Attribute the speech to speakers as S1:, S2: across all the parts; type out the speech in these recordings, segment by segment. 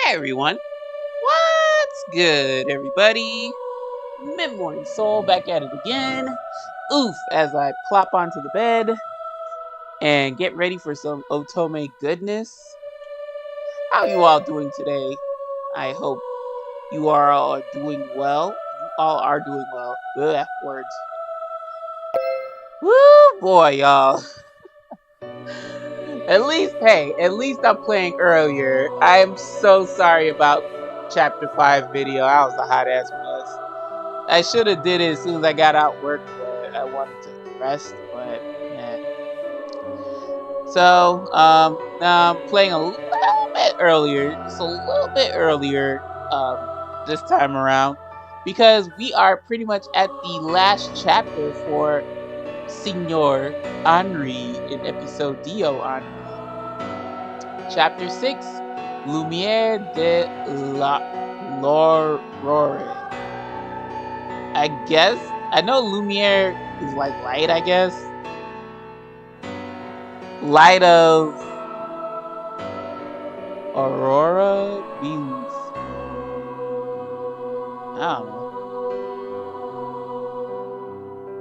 S1: Hey everyone, what's good everybody? MidMorningSol back at it again. Oof, as I plop onto the bed and get ready for some Otome goodness. How are you all doing today? I hope you are all doing well. You all are doing well. Ugh, words. Woo boy, y'all. At least I'm playing earlier. I am so sorry about chapter 5 video. I was a hot ass mess. I should have did it as soon as I got out work, but I wanted to rest, but yeah. So, now I'm playing a little bit earlier, just a little bit earlier, this time around, because we are pretty much at the last chapter for Signor Anri in Episodio Henri. Chapter 6, Lumiere de l'Aurore. I guess. I know Lumiere is like light, I guess. Light of Aurora beams. I don't know.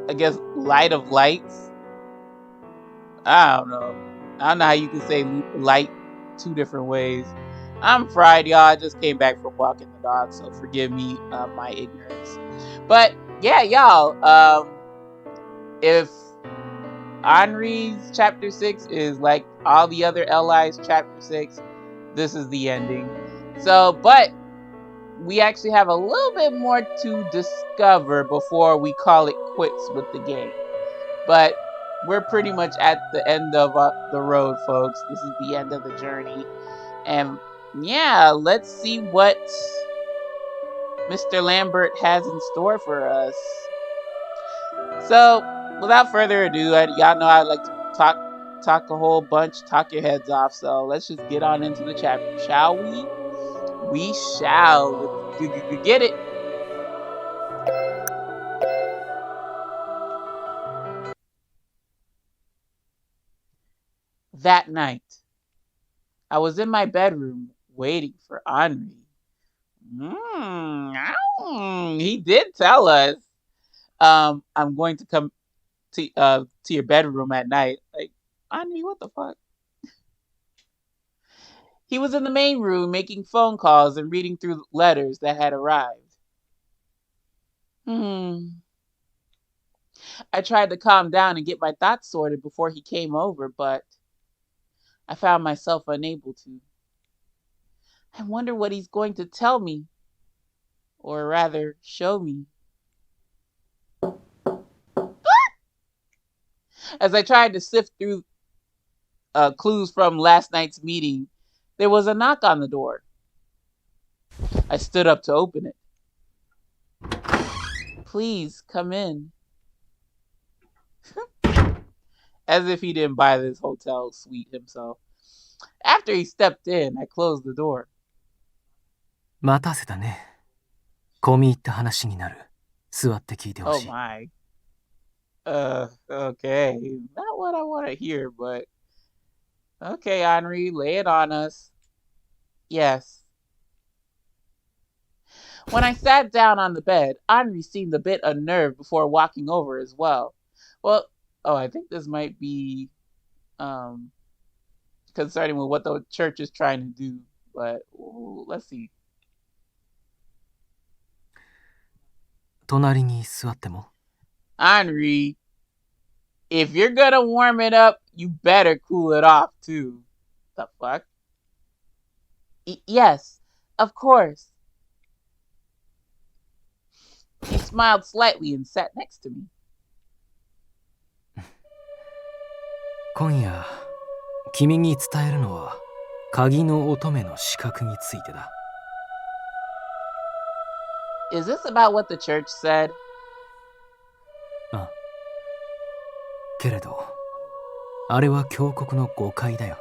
S1: I guess light of lights. I don't know. I don't know how you can say light two different ways. I'm fried, y'all. I just came back from walking the dog, so forgive me my ignorance. But yeah, y'all. If Anri's chapter 6 is like all the other LI's chapter 6, this is the ending. So, but we actually have a little bit more to discover before we call it quits with the game. But we're pretty much at the end of the road, folks. This is the end of the journey. And yeah, let's see what Mr. Lambert has in store for us. So, without further ado, y'all know I like to talk a whole bunch, talk your heads off. So let's just get on into the chapter, shall we? We shall. Get it. That night, I was in my bedroom waiting for Anri. He did tell us, I'm going to come to your bedroom at night. Like, Anri, what the fuck? He was in the main room making phone calls and reading through letters that had arrived. I tried to calm down and get my thoughts sorted before he came over, but I found myself unable to. I wonder what he's going to tell me, or rather, show me. As I tried to sift through clues from last night's meeting, there was a knock on the door. I stood up to open it. Please come in. As if he didn't buy this hotel suite himself. After he stepped in, I closed the door.
S2: 待たせたね。込み入った話になる。座って聞いてほ
S1: Oh
S2: しい。
S1: my. Okay. Not what I want to hear, but okay, Anri, lay it on us. Yes. When I sat down on the bed, Anri seemed a bit unnerved before walking over as well. Well, I think this might be concerning with what the church is trying to do, but let's see.
S2: 隣に座っても。
S1: Anri, if you're gonna warm it up, you better cool it off too. The fuck? Yes, of course. He smiled slightly and sat next to me.
S2: 今夜、君に伝えるのは鍵の乙女の資格についてだ。
S1: Is this about what the church said?
S2: あ。けれど、あれは教国の誤解だよ。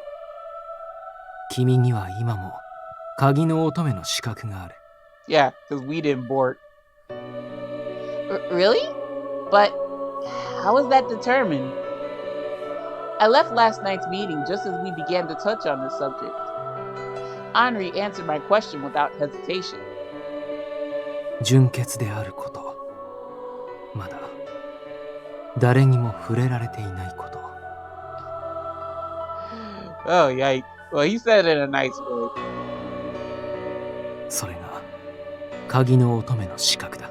S2: 君には今も鍵の乙女の資格がある。
S1: Yeah, because we didn't board. Really? But how is that determined? I left last night's meeting just as we began to touch on this subject. Anri answered my question without hesitation.
S2: 純潔であること、まだ誰にも触れられていないこと。
S1: Oh, yikes. Well, he said it in a nice way.
S2: それが鍵の乙女の資格だ。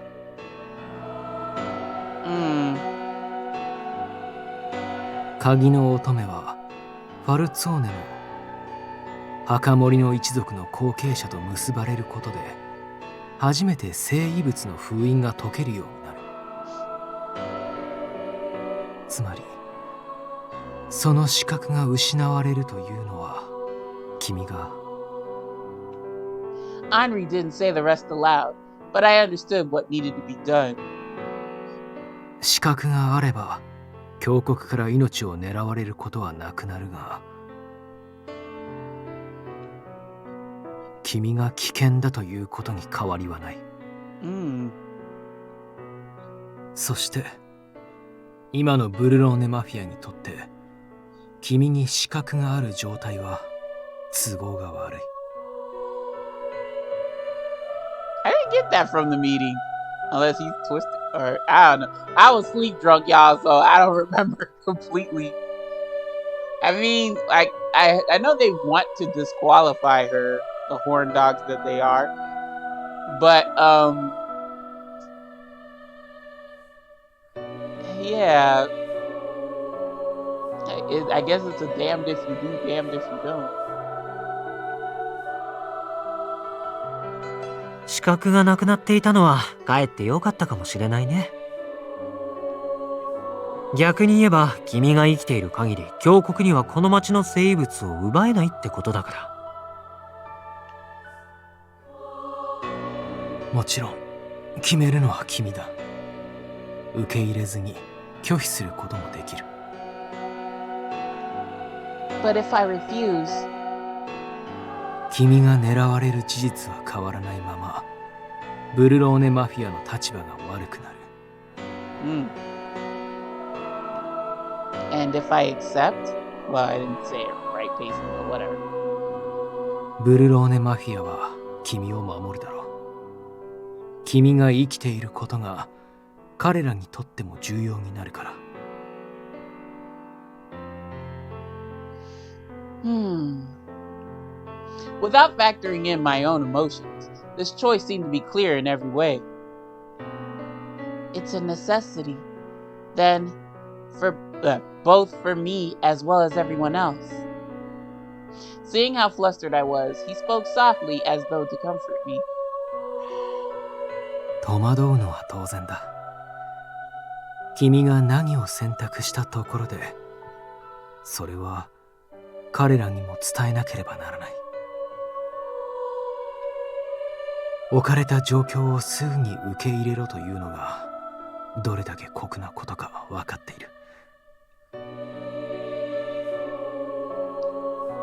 S2: 鍵の乙女はファルツォーネの墓守の一族の後継者と結ばれることで初めて聖遺物の封印が解けるようになる。つまりその資格が失われるというのは君が。
S1: Anri didn't say the rest aloud, but I understood what needed to be done.
S2: 資格があれば峡谷から命を狙われることはなくなるが、君が危険だということに変わりはない。そして今のブルローネマフィアにとって君に資格がある状態は都合が悪い。
S1: I didn't get that from the meeting, unless he's twisted, or I don't know. I was sleep drunk, y'all, so I don't remember completely. I mean, like, I know they want to disqualify her, the horn dogs that they are, but yeah, I guess it's a damned if you do, damned if you don't.
S3: 資格がなくなっていたのはかえって良かったかもしれないね。逆に言えば君が生きている限り峡谷にはこの町の生物を奪えないってことだから。
S2: もちろん決めるのは君だ。受け入れずに拒否することもできる。
S1: But if I refuse,
S2: 君が狙われる事実は変わらないままブルローネマフィアの立場が悪くなる。
S1: And if I accept, well, I didn't say it right, basically, but whatever.
S2: ブルローネマフィアは君を守るだろう。君が生きていることが彼らにとっても重要になるから。
S1: Without factoring in my own emotions, this choice seemed to be clear in every way. It's a necessity, then, for both for me as well as everyone else. Seeing how flustered I was, he spoke softly as though to comfort me.
S2: 戸惑うのは当然だ。君が何を選択したところで、それは彼らにも伝えなければならない。置かれた状況をすぐに受け入れろというのがどれだけ酷なことか分かっている。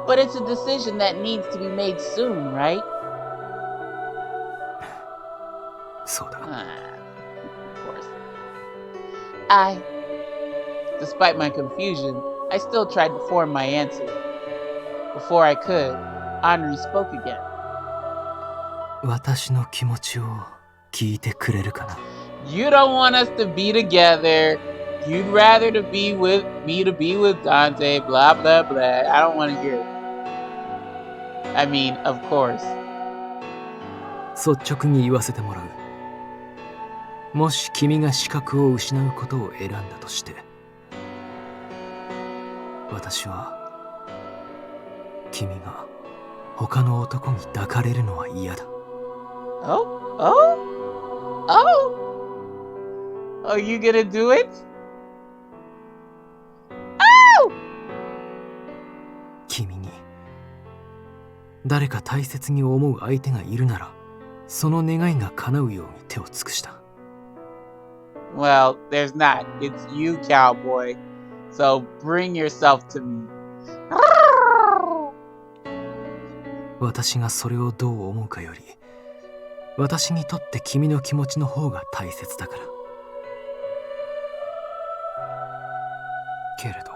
S1: But it's a decision that needs to be made soon, right?
S2: そうだ。
S1: Of course. Despite my confusion, I still tried to form my answer. Before I could, Anri spoke again.
S2: 私の気持ちを聞いてくれるかな。
S1: You don't want us to be together. You'd rather to be with me to be with Dante, blah, blah, blah. I don't want to hear it. I mean, of course.
S2: 率直に言わせてもらう。もし君が資格を失うことを選んだとして、私は君が他の男に抱かれるのは嫌だ。
S1: Oh, you gonna do it?
S2: 君に誰か大切に思う相手がいるなら、その願いが叶うように手を尽くした。
S1: Well, there's not. It's you, cowboy. So bring yourself to me.
S2: 私がそれをどう思うかより、私にとって君の気持ちの方が大切だから。けれど、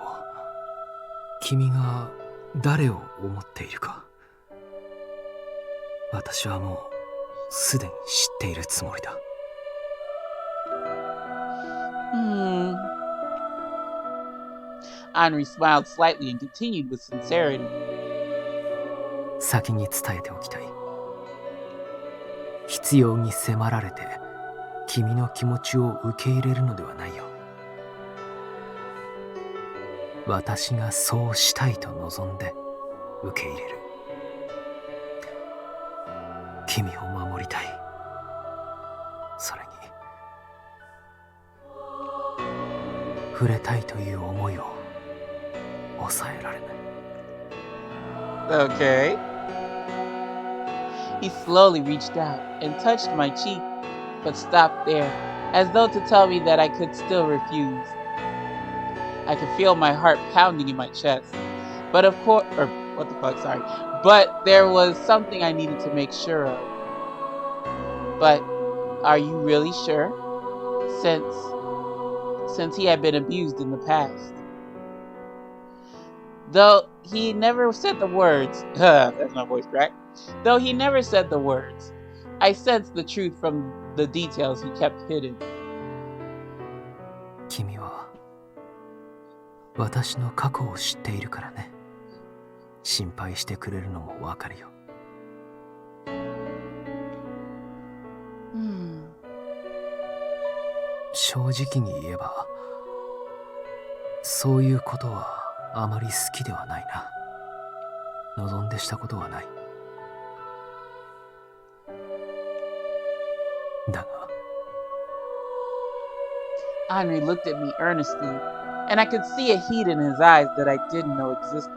S2: 君が誰を思っているか、私はもうすでに知っているつもりだ。
S1: Anri smiled slightly and continued with sincerity.
S2: 先に伝えておきたい。必要に迫られて君の気持ちを受け入れるのではないよ。私がそうしたいと望んで受け入れる。君を守りたい。それに触れたいという思いを抑えられない。
S1: Okay. He slowly reached out and touched my cheek, but stopped there, as though to tell me that I could still refuse. I could feel my heart pounding in my chest. But there was something I needed to make sure of. But are you really sure? Since he had been abused in the past. Though he never said the words, that's my voice crack. Though he never said the words, I sensed the truth from the details he kept hidden.
S2: 君は私の過去を知っているからね。心配してくれるのもわかるよ。正直に言えば、そういうことはあまり好きではないな。望んでしたことはない。だが、
S1: Anri looked at me earnestly, and I could see a heat in his eyes that I didn't know existed.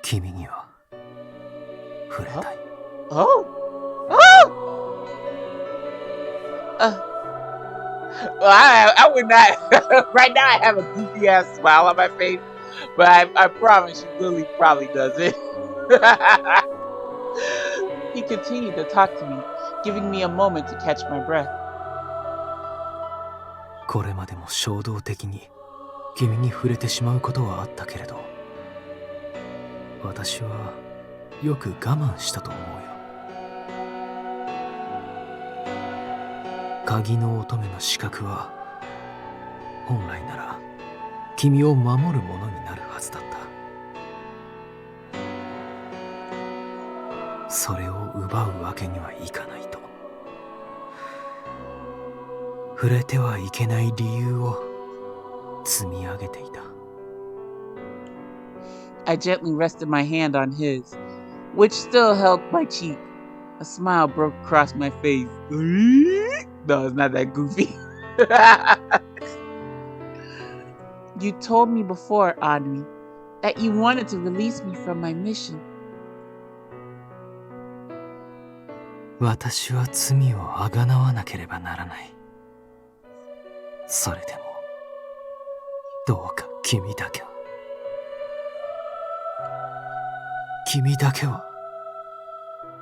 S2: 君には触れたい。
S1: Well, I would not. Right now, I have a goofy ass smile on my face, but I promise you, Lili probably doesn't. He continued to talk to me, giving me a moment to catch my breath.
S2: これまでも衝動的に君に触れてしまうことはあったけれど、私はよく我慢したと思うよ。鍵の乙女の資格は本来なら君を守るものになるはずだった。それを奪うわけにはいかないと。触れてはいけない理由を積み上げていた。
S1: I gently rested my hand on his, which still held my cheek. A smile broke across my face. No, it's not that goofy. You told me before, Anri, that you wanted to release me from my mission.
S2: 私は罪をあがなわなければならない。それでもどうか君だけは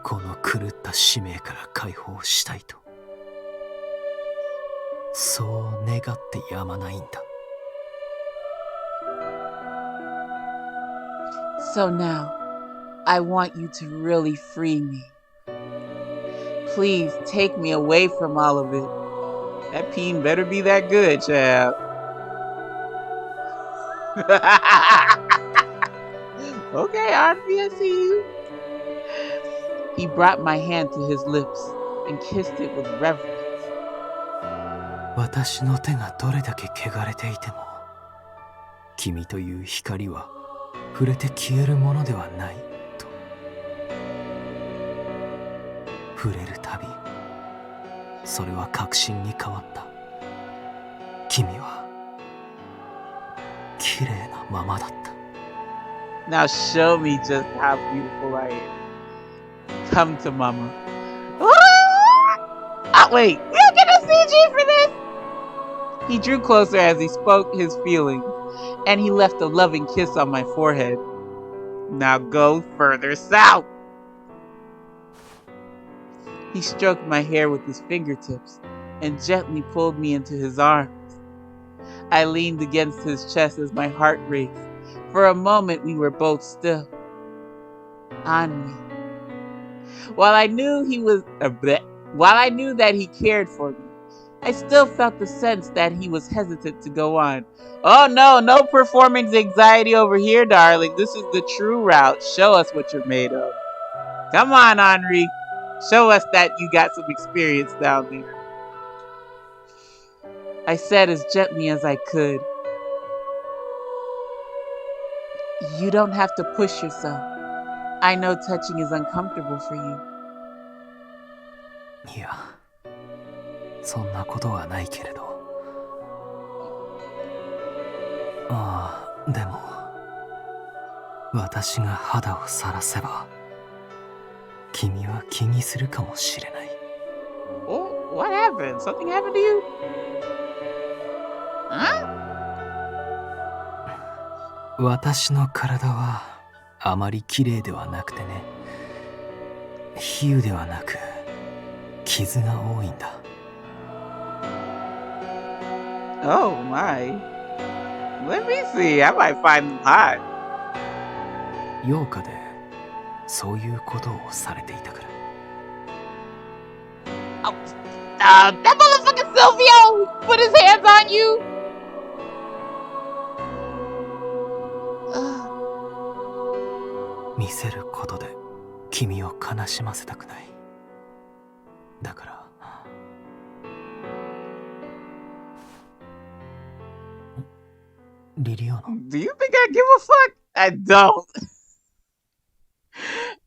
S2: この狂った使命から解放したいと、そう願ってやまないんだ。
S1: So now, I want you to really free me. Please take me away from all of it. That peen better be that good, child. Okay, Anri, I see you. He brought my hand to his lips and kissed it with reverence.
S2: 私の手がどれだけ汚れていても、君という光は触れて消えるものではないと。触れるたび、それは確信に変わった。君は綺麗なままだった。
S1: Now show me just how beautiful I am. Come to mama. Oh, wait, we're gonna CG for this. He drew closer as he spoke his feelings, and he left a loving kiss on my forehead. Now go further south. He stroked my hair with his fingertips and gently pulled me into his arms. I leaned against his chest as my heart raced. For a moment we were both still. Anri, While I knew while I knew that he cared for me, I still felt the sense that he was hesitant to go on. Oh no, no performance anxiety over here, darling. This is the true route. Show us what you're made of. Come on, Anri. Show us that you got some experience down there. I said as gently as I could. You don't have to push yourself. I know touching is uncomfortable for you.
S2: いや、そんなことはないけれど。ああ、でも私が肌をさらせば君は気にするかもしれない。
S1: Oh, what happened? Something happened to you? Huh?
S2: 私の体はあまり綺麗ではなくてね。比喩ではなく傷が多いんだ。
S1: Oh my. Let me see. I might find them hot.
S2: 陽花でそういうことをされていたから。
S1: Oh, that motherfucker Silvio put his hands on you. Ugh.
S2: 見せることで君を悲しませたくない。だからリリアナ。
S1: Do you think I give a fuck? I don't.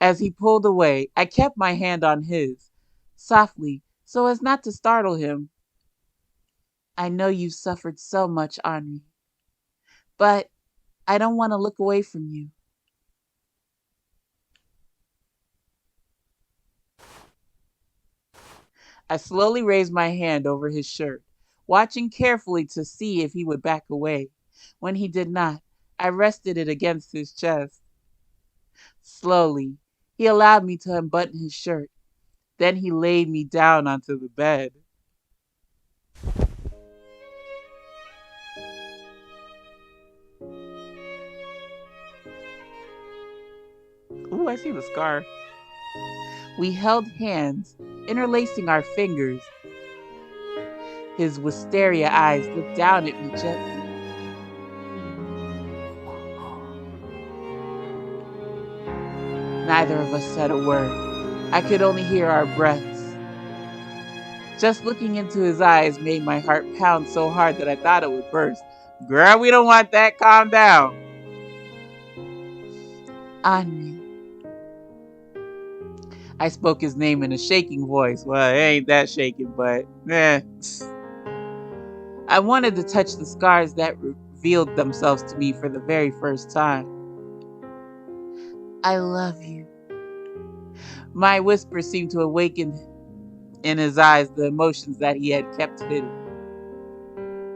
S1: As he pulled away, I kept my hand on his, softly, so as not to startle him. I know you've suffered so much, Anri, but I don't want to look away from you. I slowly raised my hand over his shirt, watching carefully to see if he would back away. When he did not, I rested it against his chest. Slowly, he allowed me to unbutton his shirt. Then he laid me down onto the bed. Ooh, I see the scar. We held hands, interlacing our fingers. His wisteria eyes looked down at me gently. Neither of us said a word. I could only hear our breaths. Just looking into his eyes made my heart pound so hard that I thought it would burst. Girl, we don't want that. Calm down. Anri. I spoke his name in a shaking voice. Well, it ain't that shaking, but I wanted to touch the scars that revealed themselves to me for the very first time. I love you. My whisper seemed to awaken in his eyes the emotions that he had kept hidden.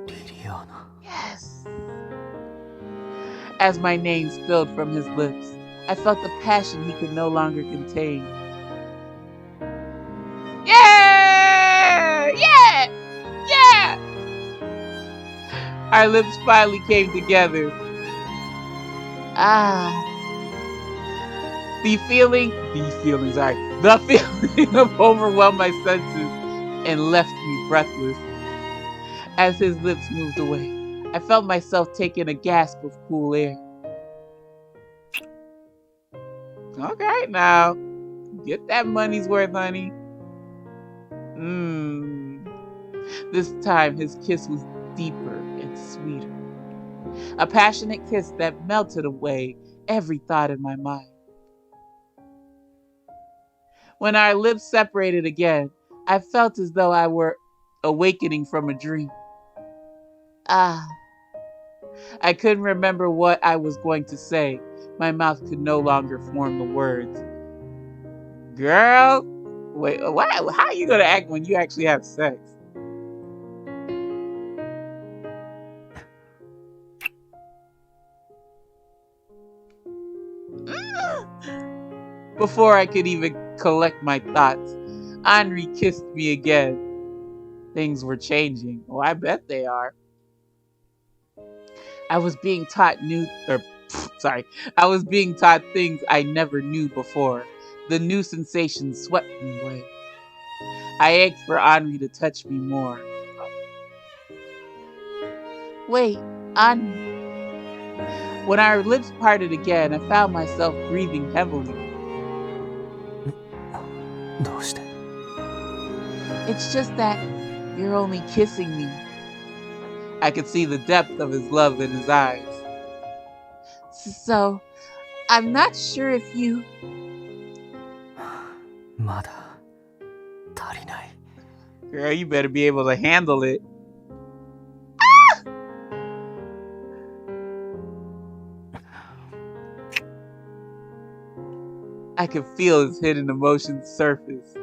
S2: Liliana.
S1: Yes. As my name spilled from his lips, I felt the passion he could no longer contain. Yeah! Yeah! Yeah! Our lips finally came together. The feeling of overwhelmed my senses and left me breathless. As his lips moved away, I felt myself taking a gasp of cool air. Okay, now, get that money's worth, honey. This time, his kiss was deeper and sweeter. A passionate kiss that melted away every thought in my mind. When our lips separated again, I felt as though I were awakening from a dream. I couldn't remember what I was going to say. My mouth could no longer form the words. Girl, wait, what? How are you going to act when you actually have sex? Before I could even collect my thoughts, Anri kissed me again. Things were changing. Oh, I bet they are. I was being taught things I never knew before. The new sensation swept me away. I ached for Anri to touch me more. Wait, Anri. When our lips parted again, I found myself breathing heavily.
S2: どうして
S1: It's just that you're only kissing me. I could see the depth of his love in his eyes. So, I'm not sure if you...
S2: まだ足りない
S1: Girl, you better be able to handle it. I could feel his hidden emotions surface.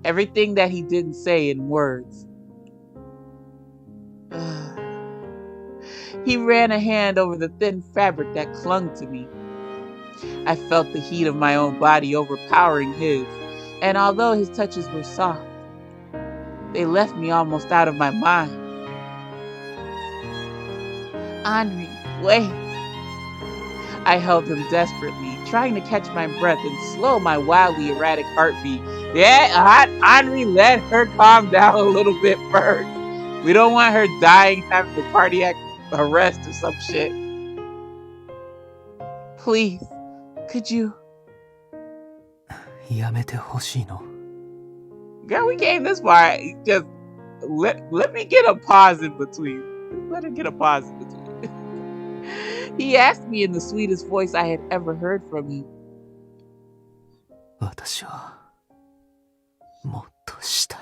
S1: Everything that he didn't say in words. He ran a hand over the thin fabric that clung to me. I felt the heat of my own body overpowering his, and although his touches were soft, they left me almost out of my mind. Anri, wait. I held him desperately, trying to catch my breath and slow my wildly erratic heartbeat. Yeah, Anri, let her calm down a little bit first. We don't want her dying, having a cardiac arrest or some shit. Please, could you...
S2: やめてほしいの
S1: Girl, we came this far. Just let me get a pause in between. Let her get a pause in between. He asked me in the sweetest voice I had ever heard from him.
S2: 私はもっとしたい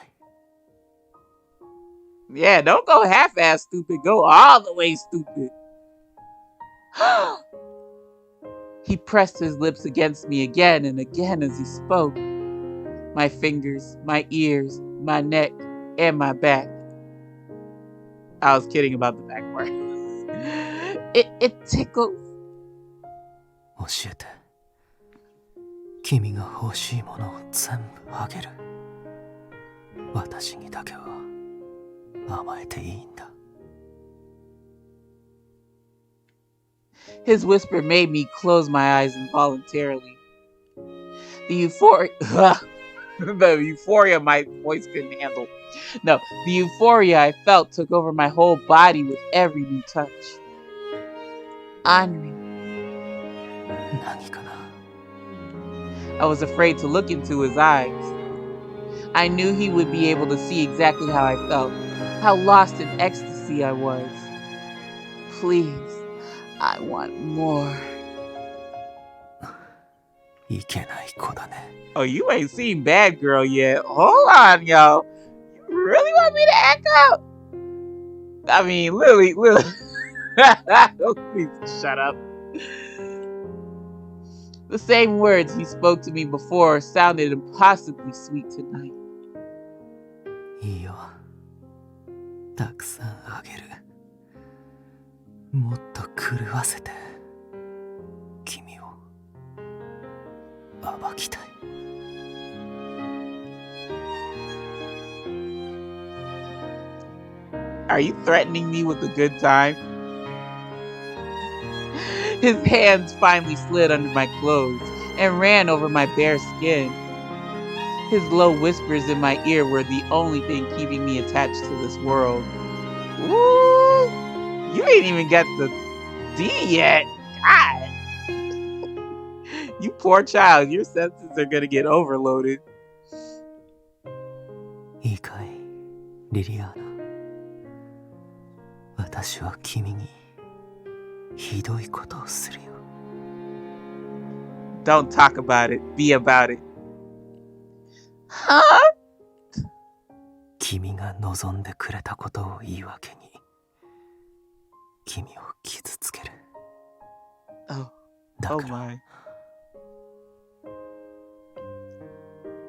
S1: Yeah, don't go half-ass stupid. Go all the way stupid. He pressed his lips against me again and again as he spoke. My fingers, my ears, my neck, and my back. I was kidding about the back part. It tickles.
S2: 教えて君が欲しいものを全部あげる私にだけは甘えていいんだ
S1: His whisper made me close my eyes involuntarily. The euphoria my voice couldn't handle. No, the euphoria I felt took over my whole body with every new touch. Anri.
S2: 何かな
S1: I was afraid to look into his eyes. I knew he would be able to see exactly how I felt, how lost in ecstasy I was. Please, I want more.
S2: いけない子だね
S1: Oh, you ain't seen Bad Girl yet. Hold on, yo. You really want me to act out? I mean, Lili. Please shut up. The same words he spoke to me before sounded impossibly sweet tonight.
S2: いいよたくさんあげるもっと狂わせて君を暴きたい
S1: Are you threatening me with a good time? His hands finally slid under my clothes and ran over my bare skin. His low whispers in my ear were the only thing keeping me attached to this world. Ooh, you ain't even got the D yet. God. You poor child. Your senses are gonna get overloaded.
S2: いいかいリリアーナ私は君にひどいことをするよ
S1: Don't talk about it. Be about it. Huh?
S2: 君が望んでくれたことを言い訳に君を傷つける
S1: Oh,
S2: だ
S1: oh
S2: から
S1: my.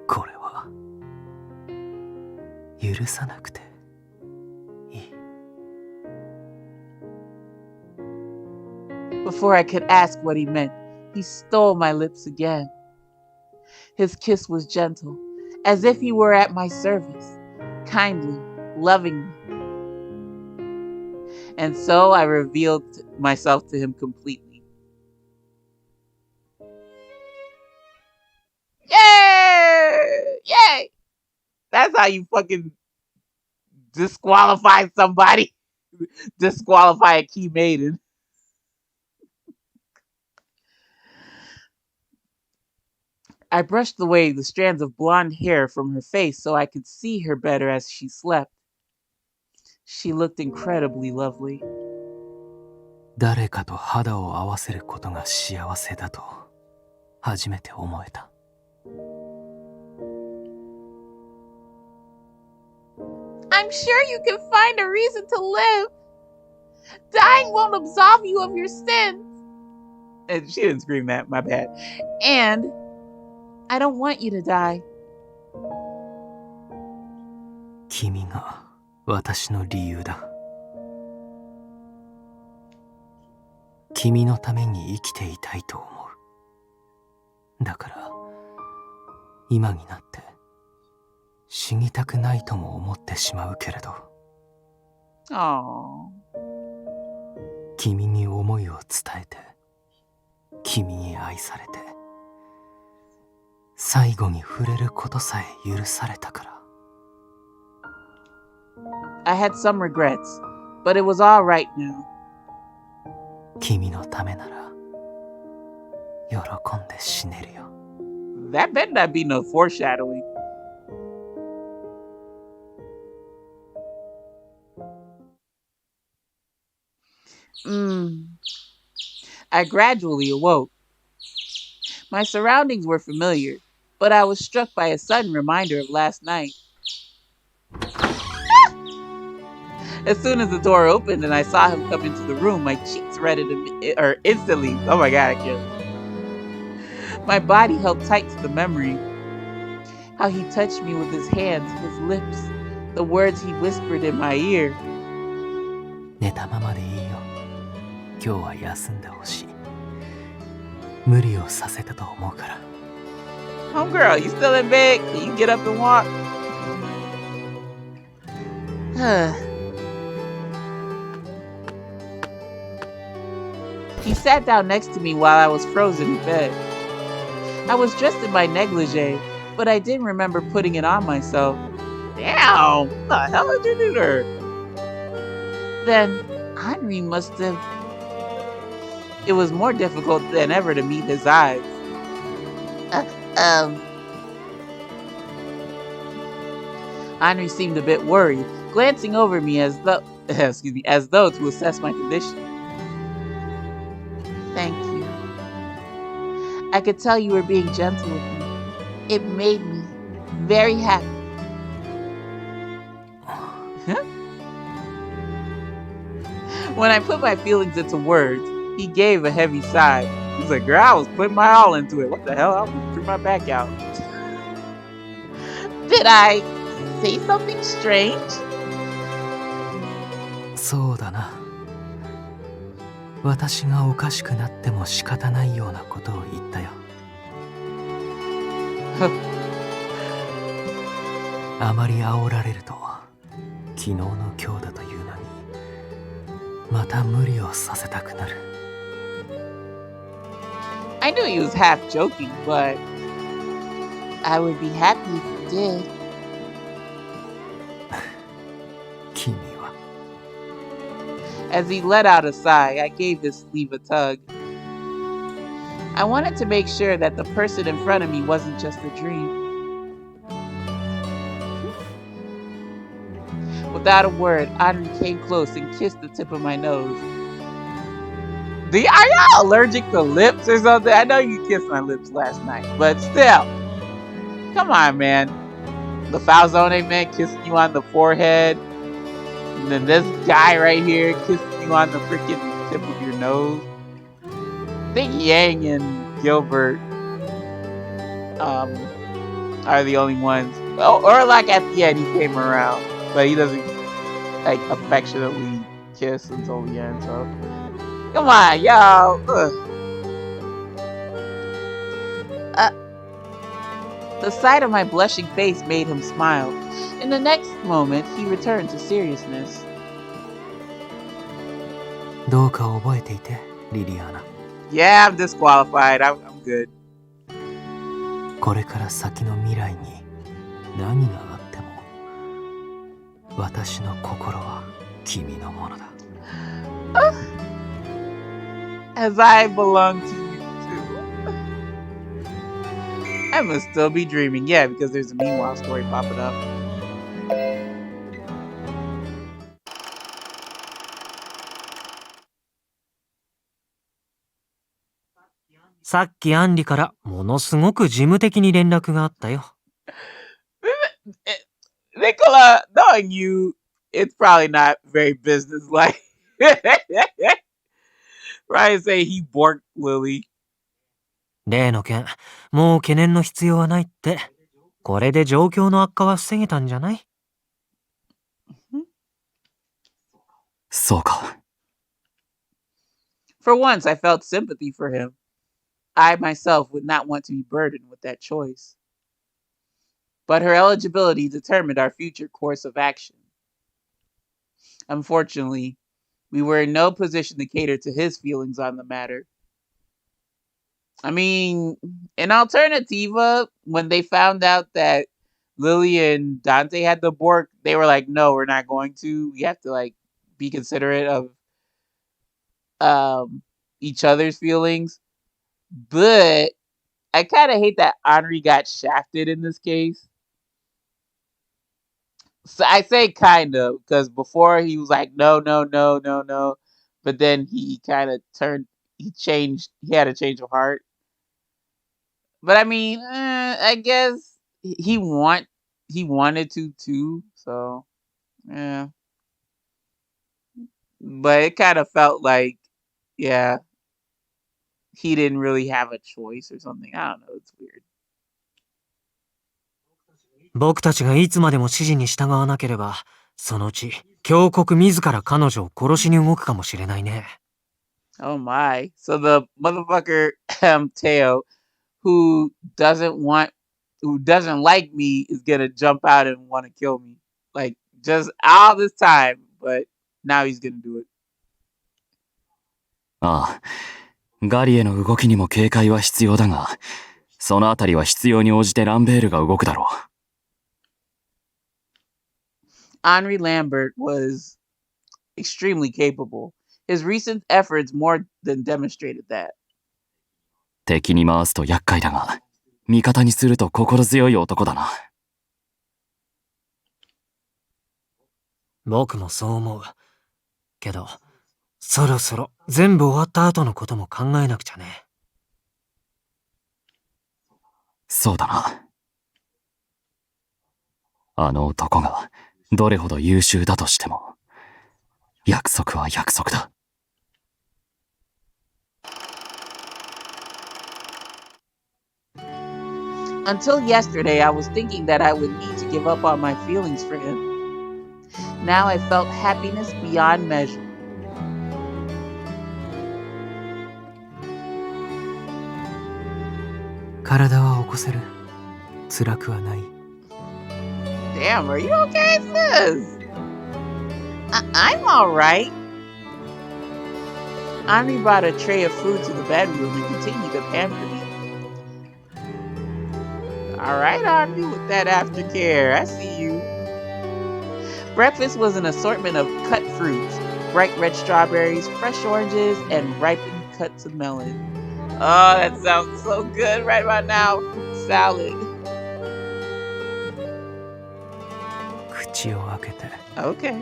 S2: これは許さなくていい
S1: Before I could ask what he meant, he stole my lips again. His kiss was gentle, as if he were at my service, kindly, lovingly. And so I revealed myself to him completely. That's how you fucking disqualify somebody. Disqualify a key maiden. I brushed away the strands of blonde hair from her face so I could see her better as she slept. She looked incredibly lovely.
S2: 誰かと肌を合わせることが幸せだと初めて思えた。
S1: I'm sure you can find a reason to live. Dying won't absolve you of your sins. And she didn't scream that, my bad. And I don't want you to die.
S2: 君が私の理由だ。君のために生きていたいと思う。だから今になって死にたくないとも思ってしまうけれど。君に思いを伝えて、君に愛されて、最後に触れることさえ許されたから。
S1: I had some regrets, but it was all right now.
S2: 君のためなら喜んで死ねるよ。
S1: That better not be no foreshadowing. I gradually awoke. My surroundings were familiar, but I was struck by a sudden reminder of last night. As soon as the door opened and I saw him come into the room, my cheeks reddened instantly. Oh my god, I can't. My body held tight to the memory. How he touched me with his hands, his lips, the words he whispered in my ear.
S2: 寝たままでいいよ。今日は休んでほしい。無理をさせたと思うから。
S1: Homegirl, you still in bed? Can you get up and walk? He sat down next to me while I was frozen in bed. I was dressed in my negligee, but I didn't remember putting it on myself. Damn! What the hell did you do to her? Then, Anri must have... It was more difficult than ever to meet his eyes. Anri seemed a bit worried, glancing over me as though, as though to assess my condition. Thank you. I could tell you were being gentle with me. It made me very happy. When I put my feelings into words, he gave a heavy sigh. He's like, girl, I was putting my all into it. What the hell? I threw my back out. Did I say something strange?
S2: そうだな。私がおかしくなっても仕方ないようなことを言ったよ。あまり煽られると昨日の今日だというのにまた無理をさせたくなる。
S1: I knew he was half joking, but I would be happy if you did.
S2: 君は。
S1: As he let out a sigh, I gave his sleeve a tug. I wanted to make sure that the person in front of me wasn't just a dream. Without a word, Anri came close and kissed the tip of my nose. Are y'all allergic to lips or something? I know you kissed my lips last night, but still. Come on, man. The Falzone man kissing you on the forehead. And then this guy right here kissing you on the freaking tip of your nose. I think Yang and Gilbert are the only ones. Or like at the end he came around. But he doesn't like affectionately kiss until the end, so come on, y'all. The sight of my blushing face made him smile. In the next moment, he returned to seriousness.
S2: どうか覚えていて、リリアナ。
S1: Yeah, I'm disqualified. I'm good.
S2: これから先の未来に何があっても私の心は君のものだ。
S1: As I belong to you too. I must still be dreaming. Yeah, because there's a meanwhile story popping up.
S3: さっきアンリからものすごく事務的に連絡があったよ。
S1: Nicola, knowing you, it's probably not very business-like. Ryan say he borked Lili.
S3: 例の件、もう懸念の必要はないって。これで状況の悪化は防げたんじゃない？
S2: そうか。
S1: For once, I felt sympathy for him. I myself would not want to be burdened with that choice. But her eligibility determined our future course of action. Unfortunately, we were in no position to cater to his feelings on the matter. I mean, in Alternativa, when they found out that Lili and Dante had the bork, they were like, no, we're not going to. We have to like be considerate of each other's feelings. But I kind of hate that Anri got shafted in this case. So I say kind of, because before he was like, no, no, no, no, no. But then he kind of changed, he had a change of heart. But I mean, I guess he wanted to too, so yeah. But it kind of felt like, yeah, he didn't really have a choice or something. I don't know, it's weird.
S3: 僕たちがいつまでも指示に従わなければ、そのうち峡谷自ら彼女を殺しに動くかもしれないね。
S1: Oh my. So the motherfucker Teo who doesn't like me is gonna jump out and want to kill me. Like just all this time, but now he's gonna do it.
S2: ああ、ガリへの動きにも警戒は必要だが、そのあたりは必要に応じてランベールが動くだろう。
S1: Anri Lambert was extremely capable. His recent efforts more than demonstrated that.
S2: 敵に回すと厄介だが、味方にすると心強い男だな。
S3: 僕もそう思う。けど、そろそろ全部終わった後のことも考えなくちゃね。
S2: そうだな。あの男がどれほど優秀だとしても、約束は約束だ。
S1: Until yesterday, I was thinking that I would need to give up on my feelings for him. Now I felt happiness beyond measure. Damn, are you okay, sis? I'm alright. Anri brought a tray of food to the bedroom and continued to pamper me. Alright, Anri, with that aftercare. I see you. Breakfast was an assortment of cut fruits, bright red strawberries, fresh oranges, and ripened cuts of melon. Oh, that sounds so good right about now. Salad. Okay.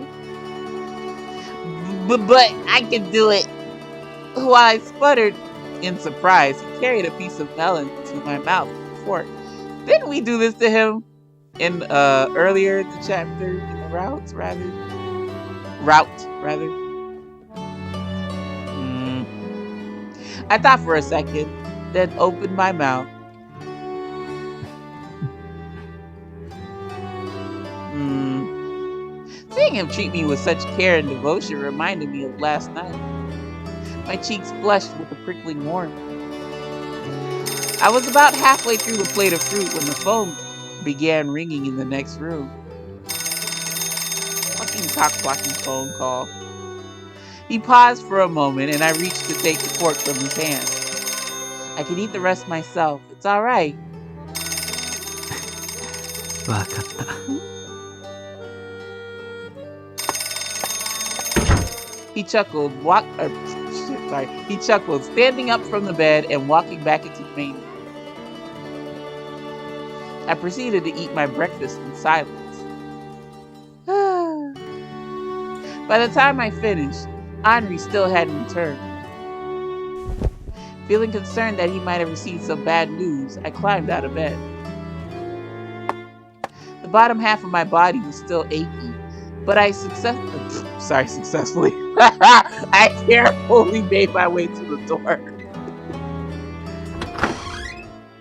S1: But I can do it. While I sputtered in surprise, he carried a piece of melon to my mouth with a fork. Didn't we do this to him in earlier in the chapter? In the route, rather. I thought for a second, then opened my mouth. Seeing him treat me with such care and devotion reminded me of last night. My cheeks flushed with a prickling warmth. I was about halfway through the plate of fruit when the phone began ringing in the next room. Fucking cock-blocking phone call. He paused for a moment and I reached to take the fork from his hand. I can eat the rest myself. It's alright.
S2: わかった。
S1: He chuckled, He chuckled, standing up from the bed and walking back into the main room. I proceeded to eat my breakfast in silence. By the time I finished, Anri still hadn't returned. Feeling concerned that he might have received some bad news, I climbed out of bed. The bottom half of my body was still achy, but I successfully. I carefully made my way to the door.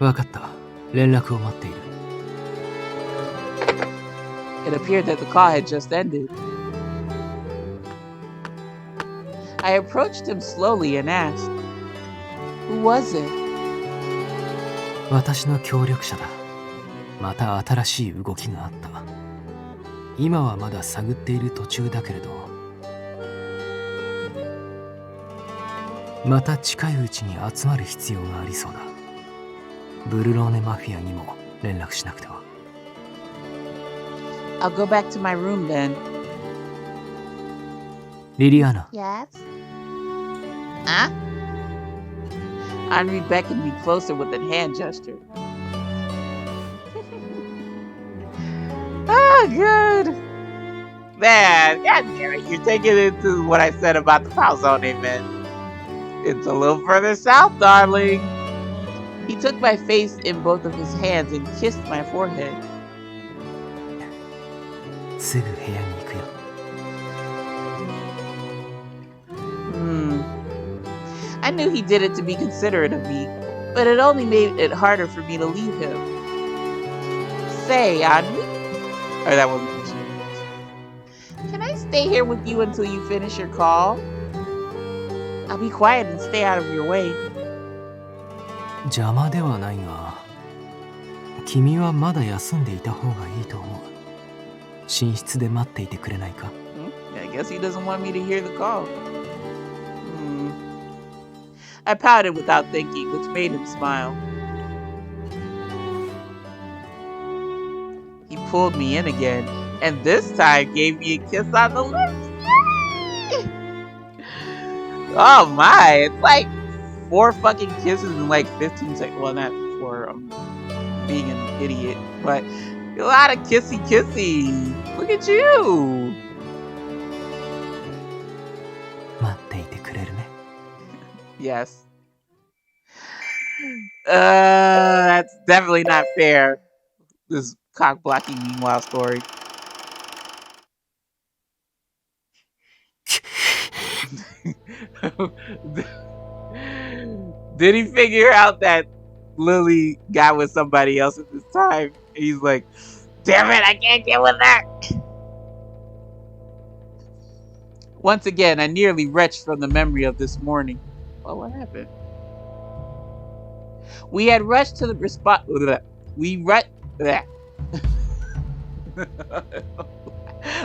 S2: わかった。連絡を待っている。
S1: It appeared that the call had just ended. I approached him slowly and asked, "Who was it?"
S2: 私の協力者だ。また新しい動きがあった。今はまだ探っている途中だけれど、また近いうちに集まる必要がありそうだ。ブルローネマフィアにも連絡しなくては。
S1: I'll go back to my room then.
S2: リリアナ。
S1: Yes? Huh? Anri beckoned me closer with a hand gesture. Oh, good. Man, God damn it. You're taking it to what I said about the Palzone, man. It's a little further south, darling. He took my face in both of his hands and kissed my forehead.
S2: すぐ部屋に行くよ。
S1: I knew he did it to be considerate of me, but it only made it harder for me to leave him. Say, Anri. Or that wasn't what she was. Can I stay here with you until you finish your call? I'll be quiet and stay out of your way.
S2: 邪魔ではないが、君はまだ休んでいた方がいいと思う。寝室で待っていてくれないか？
S1: I guess he doesn't want me to hear the call. I pouted without thinking, which made him smile. He pulled me in again, and this time gave me a kiss on the lips. Oh my, it's like 4 fucking kisses in like 15 seconds. Well, not 4, being an idiot, but a lot of kissy. Look at you.
S2: 待っていてくれるね。
S1: Yes. That's definitely not fair. This cock blocking meanwhile story. Did he figure out that Lili got with somebody else at this time? He's like, damn it, I can't get with that. Once again, I nearly retched from the memory of this morning. Well, what happened? We had rushed to the response.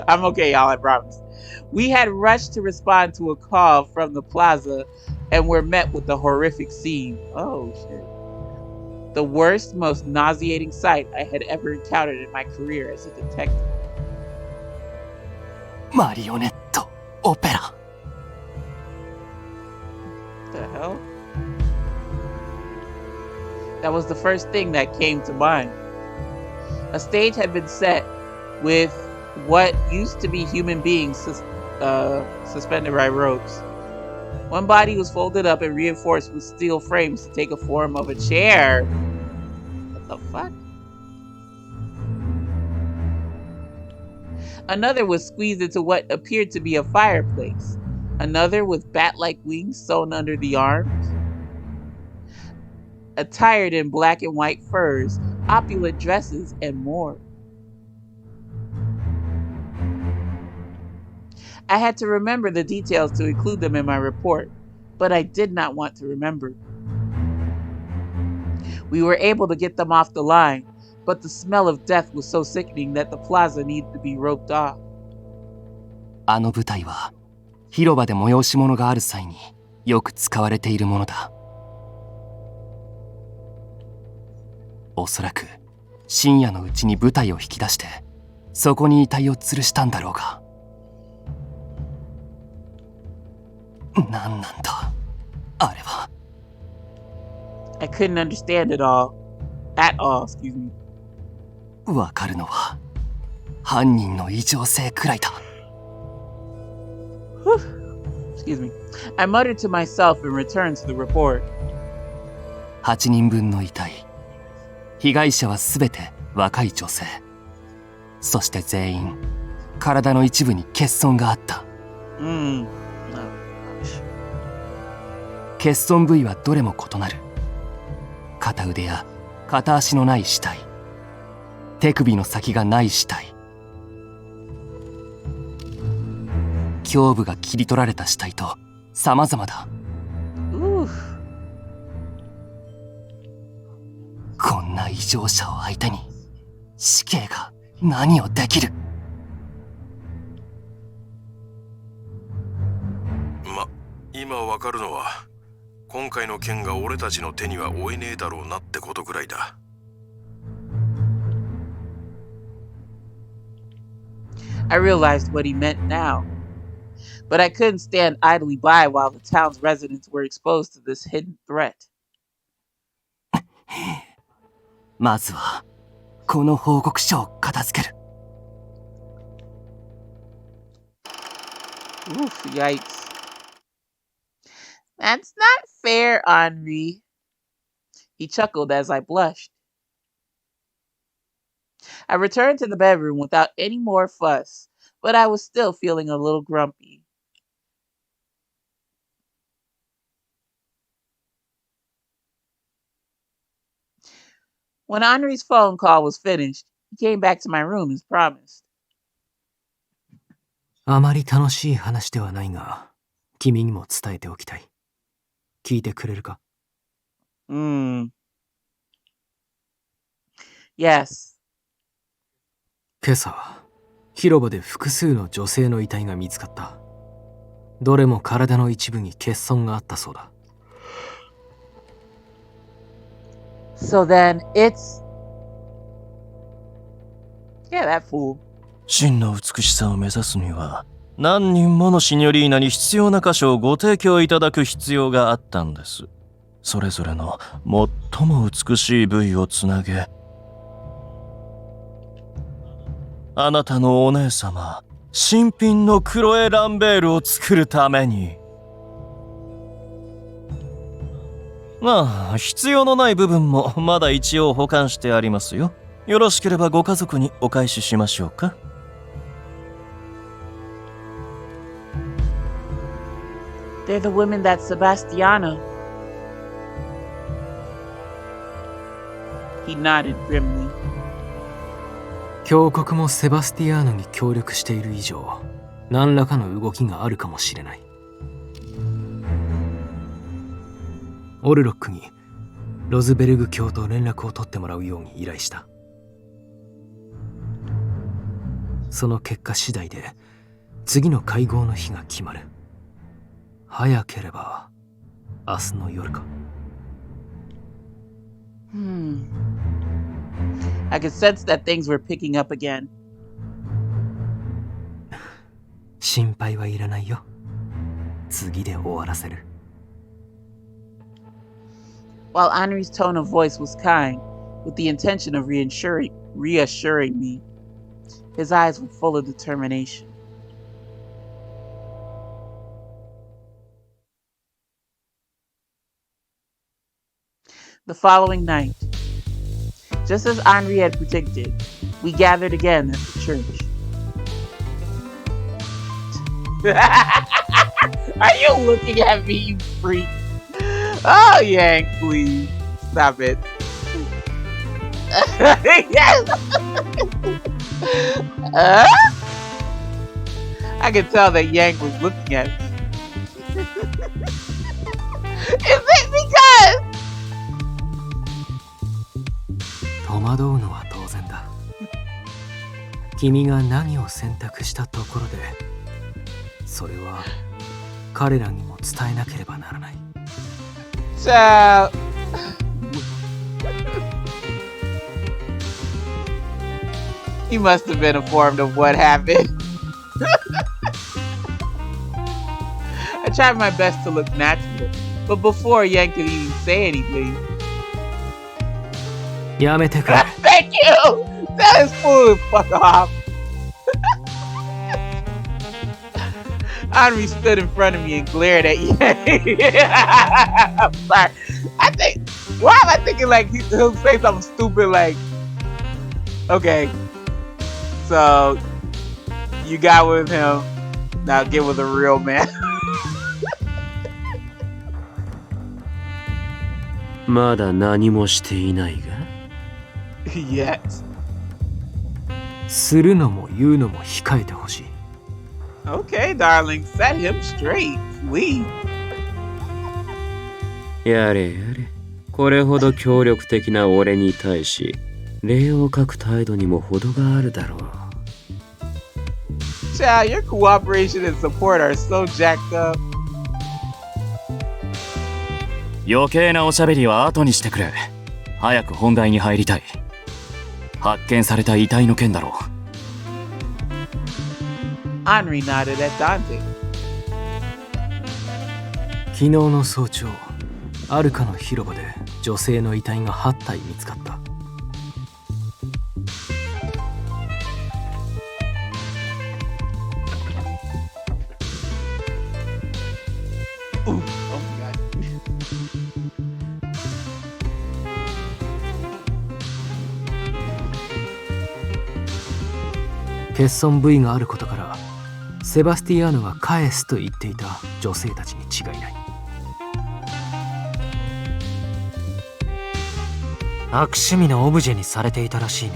S1: I'm okay, y'all, I promise. We had rushed to respond to a call from the plaza and were met with the horrific scene. Oh, shit. The worst, most nauseating sight I had ever encountered in my career as a detective.
S2: マリオネットオペラ。
S1: The hell? That was the first thing that came to mind. A stage had been set with what used to be human beings suspended by ropes. One body was folded up and reinforced with steel frames to take a form of a chair. What the fuck? Another was squeezed into what appeared to be a fireplace. Another with bat-like wings sewn under the arms. Attired in black and white furs, opulent dresses, and more. I had to remember the details to include them in my report, but I did not want to remember. We were able to get them off the line, but the smell of death was so sickening that the plaza needed to be roped off.
S2: あの舞台は広場で催し物がある際によく使われているものだ。おそらく深夜のうちに舞台を引き出してそこに遺体を吊るしたんだろうが。何なんだあれは。
S1: I couldn't understand it all. At all, excuse me.
S2: わかるのは犯人の異常性くらいだ。
S1: Excuse me. I muttered to myself and returned to the report.
S2: 8人分の遺体。被害者はすべて若い女性。そして全員体の一部に欠損があった。欠損部位はどれも異なる。片腕や片足のない死体、手首の先がない死体、胸部が切り取られた死体と様々だ。こんな異常者を相手に死刑が何をできる。
S4: 今わかるのは今回の件が俺たちの手には負えねえだろうなってことくらいだ。
S1: I realized what he meant now, but I couldn't stand idly by while the town's residents were exposed to this hidden threat.
S2: まずはこの報告書を片付ける。
S1: Oof, yikes. That's not fair, Anri. He chuckled as I blushed. I returned to the bedroom without any more fuss, but I was still feeling a little grumpy. When Anri's phone call was finished, he came back to my room as promised.
S2: あまり楽しい話ではないが、君にも伝えておきたい。聞いてくれるか？
S1: Yes.
S2: 今朝、広場で複数の女性の遺体が見つかった。どれも体の一部に欠損があったそうだ。
S1: So then it's... Yeah, that fool.
S5: 真の美しさを目指すには何人ものシニョリーナに必要な箇所をご提供いただく必要があったんです。それぞれの最も美しい部位をつなげ、あなたのお姉様、新品のクロエ・ランベールを作るために。まあ、必要のない部分もまだ一応保管してありますよ。よろしければご家族にお返ししましょうか。
S1: They're the women that Sebastiano. He nodded grimly.
S2: 峡谷もセバスティアーノに協力している以上、何らかの動きがあるかもしれない。オルロックにロズベルグ卿と連絡を取ってもらうように依頼した。その結果次第で次の会合の日が決まる。早ければ明日の夜か。
S1: I could sense that things were picking up again.
S2: 心配はいらないよ。次で終わらせる。
S1: While Anri's tone of voice was kind, with the intention of reassuring me, his eyes were full of determination. The following night, just as Anri had predicted, we gathered again at the church. Are you looking at me, you freak? Oh, Yang, please. Stop it. I could tell that Yang was looking at me. Is it because...
S2: 戸惑うのは当然だ。君が何を選択したところで、それは彼らにも伝えなければならない。
S1: So... He must have been informed of what happened. I tried my best to look natural, but before Yang could even say anything.
S2: やめてくれ。
S1: Thank you! That is fool fuck off. Anri stood in front of me and glared at Yang. I'm sorry. Why am I thinking like he'll say something stupid like, okay, so you got with him, now get with a real man.
S6: まだ何もしていないが
S1: Yet.
S2: するのも言うのも控えてほしい。
S1: Okay, darling, set him straight, please.
S6: やれやれこれほど協力的な俺に対し礼を書く態度にも程があるだろう
S1: Child, your cooperation and support are so jacked up.
S7: 余計なおしゃべりは後にしてくれ。早く本題に入りたい。発見された遺体の件だろう。
S1: Anri nodded at Dante.
S2: 昨日の早朝、アルカの広場で女性の遺体が8体見つかった。
S1: Ooh, oh my god.
S2: 欠損部位があることからセバスティアーノが返すと言っていた女性たちに違いない。
S3: 悪趣味なオブジェにされていたらしいね。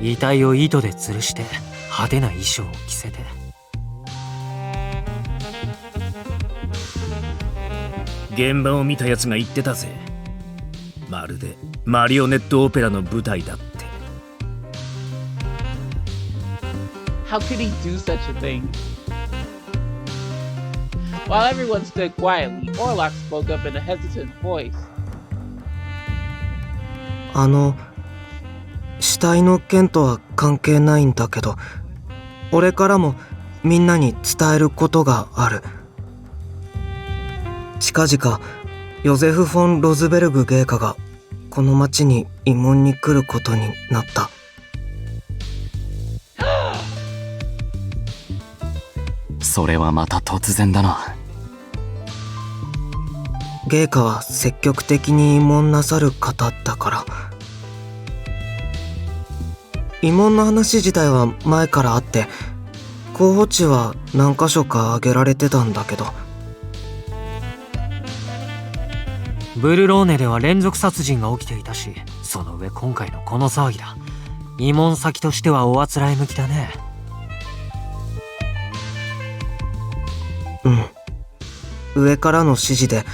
S3: 遺体を糸で吊るして派手な衣装を着せて。
S7: 現場を見たやつが言ってたぜ。まるでマリオネットオペラの舞台だって。
S1: How could he do such a thing? While everyone stood quietly, Orlok spoke up in a hesitant voice.
S8: 死体の件とは関係ないんだけど、俺からもみんなに伝えることがある。近々、ヨゼフ・フォン・ロズベルグ芸家がこの町に慰問に来ることになった。
S7: それはまた突然だな。
S8: 芸家は積極的に慰問なさる方だから。慰問の話自体は前からあって、候補地は何箇所か挙げられてたんだけど。
S3: ブルローネでは連続殺人が起きていたし、その上今回のこの騒ぎだ。慰問先としてはおあつらい向きだね。
S8: うん。上からの指示で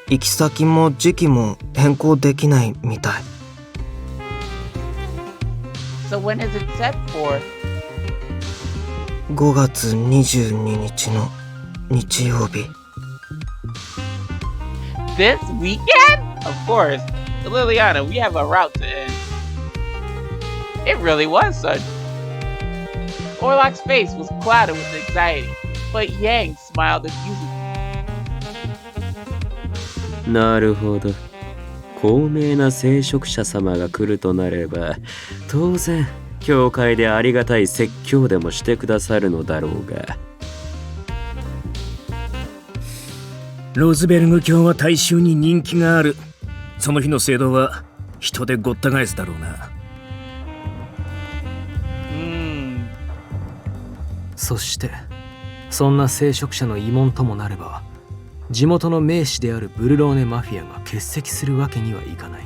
S8: 行き先も時期も変更できないみたい。
S1: So when is it set for?
S8: 5月22日の日曜日。
S1: This weekend? Of course. Liliana, we have a route to end. It really was sudden. Orlok's face was clouded with anxiety, but Yang smiled amusedly.
S6: なるほど高名な聖職者様が来るとなれば当然教会でありがたい説教でもしてくださるのだろうが
S7: ロズベルグ教は大衆に人気がある。その日の聖堂は人でごった返すだろうな。
S2: そしてそんな聖職者の慰問ともなれば地元の名士であるブルローネマフィアが欠席するわけにはいかない。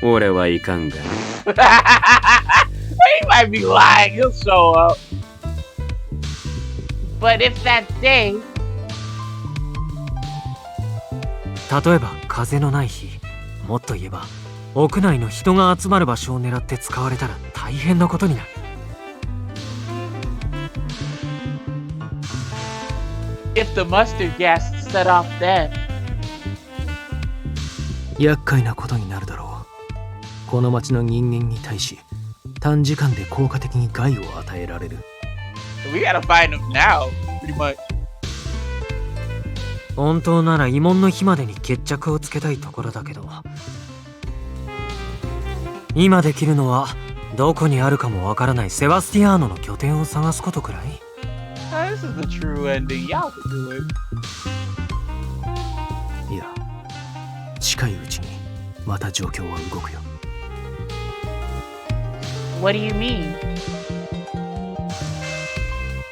S6: 俺はいかんが
S1: He might be lying. He'll show up. But if that day,
S3: 例えば風のない日、もっと言えば屋内の人が集まる場所を狙って使われたら大変なことになる。
S1: if the mustard gas set off then,
S2: 厄介なことになるだろう。この町の人間に対し短時間で効果的に害を与えられる。
S1: We gotta find him now, pretty much.
S3: 本当なら慰問の日までに決着をつけたいところだけど、今できるのはどこにあるかもわからないセバスティアーノの拠点を探すことくらい。
S1: This is the true ending. Y'all can do it.
S2: いや、近いうちにまた状況は動くよ。
S1: What do you mean?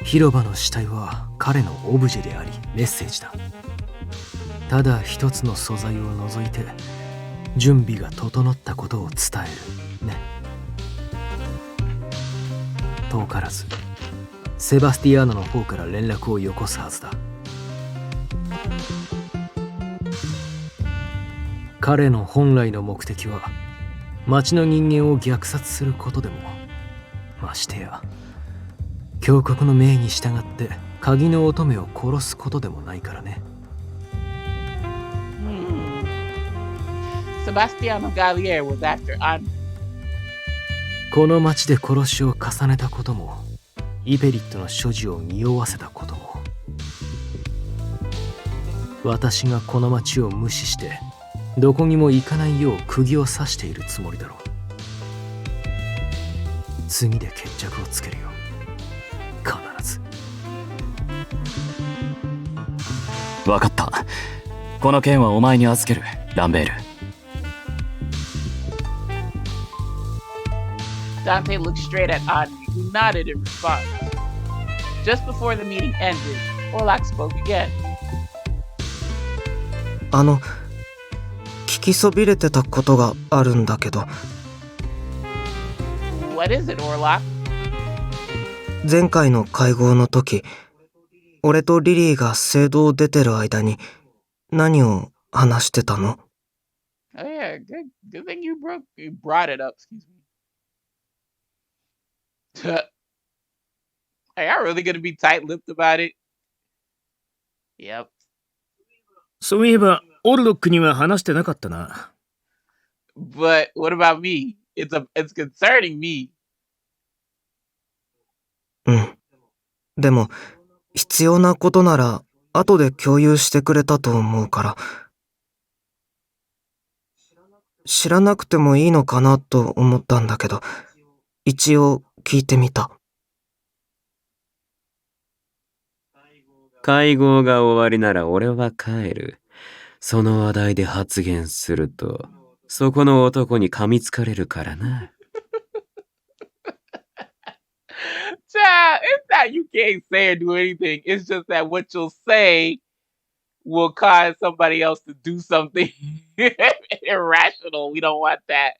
S2: 広場の死体は彼のオブジェでありメッセージだ。ただ一つの素材を除いて準備が整ったことを伝えるね。遠からずセバスティアーノの方から連絡をよこすはずだ。彼の本来の目的は町の人間を虐殺することでも、ましてや教国の命に従って鍵の乙女を殺すことでもないからね。
S1: Sebastiano Gallier was after Anri.
S2: この町で殺しを重ねたことも、イペリットの所持を匂わせたことも、私がこの町を無視してどこにも行かないよう釘を刺しているつもりだろう。次で決着をつけるよ、必ず。
S9: 分かった。この件はお前に預ける、ランベール。
S1: Dante looked straight at Anri, who nodded in response. Just before the meeting ended, Orlok spoke again.
S8: 聞きそびれてたことがあるんだけど。
S1: What is it, Orlok?
S8: 前回の会合の時、俺とリリーが聖堂を出てる間に何を話してたの？
S1: Oh yeah, good thing you brought it up. Excuse me. Hey, y'all really gonna be tight-lipped about it? Yep.
S7: そういえば、オルロックには話してなかったな。
S1: But what about me? It's concerning me.
S8: うん。でも、必要なことなら、後で共有してくれたと思うから。知らなくてもいいのかなと思ったんだけど、一応聞いてみた。
S6: 会合が終わりなら俺は帰る。その話題で発言すると、そこの男に噛みつかれるからな。
S1: Child, it's not you can't say or do anything. It's just that what you'll say will cause somebody else to do something irrational. We don't want that.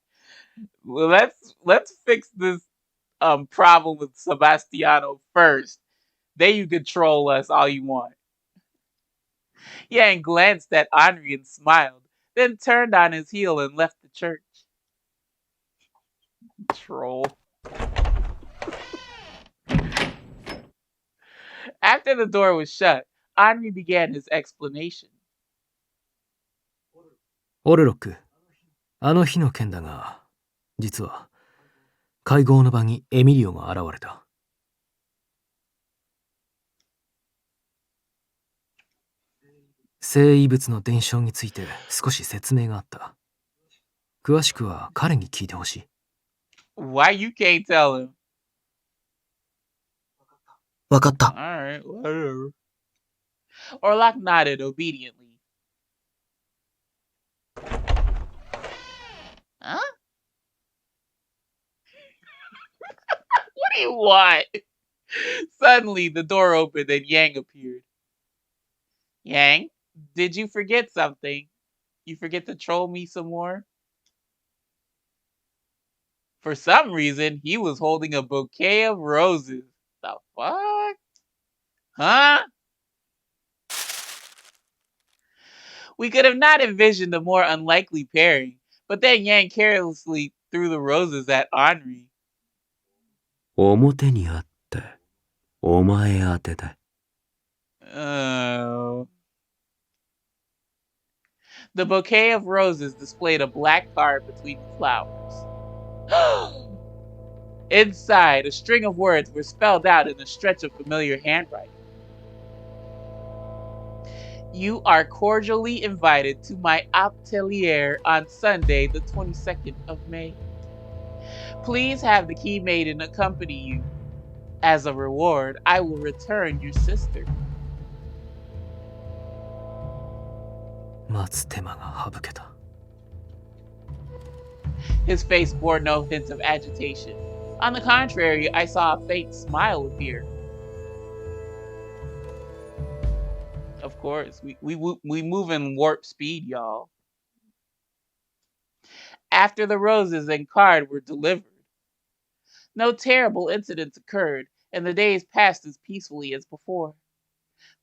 S1: Well, let's fix this problem with Sebastiano first. Then you can troll us all you want. Yang glanced at Anri and smiled, then turned on his heel and left the church. Troll. After the door was shut, Anri began his explanation.
S2: オルロック、あの日の件だが、実は会合の場にエミリオが現れた。聖遺物の伝承について少し説明があった。詳しくは彼に聞いてほしい。
S1: Why you can't tell him?
S8: わかった。
S1: Alright, whatever. Orlok nodded obediently. Huh? What do you want? Suddenly, the door opened and Yang appeared. Yang, did you forget something? You forget to troll me some more? For some reason, he was holding a bouquet of roses. The fuck? Huh? We could have not envisioned a more unlikely pairing, but then Yang carelessly threw the roses at Anri.
S6: 表にあって、お前宛てだ。
S1: The bouquet of roses displayed a black card between the flowers. Inside, a string of words were spelled out in a stretch of familiar handwriting. You are cordially invited to my atelier on Sunday, the 22nd of May. Please have the key maiden accompany you. As a reward, I will return your sister.
S2: 待つ手間が省けた。
S1: His face bore no hint of agitation. On the contrary, I saw a faint smile appear. Of course, we move in warp speed, y'all. After the roses and card were delivered, no terrible incidents occurred, and the days passed as peacefully as before.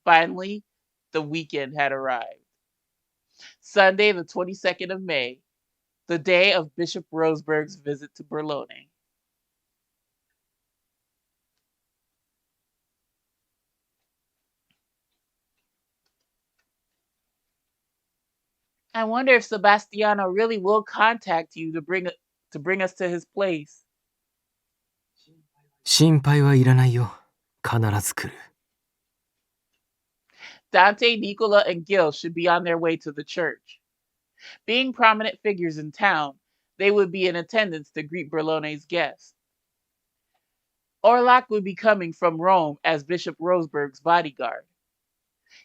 S1: Finally, the weekend had arrived. Sunday, the 22nd of May, the day of Bishop Roseberg's visit to Berlone. I wonder if Sebastiano really will contact you to bring us to his place.
S2: 心配はいらないよ。必ず来る。
S1: Dante, Nicola, and Gil should be on their way to the church. Being prominent figures in town, they would be in attendance to greet Berlone's guests. Orlok would be coming from Rome as Bishop Roseberg's bodyguard.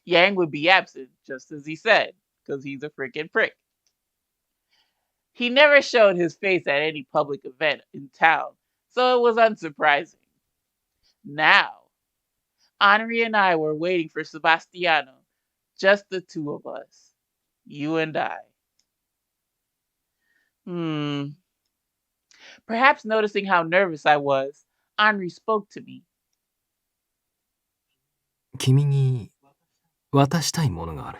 S1: Yang would be absent, just as he said, because he's a freaking prick. He never showed his face at any public event in town, so it was unsurprising. Now, Anri and I were waiting for Sebastiano, just the two of us, you and I. Perhaps noticing how nervous I was, Anri spoke to me.
S2: 君に渡したいものがある。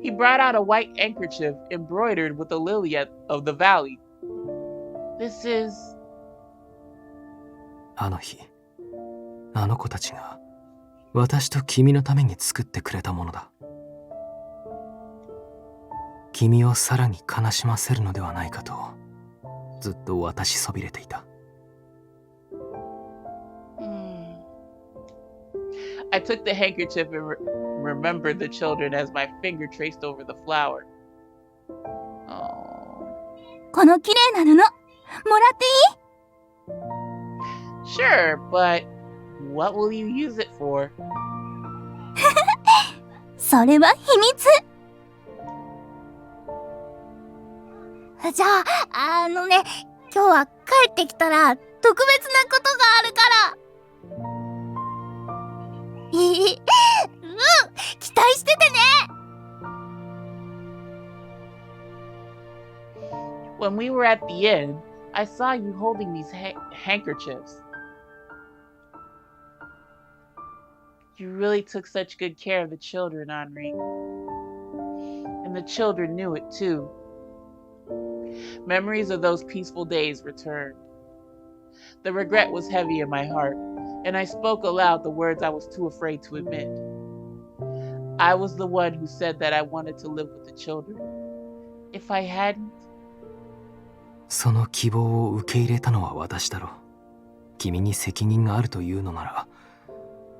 S1: He brought out a white handkerchief embroidered with a lily of the valley. This is...
S2: あの日、あの子たちが私と君のために作ってくれたものだ。君をさらに悲しませるのではないかとずっと渡しそびれていた。
S1: I took the handkerchief and remembered the children as my finger traced over the flower. Oh.
S10: この綺麗な布、もらっていい？
S1: Sure, but what will you use it for?
S10: それは秘密。じゃあ、今日は帰ってきたら特別なことがあるから。期待しててね。
S1: When we were at the inn, I saw you holding these handkerchiefs. You really took such good care of the children, Anri. And the children knew it too. Memories of those peaceful days returned. The regret was heavy in my heart, and I spoke aloud the words I was too afraid to admit. I was the one who said that I wanted to live with the children. If I hadn't...
S2: その希望を受け入れたのは私だろう。君に責任があるというのなら、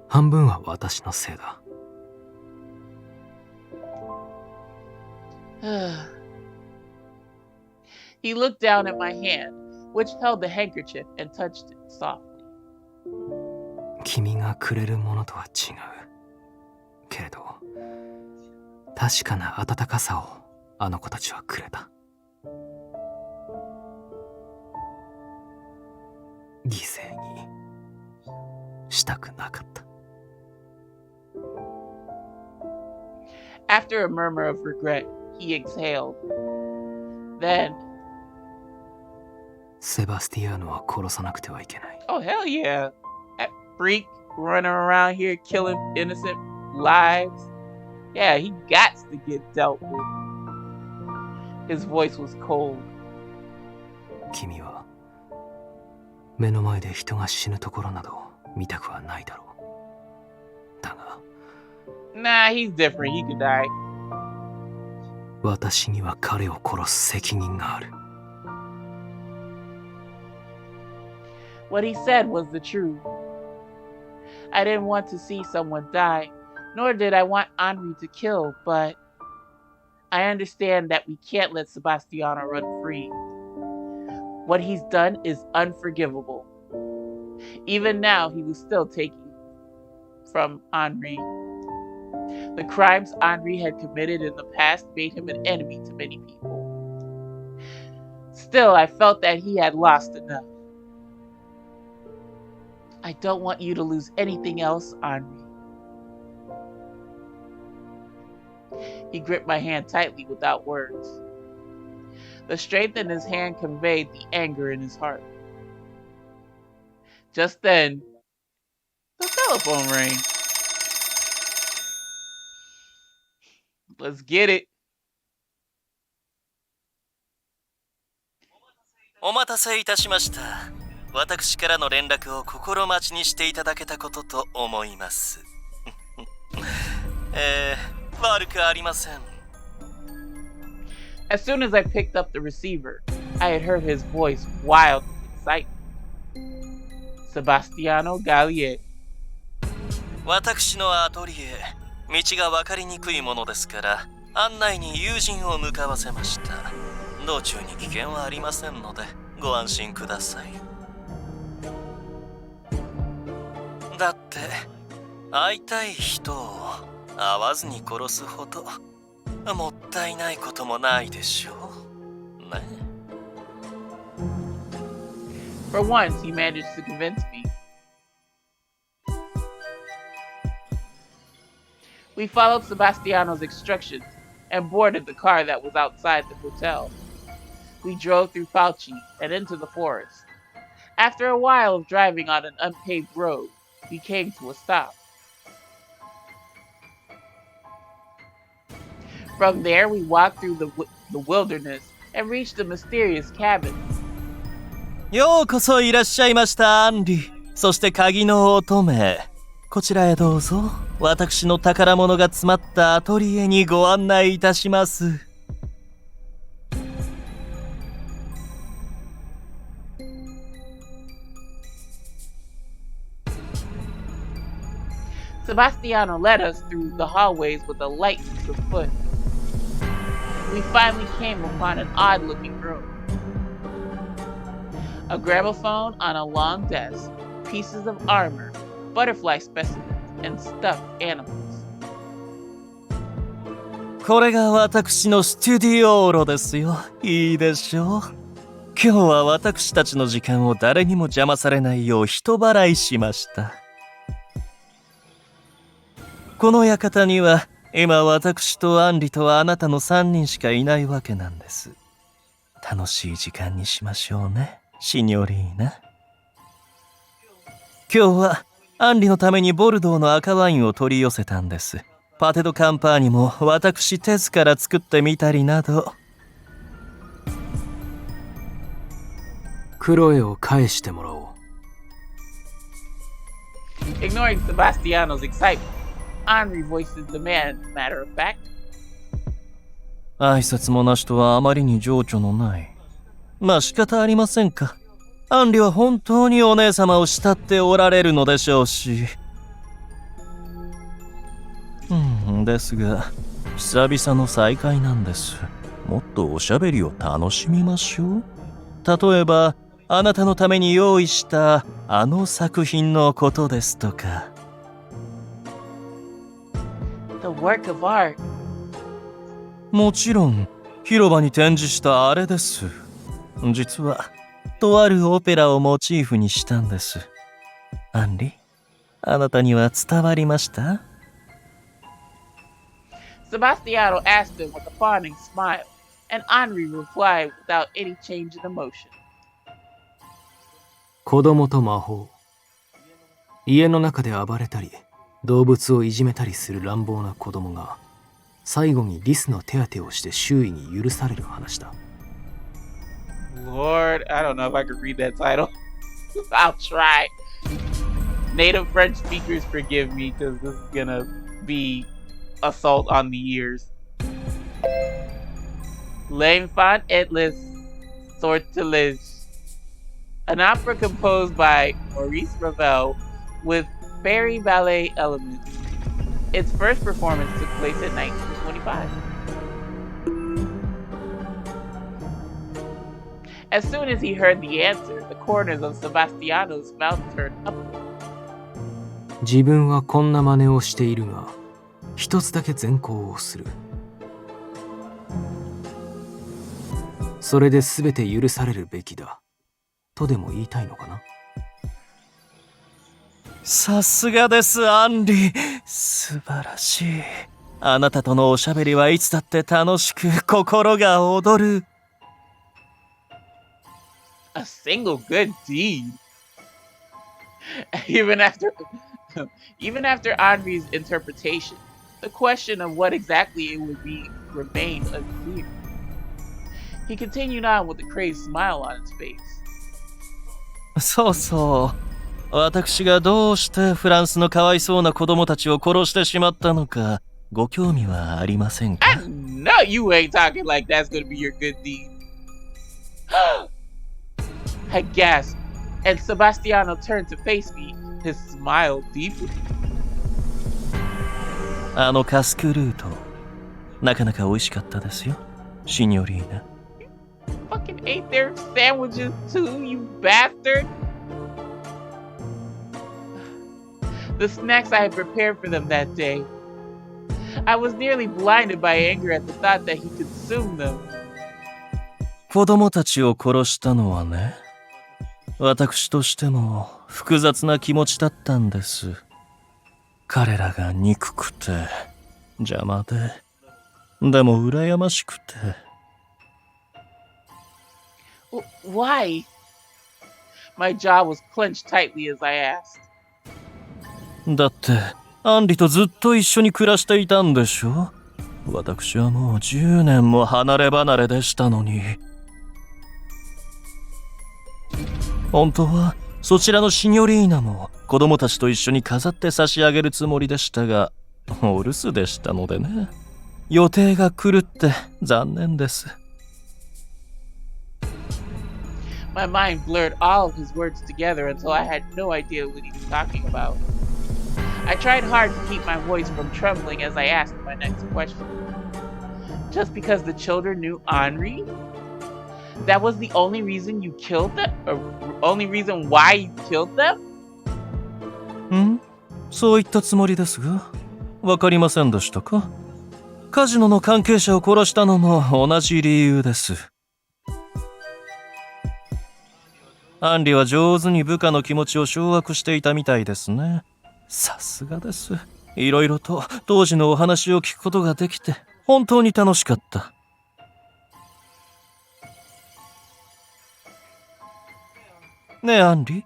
S2: 半分は私のせいだ。
S1: He looked down at my hand, which held the handkerchief, and touched it softly.
S2: 君がくれるものとは違う。けれど、確かな温かさをあの子たちはくれた。犠牲にしたくなかった。
S1: After a murmur of regret, he exhaled. Then,
S2: セバスティアーノは殺さなくてはいけない。
S1: Oh, hell yeah. That freak running around here killing innocent lives. Yeah, he got to get dealt with. His voice was cold.
S2: 君は目の前で人が死ぬところなど見たくはないだろう。だが、
S1: Nah, he's different. He could die.
S2: 私には彼を殺す責任がある。
S1: What he said was the truth. I didn't want to see someone die, nor did I want Anri to kill, but I understand that we can't let Sebastiano run free. What he's done is unforgivable. Even now, he was still taking from Anri. The crimes Anri had committed in the past made him an enemy to many people. Still, I felt that he had lost enough. I don't want you to lose anything else, Anri. He gripped my hand tightly without words. The strength in his hand conveyed the anger in his heart. Just then, the telephone rang. Let's get it.
S5: お待たせいたしました。私からの連絡を心待ちにしていただけたことと思います。悪くありません。
S1: As soon as I picked up the receiver, I had heard his voice wild with excitement. Sebastiano Gallier.
S5: 私のアトリエ、道が分かりにくいものですから、案内に友人を向かわせました。道中に危険はありませんので、ご安心ください。だって、会いたい人を会わずに殺すほど、もったいないこともないでしょう。ね。
S1: For once, he managed to convince me. We followed Sebastiano's instructions and boarded the car that was outside the hotel. We drove through Fauci and into the forest. After a while of driving on an unpaved road, we came to a stop. From there, we walked through the wilderness and reached a mysterious cabin.
S5: ようこそいらっしゃいました、アンリ。そして鍵の乙女。こちらへどうぞ。私の宝物が詰まったアトリエにご案内いたします。
S1: Sebastiano led us through the hallways with a lightness of foot. We finally came upon an odd-looking room. A gramophone on a long desk, pieces of armor, butterfly specimens, and stuffed animals.
S5: これが私のスタディオーロですよ。いいでしょう。今日は私たちの時間を誰にも邪魔されないよう人払いしました。この館には今私とアンリとあなたの3人しかいないわけなんです。楽しい時間にしましょうね、シニョリーナ。今日はアンリのためにボルドーの赤ワインを取り寄せたんです。パテ・ド・カンパーニも私手ずから作ってみたりなど。
S2: クロエを返してもらおう。
S1: Ignoring Sebastiano's excitement, Anri voiced his demand, matter of fact.
S5: 挨拶もなしとはあまりに情緒のない。まあ仕方ありませんか。アンリは本当にお姉様を慕っておられるのでしょうし。ですが、久々の再会なんです。もっとおしゃべりを楽しみましょう。例えば、あなたのために用意したあの作品のことですとか。
S1: The work of art.
S5: もちろん、広場に展示したあれです。実は、とあるオペラをモチーフにしたんです。アンリ、あなたには伝わりました？
S1: Sebastiano asked him with a fawning smile, and Anri replied without any change in emotion.
S2: 子供と魔法。家の中で暴れたり、動物をいじめたりする乱暴な子供が、最後にリスの手当てをして周囲に許される話だ。
S1: Lord, I don't know if I could read that title. I'll try. Native French speakers, forgive me, because this is gonna be assault on the ears. L'Enfant et les Sortilèges, an opera composed by Maurice Ravel with fairy ballet elements. Its first performance took place in 1925. As soon as he heard the answer, the corners of Sebastiano's mouth turned upward.
S2: 自分はこんな真似をしているが、一つだけ善行をする。それで全て許されるべきだ。とでも言いたいのかな。
S5: さすがです、アンリ。素晴らしい。あなたとのおしゃべりはいつだって楽しく、心が躍る。
S1: A single good deed. Even after Anri's interpretation, the question of what exactly it would be remained unclear. He continued on with a crazed smile on his face.
S5: そうそう。私がどうしてフランスのかわいそうな子供たちを殺してしまったのか、ご興味はありませんか？
S1: I know you ain't talking like that's gonna be your good deed. I gasped, and Sebastiano turned to face me, his smile deepening.
S5: あのカスクルート、なかなか美味しかったですよ、シニョリーナ。
S1: Fucking ate their sandwiches too, you bastard! The snacks I had prepared for them that day. I was nearly blinded by anger at the thought that he consumed them.
S5: 子供たちを殺したのはね、私としても複雑な気持ちだったんです。彼らが憎くて、邪魔で、でも羨ましくて。
S1: Why? My jaw was clenched tightly as I asked.
S5: だって、アンリとずっと一緒に暮らしていたんでしょ？私はもう10年も離れ離れでしたのに。本当はそちらのシニョリーナも子供たちと一緒に飾って差し上げるつもりでしたが、お留守でしたのでね。予定が狂って残念です。
S1: My mind blurred all of his words together until I had no idea what he was talking about. I tried hard to keep my voice from trembling as I asked my next question. Just because the children knew Anri? That was the only reason you killed them? Or only reason why you killed them?
S5: そういったつもりですが、わかりませんでしたか？カジノの関係者を殺したのも同じ理由です。アンリは上手に部下の気持ちを掌握していたみたいですね。さすがです。いろいろと当時のお話を聞くことができて本当に楽しかった。ねえアンリ、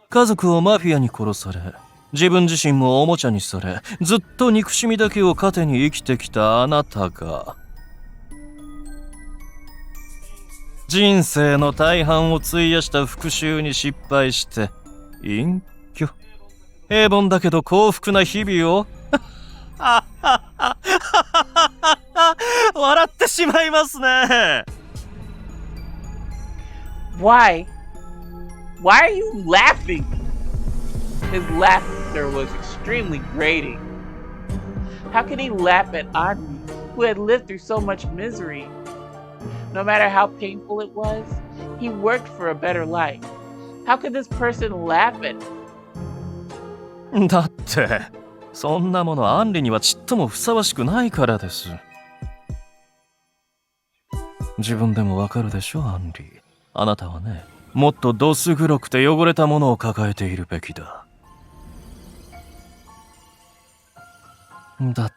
S5: 家族をマフィアに殺され、自分自身もおもちゃにされ、ずっと憎しみだけを糧に生きてきたあなたが、人生の大半を費やした復讐に失敗して隠居、平凡だけど幸福な日々を笑ってしまいますね。
S1: Why? Why are you laughing? His laughter was extremely grating. How could he laugh at Anri, who had lived through so much misery? No matter how painful it was, he worked for a better life. How could this person laugh at him?
S5: だってそんなものアンリにはちっともふさわしくないからです。自分でもわかるでしょ、アンリ。あなたはね、もっとどす黒くて汚れたものを抱えているべきだ。だって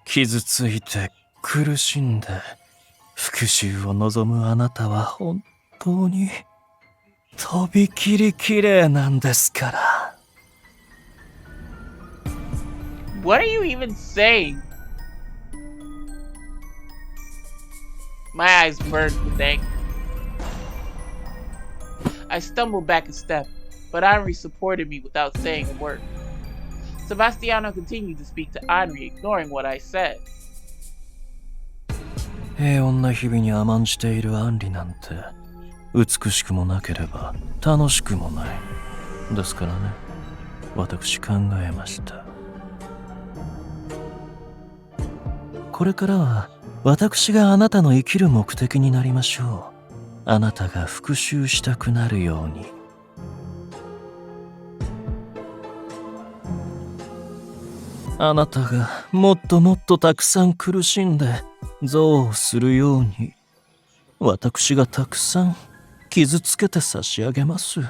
S5: 傷ついて苦しんで復讐を望むあなたは本当にとびきり綺麗なんですから。
S1: What are you even saying? My eyes burned with anger. I stumbled back a step, but Anri supported me without saying a word. Sebastiano continued to speak to Anri, ignoring what I said.
S5: 平穏な日々に甘んじているアンリなんて美しくもなければ楽しくもない。ですからね、私考えました。これからは私があなたの生きる目的になりましょう。あなたが復讐したくなるように。あなたがもっともっとたくさん苦しんで憎悪するように、私がたくさん傷つけて差し上げます。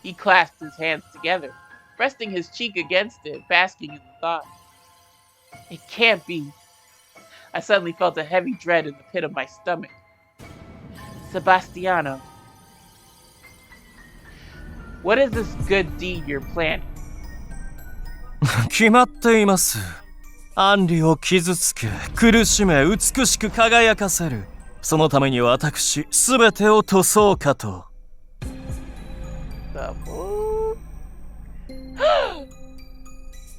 S1: He clasped his hands together, resting his cheek against it, basking in the thought. It can't be. I suddenly felt a heavy dread in the pit of my stomach. Sebastiano, what is this good deed you're planning?
S5: 決まっています。アンリを傷つけ、苦しめ、美しく輝かせる。そのために私、すべてを塗装かと。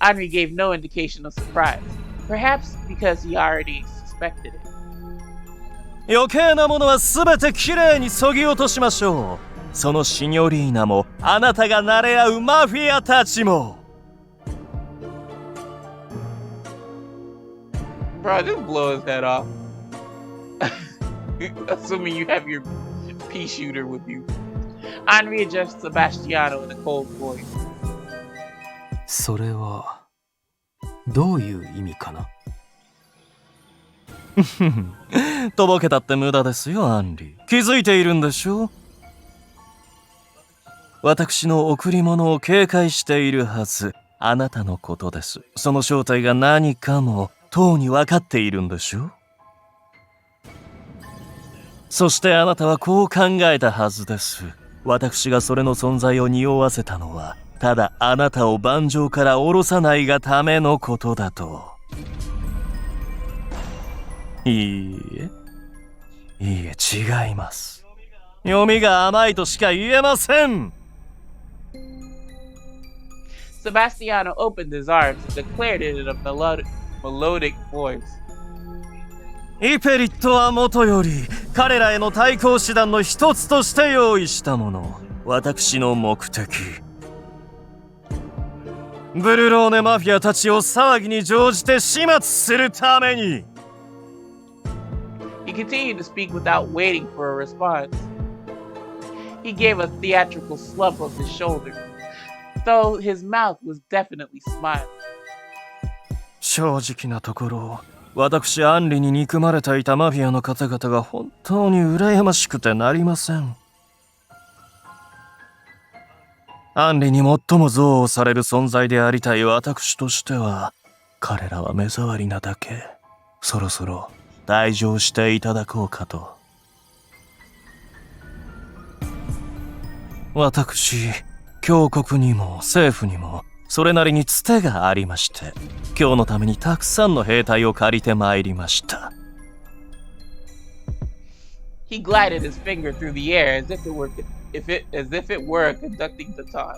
S1: Anri gave no indication of surprise, perhaps because he already suspected it.
S5: 余計なものはすべてきれいに削ぎ落としましょう。そのシニョリーナも、あなたが慣れ合うマフィアたちも。
S1: Bro, just blow his head off. Assuming you have your pea shooter with you. Anri addressed Sebastiano in a cold voice.
S2: それはどういう意味かな？
S5: とぼけたって無駄ですよ、アンリ。気づいているんでしょ？私の贈り物を警戒しているはず。あなたのことです。その正体が何かもとうに分かっているんでしょ？そしてあなたはこう考えたはずです。私がそれの存在を匂わせたのは、ただあなたを盤上から下ろさないがためのことだと。いいえ、違います。読みが甘いとしか言えません。
S1: Sebastiano opened his arms and declared it in a melodic voice.
S5: イペリットはもとより彼らへの対抗手段の一つとして用意したもの。私の目的。ブルローネマフィアたちを騒ぎに乗じて始末するために。
S1: He continued to speak without waiting for a response. He gave a theatrical slump of his shoulder, though his mouth was definitely smiling.
S5: 正直なところ、私アンリに憎まれていたマフィアの方々が本当に羨ましくてなりません。アンリに最も憎悪される存在でありたい私としては、彼らは目障りなだけ。そろそろ退場していただこうかと。私、教国にも政府にもそれなりにつてがありまして、今日のためにたくさんの兵隊を借りて参りました。
S1: He glided his finger through the air as if it were conducting the time.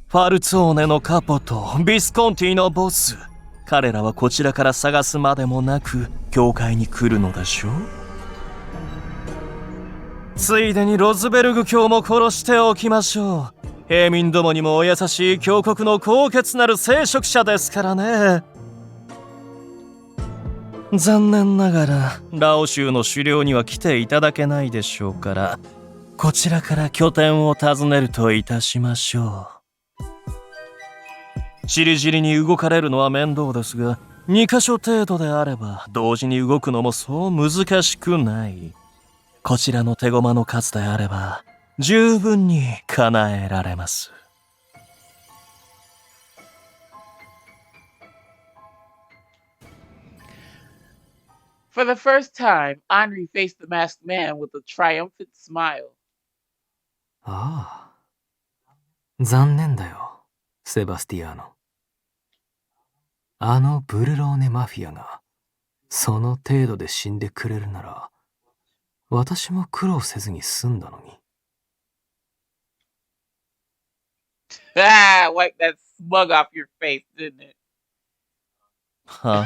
S5: ファルツォーネのカポとビスコンティのボス、彼らはこちらから探すまでもなく教会に来るのでしょう。ついでにロズベルグ卿も殺しておきましょう。平民どもにもお優しい教国の高潔なる聖職者ですからね。残念ながらラオ州の狩猟には来ていただけないでしょうから、こちらから拠点を訪ねるといたしましょう。ちりぢりに動かれるのは面倒ですが、2カ所程度であれば同時に動くのもそう難しくない。こちらの手駒の数であれば十分に叶えられます。
S1: For the first time, Anri faced the masked man with a triumphant smile.
S2: ああ、残念だよ、セバスティアーノ。あのブルローネマフィアがその程度で死んでくれるなら、私も苦労せずに済んだのに。
S1: Ah, wipe that smug off your face, didn't it?
S5: は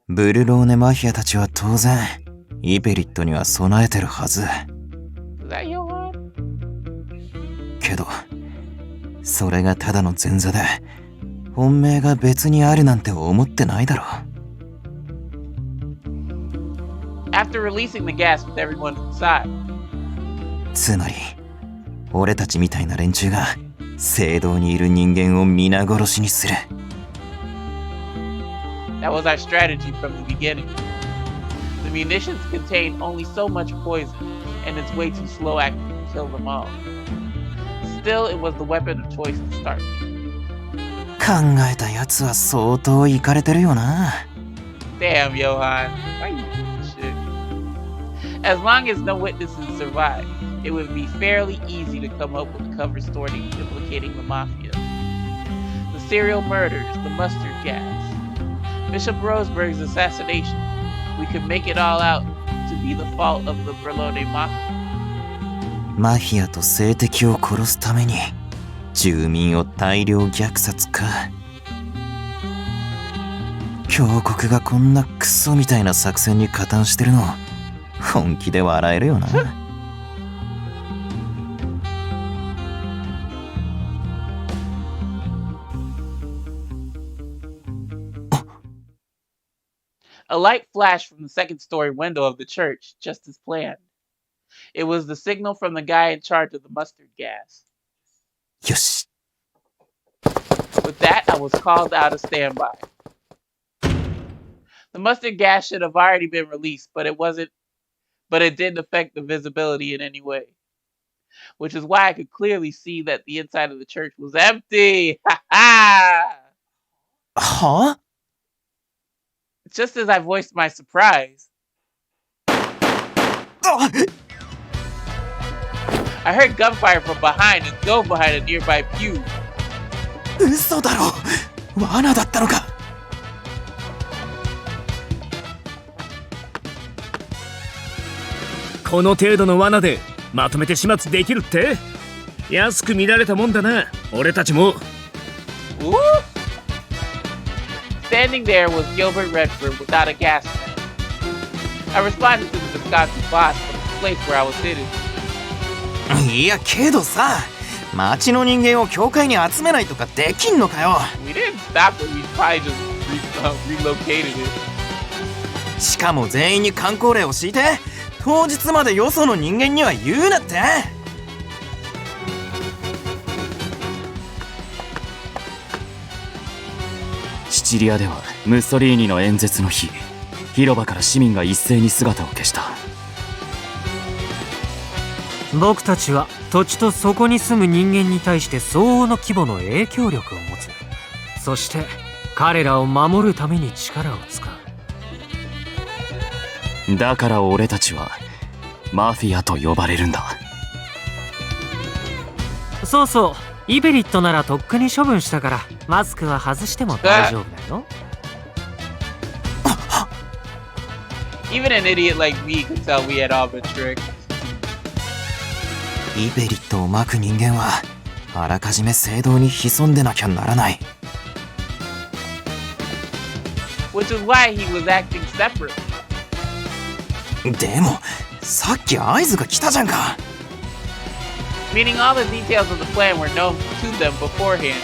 S5: ブルローネマフィアたちは当然イベリットには備えてるはず。
S1: Is that Johan?
S5: けどそれがただの前座で本命が別にあるなんて思ってないだろ。
S1: After releasing the gas with everyone inside.
S5: つまり俺たちみたいな連中が聖堂にいる人間を皆殺しにする。
S1: That was our strategy from the beginning. The munitions contain only so much poison, and it's way too slow acting to kill them all. Still, it was the weapon of choice to start.
S5: 考えたやつは相当イカれてるよな。
S1: Damn, Johan. Why you doing this shit? As long as no witnesses survive, it would be fairly easy to come up with a cover story implicating the mafia. The serial murders, the mustard gas, Bishop Roseberg's assassination. We could make it all out to be the fault of the Berlone mafia.
S5: マフィアと政敵を殺すために住民を大量虐殺か。教国がこんなクソみたいな作戦に加担してるの本気で笑えるよな。
S1: A light flashed from the second-story window of the church, just as planned. It was the signal from the guy in charge of the mustard gas.
S5: よし。
S1: With that, I was called out of standby. The mustard gas should have already been released, but it didn't affect the visibility in any way. Which is why I could clearly see that the inside of the church was empty. Ha ha!
S5: は？
S1: Just as I voiced my surprise, I heard gunfire from behind and dove behind a nearby pew.
S5: 嘘だろ。罠だったのか。
S7: この程度の罠でまとめて始末できるって？安く見られたもんだな、俺たちも。
S1: Ooh. Standing there was Gilbert Redford without a gas mask. I responded to the Wisconsin boss from the place where I was sitting.
S5: いやけどさ、町の人間を教会に集めないとかできんのかよ。
S1: We didn't stop it, we probably just relocated it.
S5: しかも全員に箝口令を敷いて当日までよその人間には言うなって。
S9: シチリアではムッソリーニの演説の日、広場から市民が一斉に姿を消した。
S3: 僕たちは土地とそこに住む人間に対して相応の規模の影響力を持つ。そして彼らを守るために力を使う。
S9: だから俺たちはマフィアと呼ばれるんだ。
S3: そうそう、イベリットならとっくに処分したからマスクは外しても大丈夫だよ。
S1: Even an idiot like me could tell we had all been tricked.
S5: イベリットを撒く人間はあらかじめ聖堂に潜んでなきゃならない。
S1: Which is why he was acting separate.
S5: でもさっき合図が来たじゃんか。
S1: Meaning all the details of the plan were known to them beforehand.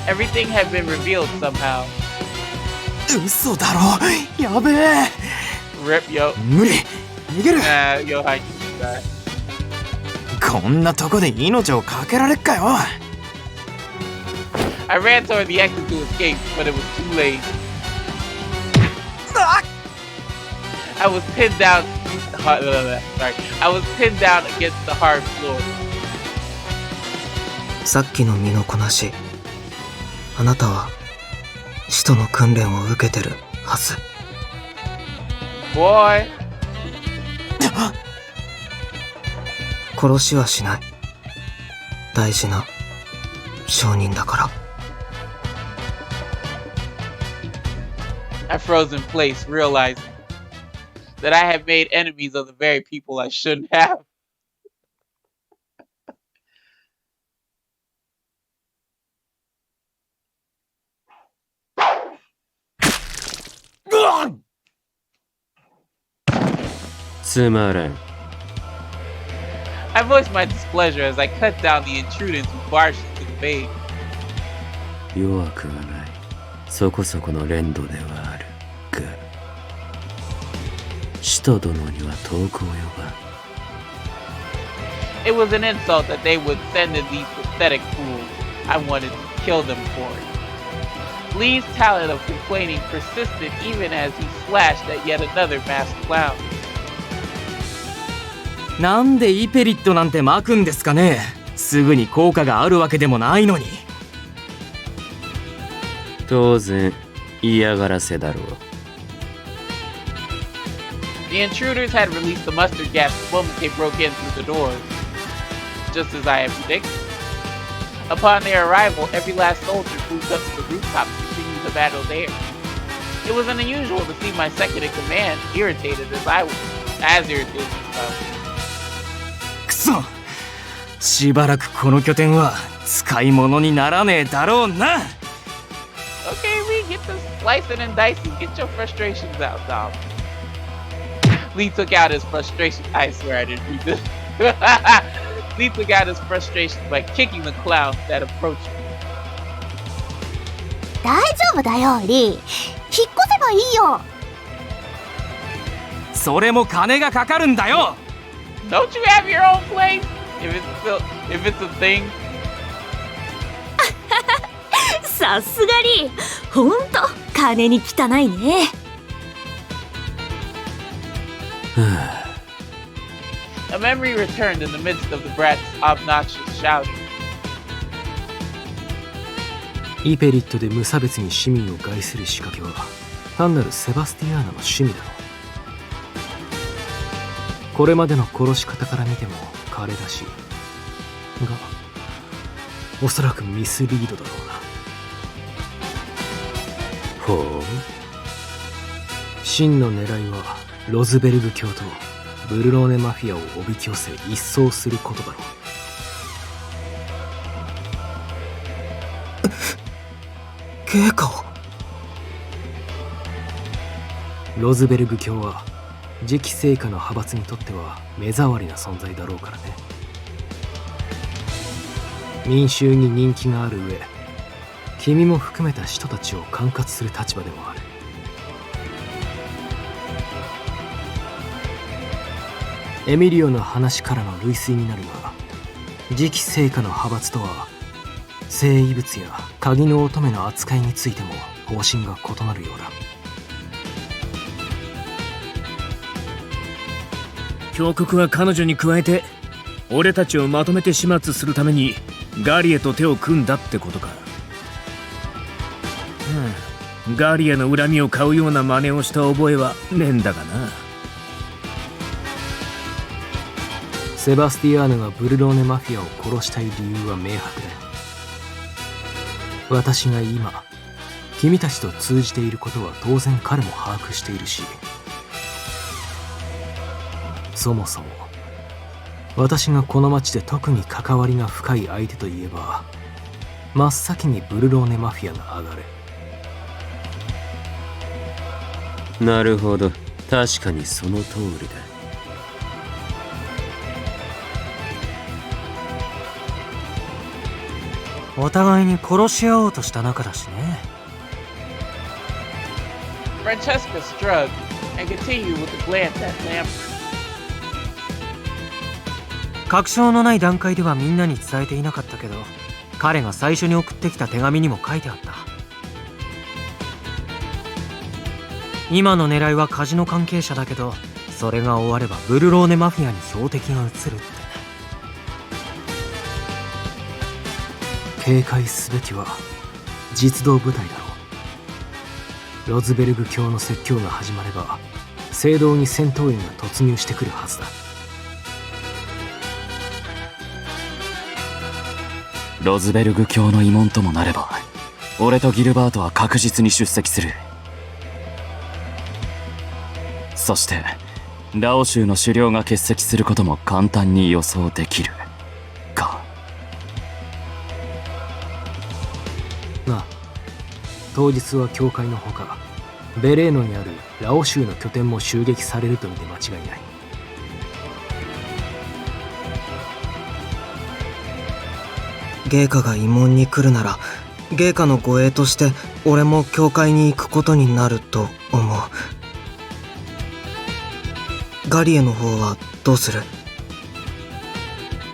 S1: Everything had been revealed somehow.
S5: 嘘だろ。やべえ。
S1: Rip, yo.
S5: 無理。逃げる。
S1: Yo, how you do that?
S5: こんなとこで命をかけられっかよ。
S1: I ran toward the exit to escape, but it was too late. I was pinned down. Sorry, I was pinned down against the hard floor.
S8: さっきの身のこなし、あなたは使徒の訓練を受けてるはず。
S1: Boy.
S8: 殺しはしない。大事な証人だから。
S1: I froze in place, realizing that I had made enemies of the very people I shouldn't have.
S6: つまらん。
S1: I voiced my displeasure as I cut down the intruders who barged into the bay.
S6: 弱くはない。そこそこの連動ではあるが、使徒殿には遠く及ばん。
S1: It was an insult that they would send in these pathetic fools. I wanted to kill them for it. Lee's talent of complaining persisted even as he slashed at yet another masked clown.
S2: なんでイペリットなんて巻くんですかね。すぐに効果があるわけでもないのに。
S6: 当然嫌がらせだろう。
S1: The intruders had released the mustard gas the moment they broke in through the doors, just as I had predicted. Upon their arrival, every last soldier moved up to the rooftop to continue the battle there. It was unusual to see my second in command irritated as I was, as irritated as I was.
S2: くそ、しばらくこの拠点は使い物にならねえだろうな。
S1: Okay, Lee, get to slicing and dicing. Get your frustrations out, Dom. Lee took out his frustration. I swear I didn't read this. Lee took out his frustration by kicking the clown that approached me.
S10: 大丈夫だよ、リー。引っ越せばいいよ。
S2: それも金がかかるんだよ。
S1: Don't you have your own place? If it's a thing.
S10: さすがリー。ほんと、金に汚いね。
S1: A memory returned in the midst of the brat's obnoxious shouting.
S2: イペリットで無差別に市民を害する仕掛けは単なるセバスティアーナの趣味だろう。これまでの殺し方から見ても彼らしいが、おそらくミスリードだろうな。
S6: ほう。
S2: 真の狙いはロズベルグ教とブルローネマフィアをおびき寄せ一掃することだろ
S8: う。経過を。
S2: ロズベルグ教は次期聖火の派閥にとっては目障りな存在だろうからね。民衆に人気がある上、君も含めた使徒たちを管轄する立場でもある。エミリオの話からの類推になるが、次期聖火の派閥とは聖遺物や鍵の乙女の扱いについても方針が異なるようだ。
S7: 教国は彼女に加えて俺たちをまとめて始末するためにガリエと手を組んだってことか。ガリエの恨みを買うような真似をした覚えはねえんだがな。
S2: セバスティアーヌがブルローネマフィアを殺したい理由は明白だよ。私が今君たちと通じていることは当然彼も把握しているし、そもそも私がこの町で特に関わりが深い相手といえば、真っ先にブルローネマフィアが上がる。
S6: なるほど、確かにその通りだ。
S3: お互いに殺し合おうとした仲だしね。
S1: Francesca shrugged and continued with a glance at Lambert.
S3: 確証のない段階ではみんなに伝えていなかったけど、彼が最初に送ってきた手紙にも書いてあった。今の狙いはカジノ関係者だけど、それが終わればブルローネマフィアに標的が移るって。
S2: 警戒すべきは実動部隊だろう。ロズベルグ教の説教が始まれば聖堂に戦闘員が突入してくるはずだ。
S9: ロズベルグ教の慰問ともなれば、俺とギルバートは確実に出席する。そしてラオ州の首領が欠席することも簡単に予想できるか。
S2: なあ、当日は教会のほかベレーノにあるラオ州の拠点も襲撃されると見て間違いない。
S8: 芸家が慰問に来るなら、芸家の護衛として俺も教会に行くことになると思う。ガリエの方はどうする？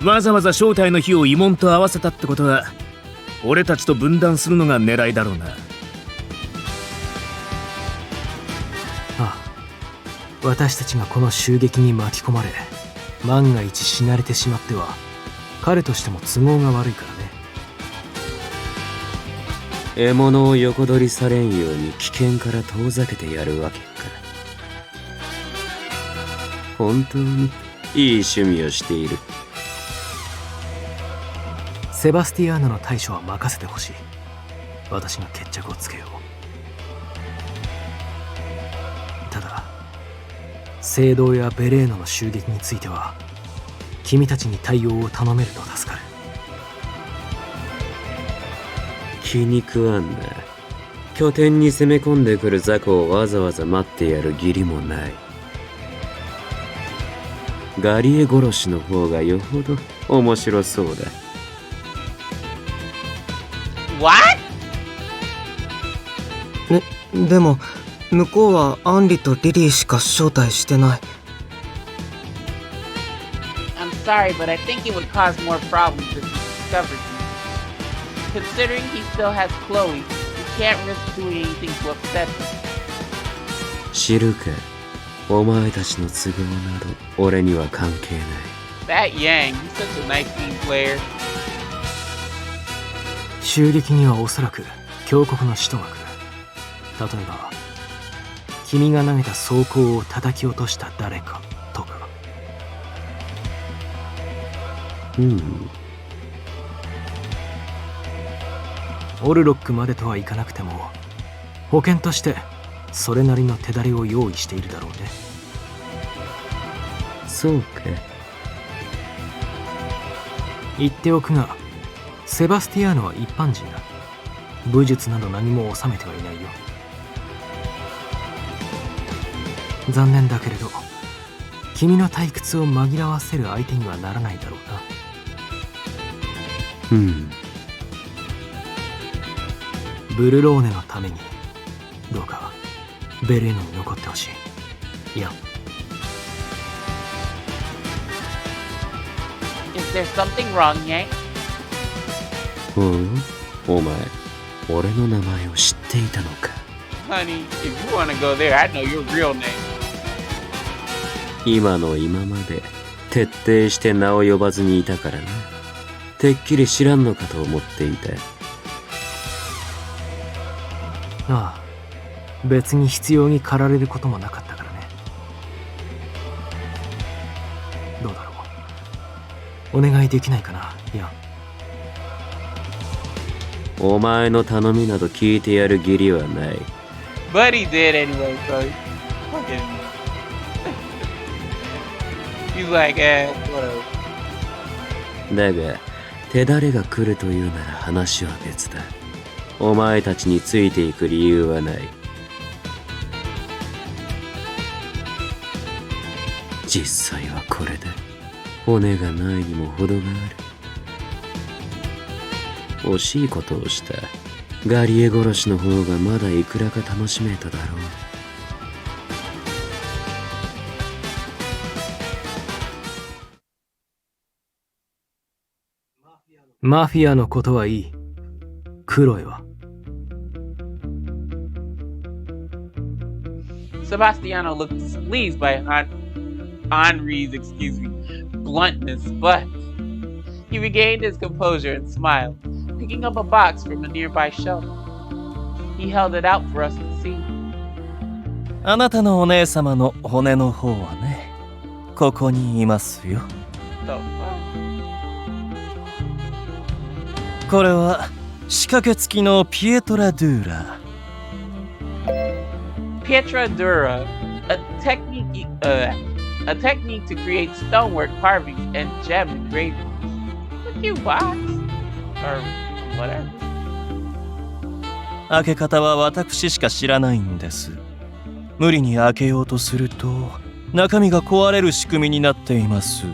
S7: わざわざ招待の日を慰問と合わせたってことは、俺たちと分断するのが狙いだろうな。
S2: ああ、私たちがこの襲撃に巻き込まれ、万が一死なれてしまっては彼としても都合が悪いからね。
S6: 獲物を横取りされんように危険から遠ざけてやるわけか。本当にいい趣味をしている。
S2: セバスティアーノの対処は任せてほしい。私が決着をつけよう。ただ聖堂やベレーノの襲撃については君たちに対応を頼めると助かる。
S6: 気に食わんな。拠点に攻め込んでくる雑魚をわざわざ待ってやる義理もない。ガリエ殺しの方がよほど面白そうだ。
S1: What?
S8: でも向こうはアンリとリリーしか招待してない。
S1: I'm sorry, but I think it would cause more problems if he discovered you. Considering he still has Chloe, we can't risk doing anything to upset him.
S6: 知るか、お前たちの都合など俺には関係ない。
S1: That Yang, he's such a nice team player.
S2: 襲撃にはおそらく強国の使徒が来る。例えば君が投げた装甲を叩き落とした誰かとか。オルロックまでとはいかなくても保険としてそれなりの手だれを用意しているだろうね。
S6: そうか。
S2: 言っておくがセバスティアーノは一般人だ。武術など何も収めてはいないよ。残念だけれど君の退屈を紛らわせる相手にはならないだろうな。ブルローネのためにどうかベレーノに残ってほしい。いや、
S1: Is there something wrong, Yang?
S6: お前、俺の名前を知っていたのか。
S1: Honey, if you want to go there, I know your real name.
S6: 今の今まで徹底して名を呼ばずにいたからな。てっきり知らんのかと思っていた。
S2: ああ、別に必要に駆られることもなかったからね。どうだろう、お願いできないかな。いや、
S6: お前の頼みなど聞いてやる義理はない。
S1: But he did anyway, so fucking. He's like, whatever.
S6: だが手だれが来るというなら話は別だ。お前たちについていく理由はない。実際はこれだ。骨がないにも程がある。惜しいことをした。ガリエ殺しの方がまだいくらか楽しめただろう。
S2: マフィアのことはいい。クロエは
S1: Sebastiano looked displeased by Anri's, bluntness, but he regained his composure and smiled, picking up a box from a nearby shelf. He held it out for us to see.
S5: あなたのお姉様の骨の方はね、ここにいますよ。
S1: The fuck?
S5: これは仕掛け付きのピエトラドゥーラ。
S1: Pietra dura, a technique to create stonework carvings and gem engravings. Fuck you, box, or whatever.
S5: 開け方は私しか知らないんです。無理に開けようとすると中身が壊れる仕組みになっています。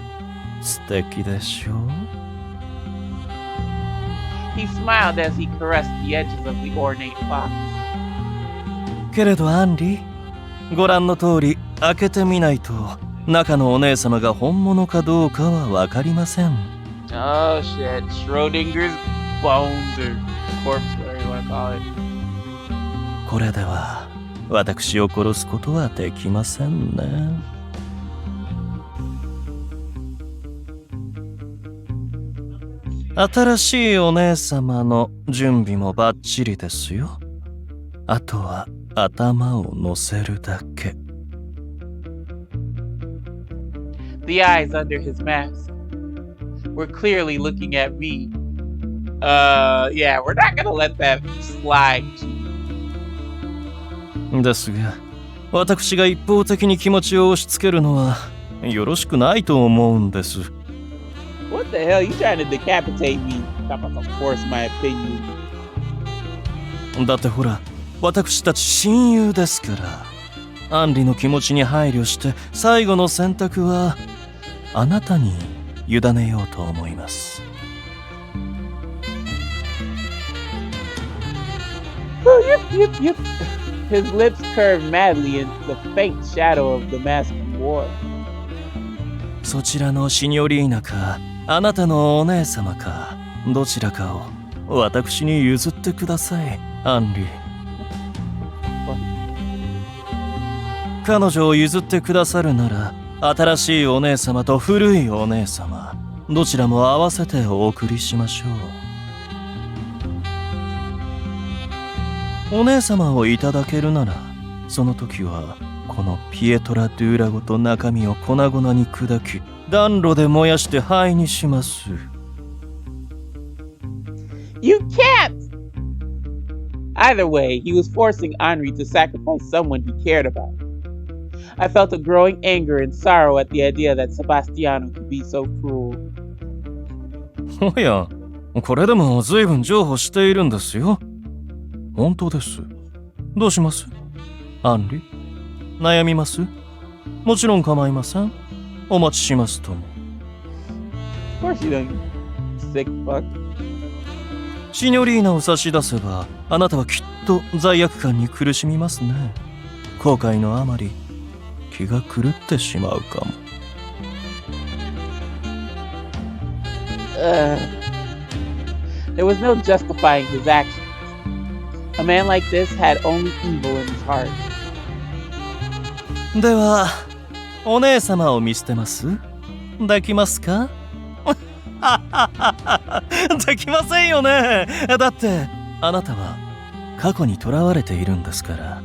S5: 素敵でしょう？
S1: He smiled as he caressed the edges of the ornate box.
S5: けれどアンリ、ご覧の通り開けてみないと中のお姉様が本物かどうかはわかりません。
S1: Oh shit, Schrodinger's bones or corpse, whatever you want to call it.
S5: これでは私を殺すことはできませんね。新しいお姉様の準備もバッチリですよ。あとは頭を乗せるだけ。
S1: The eyes under his mask were clearly looking at me. Yeah, we're not gonna let that slide.
S5: ですが、私が一方的に気持ちを押し付けるのはよろしくないと思うんです。
S1: What the hell? You trying to decapitate me? I'm about to force my opinion.
S5: だってほら、私たち親友ですから。アンリの気持ちに配慮して最後の選択はあなたに委ねようと思います。
S1: Yep. His lips curved madly in the faint shadow of the mask he wore.
S5: そちらのシニョリーナかあなたのお姉様かどちらかを私に譲ってください、アンリ。彼女を譲ってくださるなら新しいお姉様と古いお姉様どちらも合わせてお送りしましょう。お姉様をいただけるならその時はこのピエトラ・ドゥーラごと中身を粉々に砕き暖炉で燃やして灰にします。
S1: You can't! Either way, he was forcing Anri to sacrifice someone he cared about. I felt a growing anger and sorrow at the idea that Sebastiano could be so cruel.
S5: おや、これでも随分譲歩しているんですよ。本当です。どうします？アンリ？悩みます？もちろん構いません。お待ちしますとも。
S1: Of course you don't, sick fuck.
S5: シニョリーナを差し出せば、あなたはきっと罪悪感に苦しみますね。後悔のあまり、気が狂ってしまうかも。
S1: There was no justifying his actions. A man like this had only evil in his heart.
S5: では、お姉様を見捨てます？できますか？できませんよね。だってあなたは過去にとらわれているんですから。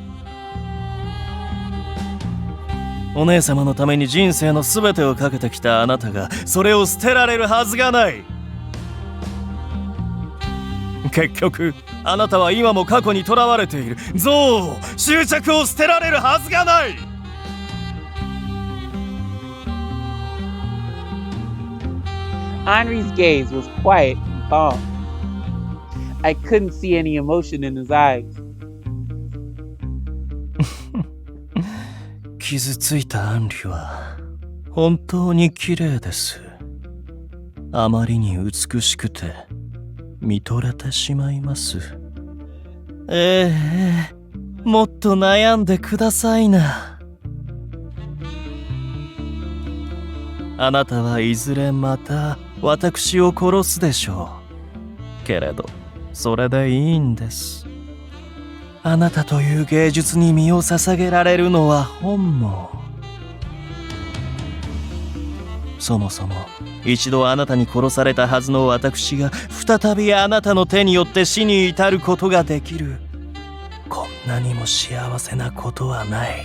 S5: お姉様のために人生のすべてをかけてきたあなたがそれを捨てられるはずがない。結局あなたは今も過去にとらわれている憎悪、執着を捨てられるはずがない。
S1: Anri's gaze was quiet and calm. I couldn't see any emotion in his eyes.
S5: 傷ついたアンリは本当に綺麗です。あまりに美しくて見とれてしまいます。もっと悩んでくださいな。あなたはいずれまた私を殺すでしょう。けれどそれでいいんです。あなたという芸術に身を捧げられるのは本望。そもそも一度あなたに殺されたはずの私が再びあなたの手によって死に至ることができる。こんなにも幸せなことはない。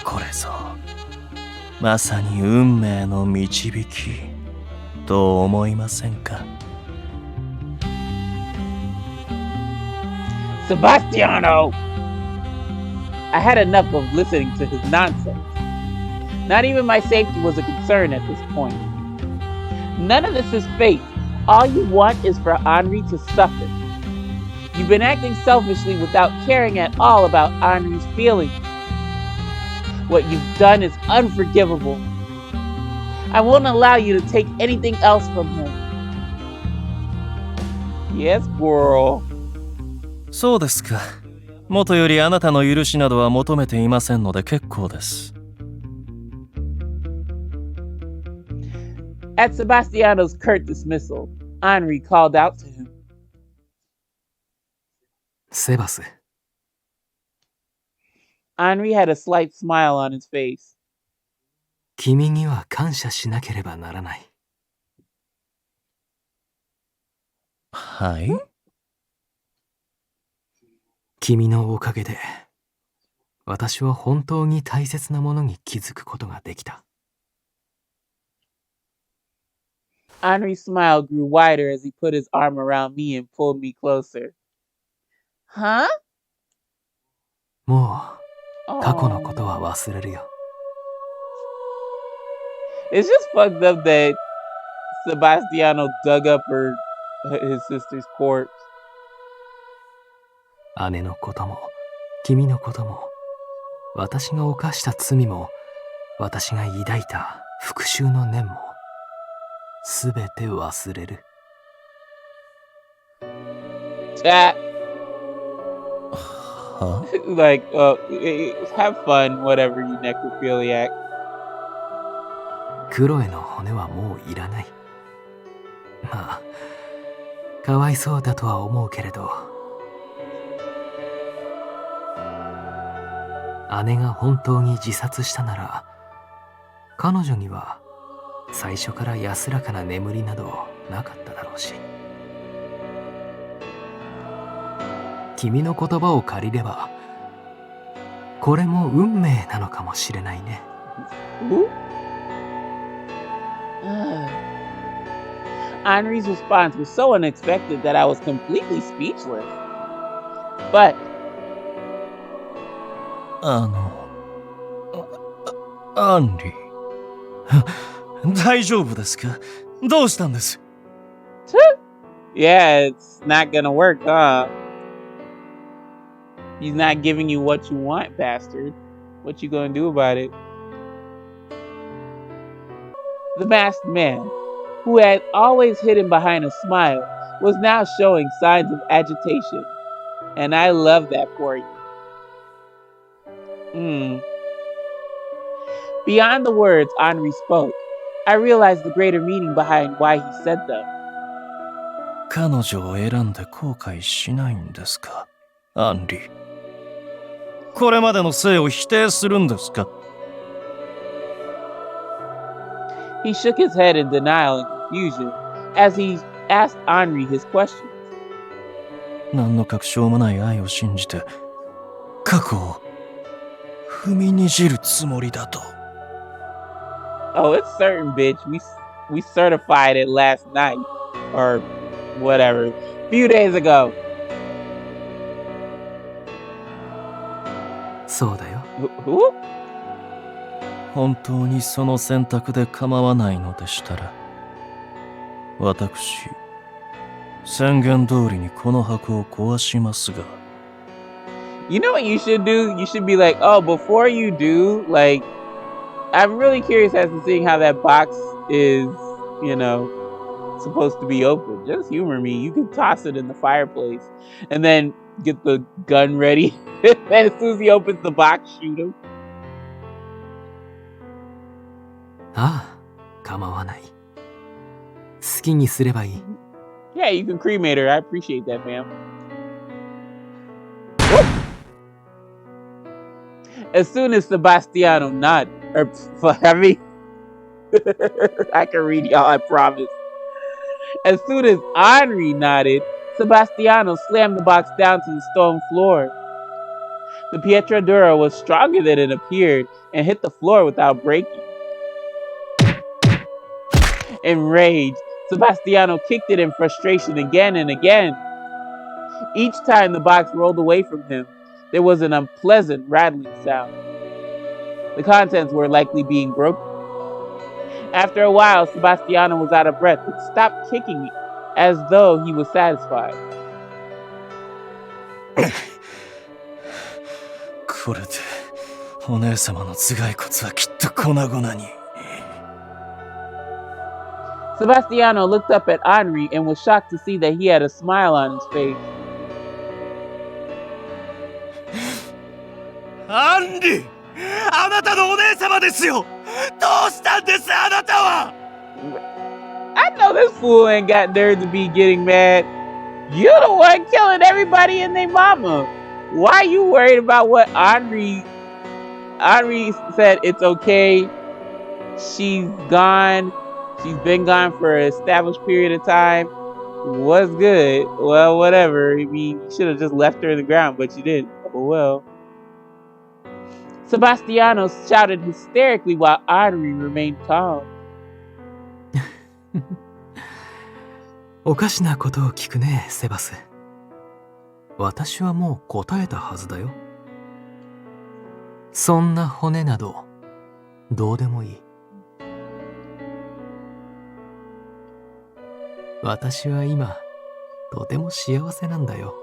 S5: これぞまさに運命の導きと思いませんか？
S1: Sebastiano! I had enough of listening to his nonsense. Not even my safety was a concern at this point. None of this is fate. All you want is for Anri to suffer. You've been acting selfishly without caring at all about Anri's feelings. What you've done is unforgivable. I won't allow you to take anything else from him. Yes, girl.
S5: そうですか。もとよりあなたの許しなどは求めていませんので結構です。
S1: At Sebastiano's curt dismissal, Anri called out to him.
S2: セバス、
S1: Anri had a slight smile on his face.
S2: 君には感謝しなければならない。
S5: はい。
S2: 君のおかげで、私は本当に大切なものに気づくことができた。
S1: Anri's smile grew wider as he put his arm around me and pulled me closer. Huh?
S2: もう、過去のことは忘れるよ。
S1: It's just fucked up that Sebastiano dug up his sister's corpse.
S2: 姉のことも、君のことも、私が犯した罪も、私が抱いた復讐の念も、すべて忘れる。
S1: Like, have fun, whatever, you necrophiliac.
S2: クロエの骨はもういらない。まあ、かわいそうだとは思うけれど、姉が本当に自殺したなら、彼女には最初から安らかな眠りなどなかっただろうし。君の言葉を借りれば、これも運命なのかもしれないね。
S1: Anri's response was so unexpected that I was completely speechless. But
S5: アンリ。大丈夫ですか？どうしたんです？
S1: Yeah, it's not gonna work, huh? He's not giving you what you want, bastard. What you gonna do about it? The masked man, who had always hidden behind a smile, was now showing signs of agitation. And I love that for you. Beyond the words Anri spoke, I realized the greater meaning behind why he said them.
S5: 彼女を選んで後悔しないんですか？アンリ。これまでの性を否定するんですか？
S1: He shook his head in denial and confusion as he asked Anri his questions.
S5: 何の確証もない愛を信じて、過去を踏みにじるつもりだと。
S1: Oh, it's certain, bitch. We certified it last night. Or whatever. A few days ago.
S2: そうだよ。
S1: Who?
S5: 本当にその選択で構わないのでしたら、私、宣言通りにこの箱を壊しますが。
S1: You know what you should do? You should be like, oh, before you do, like, I'm really curious as to seeing how that box is, you know, supposed to be open. Just humor me. You can toss it in the fireplace and then get the gun ready. And as soon as he opens the box, shoot him.
S2: ああ、構わない。好きにすればいい。
S1: Yeah, you can cremate her. I appreciate that, ma'am. As soon as Sebastiano nodded, I can read y'all, I promise. As soon as Anri nodded, Sebastiano slammed the box down to the stone floor. The Pietra Dura was stronger than it appeared and hit the floor without breaking. Enraged, Sebastiano kicked it in frustration again and again. Each time the box rolled away from him, there was an unpleasant rattling sound. The contents were likely being broken. After a while, Sebastiano was out of breath and stopped kicking it, as though he was satisfied.
S5: これでお姉様の頭蓋骨はきっと粉々に。
S1: Sebastiano looked up at Anri and was shocked to see that he had a smile on his face.
S5: Anri! あなたのお姉様ですよ! どうしたんです、あなたは!
S1: I know this fool ain't got nerve to be getting mad. You're the one killing everybody and their mama. Why are you worried about what Anri said? It's okay. She's gone. She's been gone for an established period of time. What's good? Well, whatever. I mean, you should have just left her in the ground, but you didn't. Oh well. Sebastiano shouted hysterically while Anri remained calm.
S2: おかしなことを聞くね、セバス。私はもう答えたはずだよ。そんな骨などどうでもいい。私は今とても幸せなんだよ。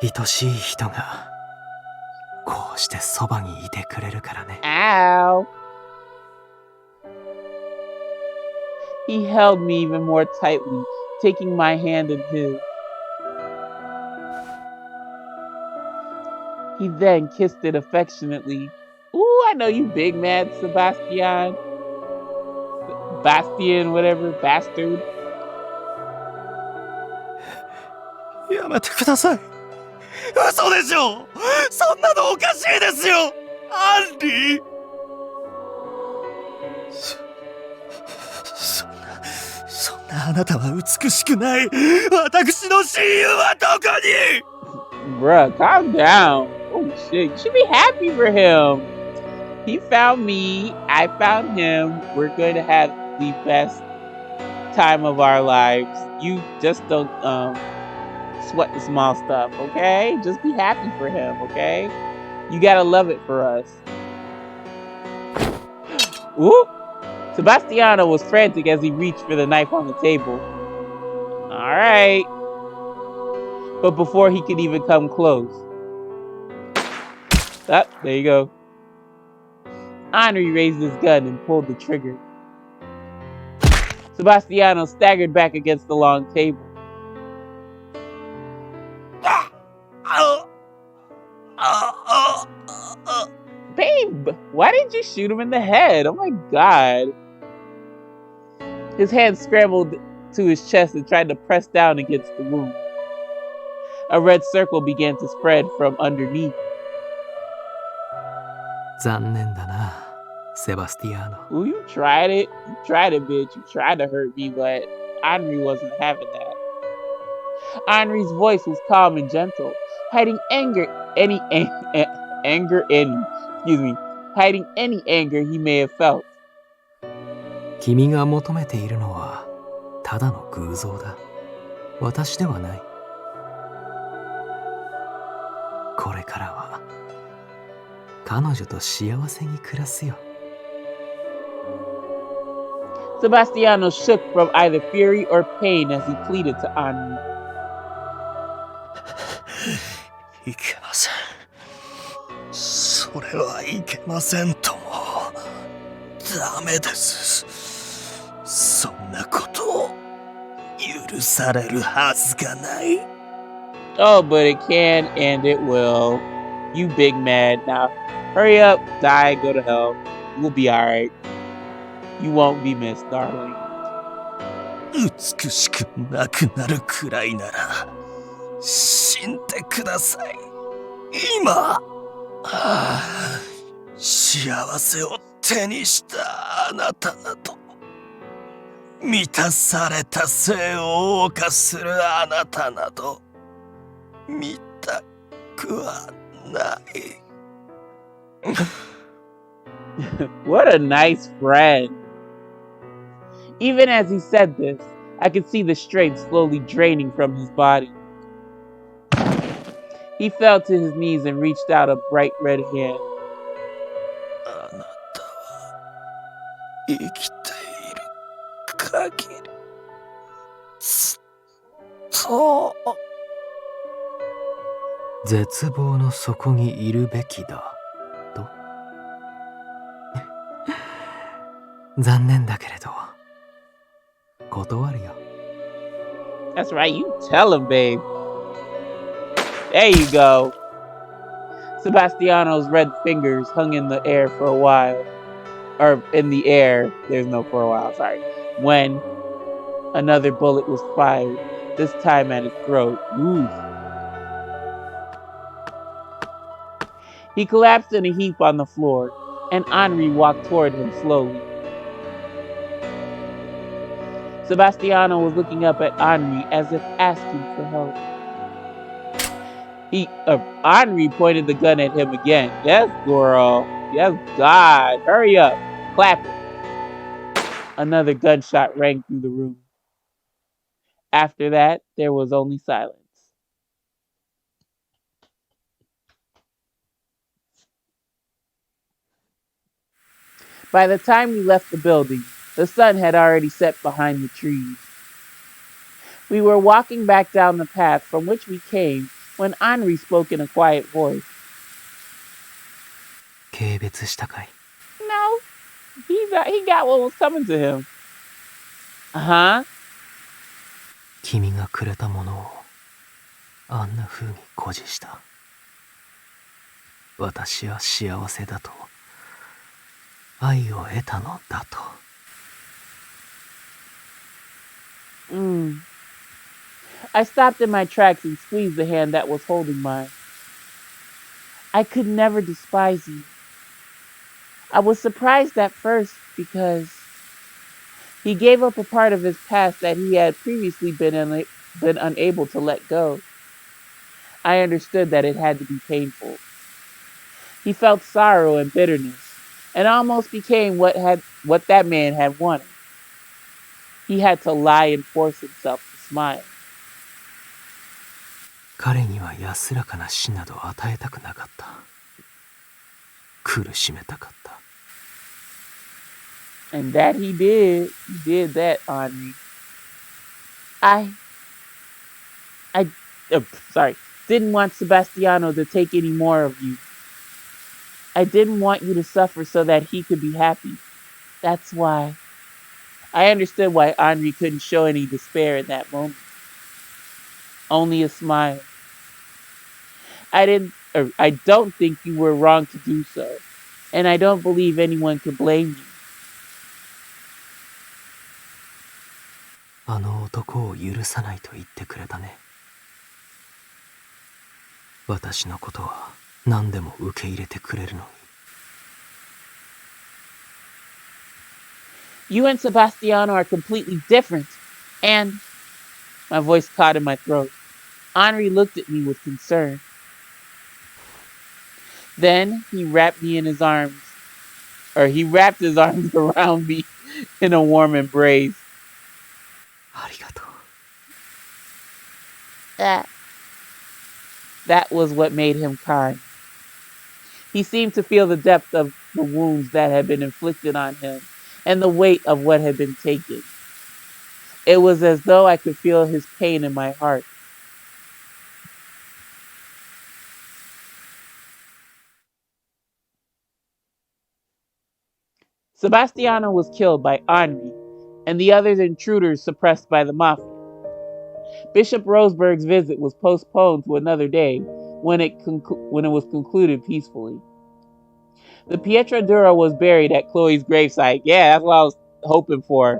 S2: 愛しい人がこうしてそばにいてくれるからね。
S1: Ow! He held me even more tightly, taking my hand in his. He then kissed it affectionately. Ooh, I know you big mad Sebastian. Bastian, whatever, bastard.
S5: やめてください。嘘でしょ。そんなのおかしいですよ。アンリー。そんなあなたは美しくない。私の親友はどこに？
S1: Bruh, calm down. Oh shit, you should be happy for him. He found me, I found him. We're going to have the best time of our lives. You just don't sweat the small stuff, okay? Just be happy for him, okay? You gotta love it for us. Ooh! Sebastiano was frantic as he reached for the knife on the table. Alright. But before he could even come close. Ah, there you go. Anri raised his gun and pulled the trigger. Sebastiano staggered back against the long table. Babe, why didn't you shoot him in the head? Oh my god. His hand scrambled to his chest and tried to press down against the wound. A red circle began to spread from underneath.
S2: 残念だな、セバスティアーノ。
S1: Ooh, you tried it. You tried it, bitch. You tried to hurt me, but Anri wasn't having that. Anri's voice was calm and gentle, hiding hiding any anger he may have felt.
S2: 君が求めているのはただの偶像だ。私ではない。これからは彼女と幸せに暮らすよ。
S1: Sebastiano shook from either fury or pain as he pleaded to Anri.
S5: いけません。それはいけませんとも。ダメです。そんなことを許されるはずがない。
S1: Oh, but it can and it will. You big mad. Now, hurry up, die, go to hell. We'll be alright. You won't be missed, darling.
S5: 美しくなくなるくらいなら死んでください。今、幸せを手にしたあなたなど、満たされた生を謳歌するあなたなど、見たくはない。
S1: What a nice friend. Even as he said this, I could see the strength slowly draining from his body. He fell to his knees and reached out a bright red hand.
S5: あなたは生きている限りずっと
S2: 絶望の底にいるべきだと。残念だけれど断るよ。
S1: That's right, you tell him, babe. There you go. Sebastiano's red fingers hung in the air for a while. Or in the air, there's no for a while, sorry. When another bullet was fired, this time at his throat. Oof. He collapsed in a heap on the floor, and Anri walked toward him slowly. Sebastiano was looking up at Anri as if asking for help. Anri pointed the gun at him again. Yes, girl. Yes, God. Hurry up. Clap it. Another gunshot rang through the room. After that, there was only silence. By the time we left the building, the sun had already set behind the trees. We were walking back down the path from which we came when Anri spoke in a quiet voice.
S2: 軽蔑したかい?
S1: No, he got what was coming to him. Uh-huh.
S2: 君がくれたものをあんな風に誇示した。私は幸せだと、愛を得たのだと。
S1: I stopped in my tracks and squeezed the hand that was holding mine. I could never despise you. I was surprised at first because he gave up a part of his past that he had previously been unable to let go. I understood that it had to be painful. He felt sorrow and bitterness, and almost became what that man had wanted. He had to lie and force himself to smile.
S2: 彼には安らかな死など与えたくなかった。苦しめたかった。
S1: And that he did. He did that, Anri. Didn't want Sebastiano to take any more of you. I didn't want you to suffer so that he could be happy. That's why. I understood why Anri couldn't show any despair in that moment. Only a smile. I don't think you were wrong to do so, and I don't believe anyone could blame you.
S2: あの男を許さないと言ってくれたね。私のことは何でも受け入れてくれるのに。
S1: You and Sebastiano are completely different, and my voice caught in my throat. Anri looked at me with concern. Then he wrapped his arms around me in a warm embrace.
S2: ありがとう。
S1: That was what made him kind. He seemed to feel the depth of the wounds that had been inflicted on him and the weight of what had been taken. It was as though I could feel his pain in my heart. Sebastiano was killed by Anri, and the other intruders suppressed by the mafia. Bishop Roseberg's visit was postponed to another day when it was concluded peacefully. The Pietradura was buried at Chloe's gravesite. Yeah, that's what I was hoping for.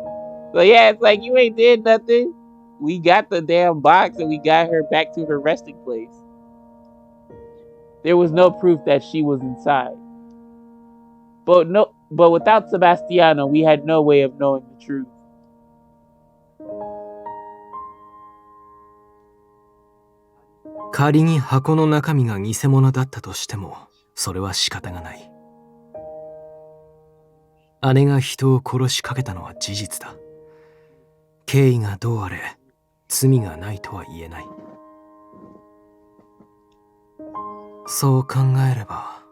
S1: So yeah, it's like, you ain't did nothing. We got the damn box and we got her back to her resting place. There was no proof that she was inside. But without Sebastiano, we had no way of knowing the truth.
S2: 「仮に箱の中身が偽物だったとしても、それは仕方がない。姉が人を殺しかけたのは事実だ。経緯がどうあれ、罪がないとは言えない。そう考えれば、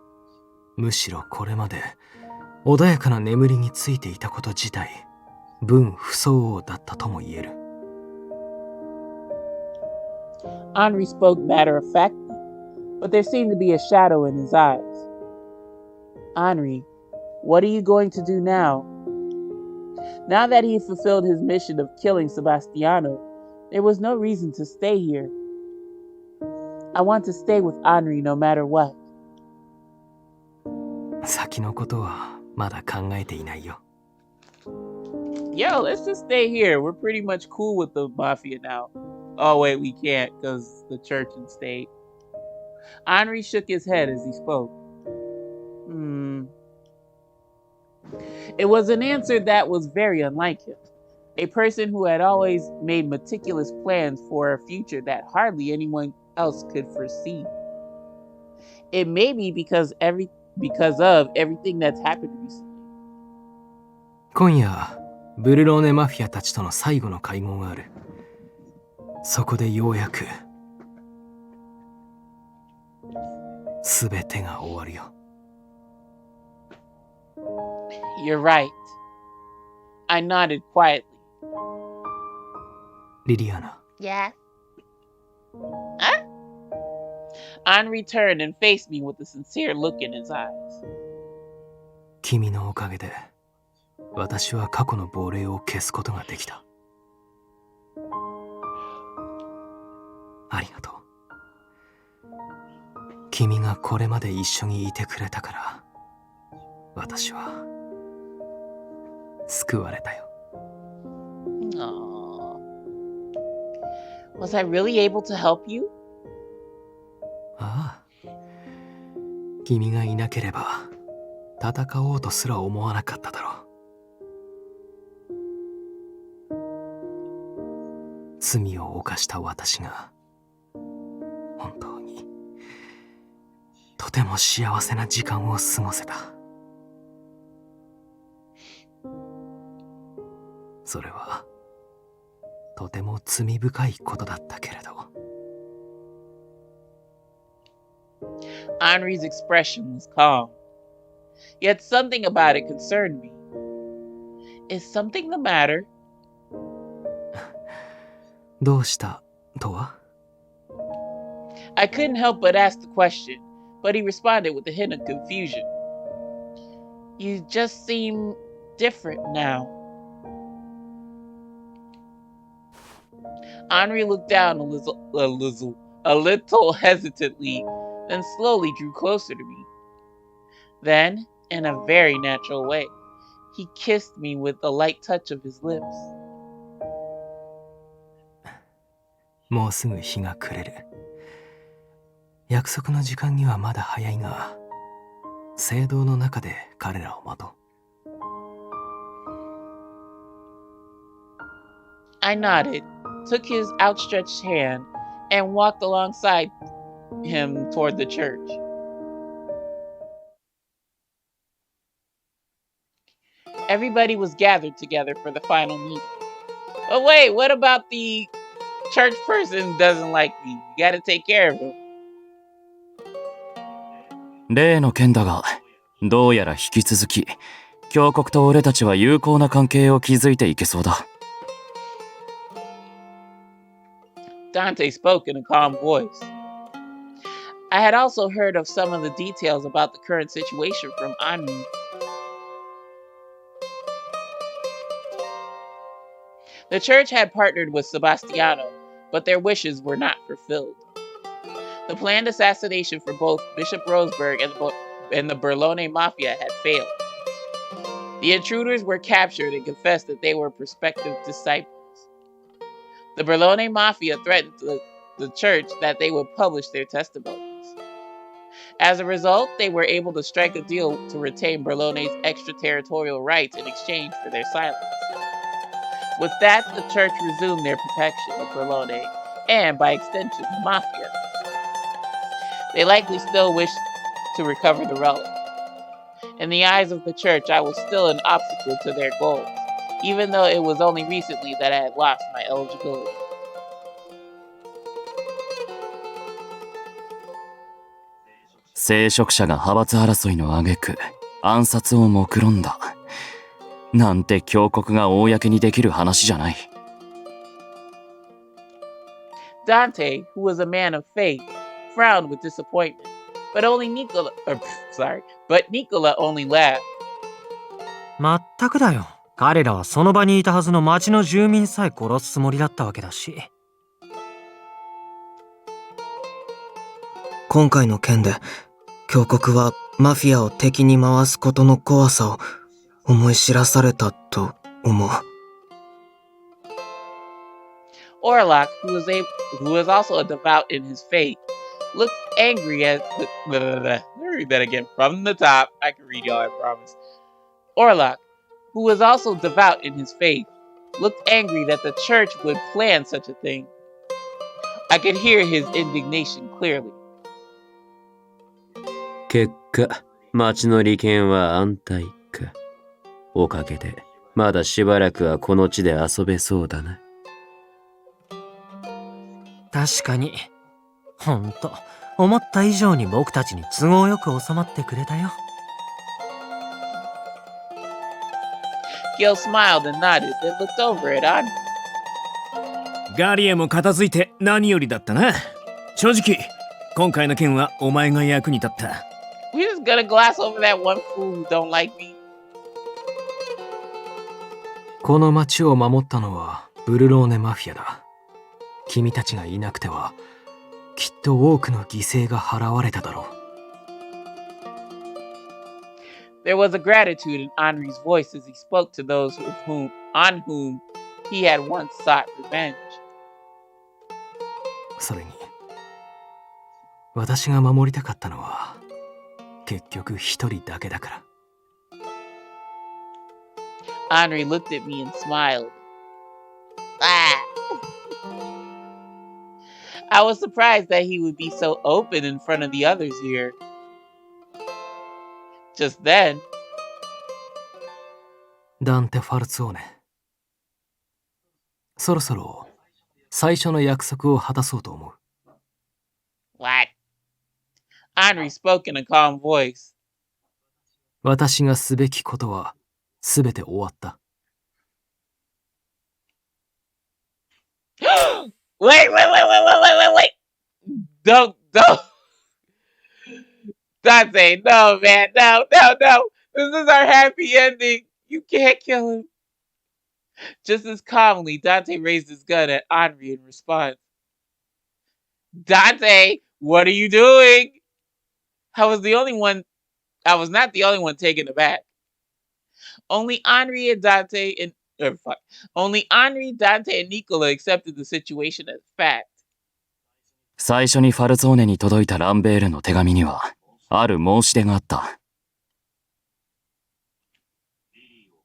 S2: むしろこれまで穏やかな眠りについていたこと自体、分不相応だったとも言える。
S1: Anri spoke matter-of-factly, but there seemed to be a shadow in his eyes. Anri, what are you going to do now? Now that he fulfilled his mission of killing Sebastiano, there was no reason to stay here. I want to stay with Anri no matter what.
S2: 先のことはまだ考えていないよ。
S1: Yo, let's just stay here. We're pretty much cool with the mafia now. Oh, wait, we can't because the church and state. Anri shook his head as he spoke. It was an answer that was very unlike him. A person who had always made meticulous plans for a future that hardly anyone else could foresee. It may be because of everything that's happened recently.
S2: 今夜、ブルローネマフィアたちとの最後の会合がある。そこでようやく、すべてが終わるよ。
S1: You're right. I nodded quietly.
S2: リリアナ。
S10: Yeah.
S1: Huh? Anri turned and faced me with a sincere look in his eyes.
S2: 君のおかげで、私は過去の亡霊を消すことができた。ありがとう。君がこれまで一緒にいてくれたから、私は救われたよ。
S1: Aww. Was I really able to help you?
S2: ああ。君がいなければ、戦おうとすら思わなかっただろう。罪を犯した私が、本当に、とても幸せな時間を過ごせた。それは、とても罪深いことだったけれど。
S1: Anri's expression was calm. Yet something about it concerned me. Is something the matter?
S2: どうしたとは？
S1: I couldn't help but ask the question, but he responded with a hint of confusion. You just seem different now. Anri looked down a little hesitantly, then slowly drew closer to me. Then, in a very natural way, he kissed me with a light touch of his lips.
S2: もうすぐ日が暮れる。約束の時間にはまだ早いが、聖堂の中で彼らを待とう。
S1: I nodded, took his outstretched hand, and walked alongside him toward the church. Everybody was gathered together for the final meeting. But wait, what about the church person who doesn't like me? You gotta take care of him.
S9: 例の件だが、どうやら引き続き、教国と俺たちは友好な関係を築いていけそうだ。
S1: Dante spoke in a calm voice. I had also heard of some of the details about the current situation from Anri. The church had partnered with Sebastiano, but their wishes were not fulfilled. The planned assassination for both Bishop Roseberg and the Berlone Mafia had failed. The intruders were captured and confessed that they were prospective disciples. The Berlone Mafia threatened the church that they would publish their testimonies. As a result, they were able to strike a deal to retain Berlone's extraterritorial rights in exchange for their silence. With that, the church resumed their protection of Berlone, and by extension, the Mafia. They likely still wished to recover the relic. In the eyes of the church, I was still an obstacle to their goals, even though it was only recently that I had lost my eligibility.
S9: 聖職者が派閥争いの挙句、暗殺を目論んだ。なんて教国が公にできる話じゃない。
S1: Dante, who was a man of faith, frowned with disappointment, but Nicola only laughed.
S3: まったくだよ。彼らはその場にいたはずの町の住民さえ殺すつもりだったわけだし。
S8: 今回の件で、教国はマフィアを敵に回すことの怖さを思い知らされたと思う。
S1: Orlok, who was also a devout in his faith, looked angry as Let me read that again from the top. I can read y'all, I promise. Orlok, who was also devout in his faith, looked angry that the church would plan such a thing. I could hear his indignation clearly.
S6: 結果、町の利権は安泰か。おかげで、まだしばらくはこの地で遊べそうだな。
S3: 確かに。ほんと、思った以上に僕たちに都合よく収まってくれたよ。
S1: Gil smiled and nodded, then looked over at Anri.
S7: ガリエも片付いて何よりだったな。正直、今回の件はお前が役に立った。
S1: We just gonna gloss over that one fool who don't like me.
S2: この町を守ったのはブルローネマフィアだ。君たちがいなくては、きっと多くの犠牲が払われただろう。
S1: There was a gratitude in Anri's voice as he spoke to those on whom he had once sought revenge.
S2: それに、私が守りたかったのは、結局一人だけだから。
S1: Anri looked at me and smiled. I was surprised that he would be so open in front of the others here. Just then,
S2: ダンテ・ファルツォーネ。そろそろ最初の約束を果たそうと思う。
S1: what? Anri spoke in a calm voice.
S2: 私がすべきことはすべて終わった。
S1: Wait. Don't. Dante, no, man. No. This is our happy ending. You can't kill him. Just as calmly, Dante raised his gun at Anri in response. Dante, what are you doing? I was not the only one taken aback. Only Anri, Dante, and Nicola accepted the situation as fact.
S9: 最初にファルツォーネに届いたランベールの手紙には、ある申し出があった。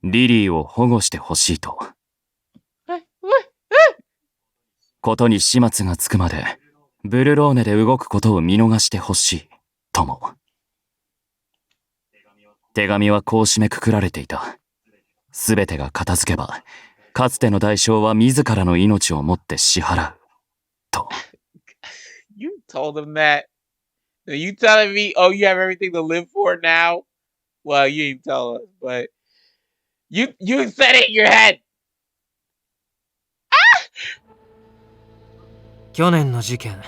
S9: リリーを保護してほしいと。ことに始末がつくまで、ブルローネで動くことを見逃してほしい、とも。手紙はこう締めくくられていた。すべてが片付けば、かつての代償は自らの命をもって支払う、と。
S1: You told him that. Are you telling me, oh, you have everything to live for now? Well, you didn't tell us, but you said it in your head.
S3: 去年の事件、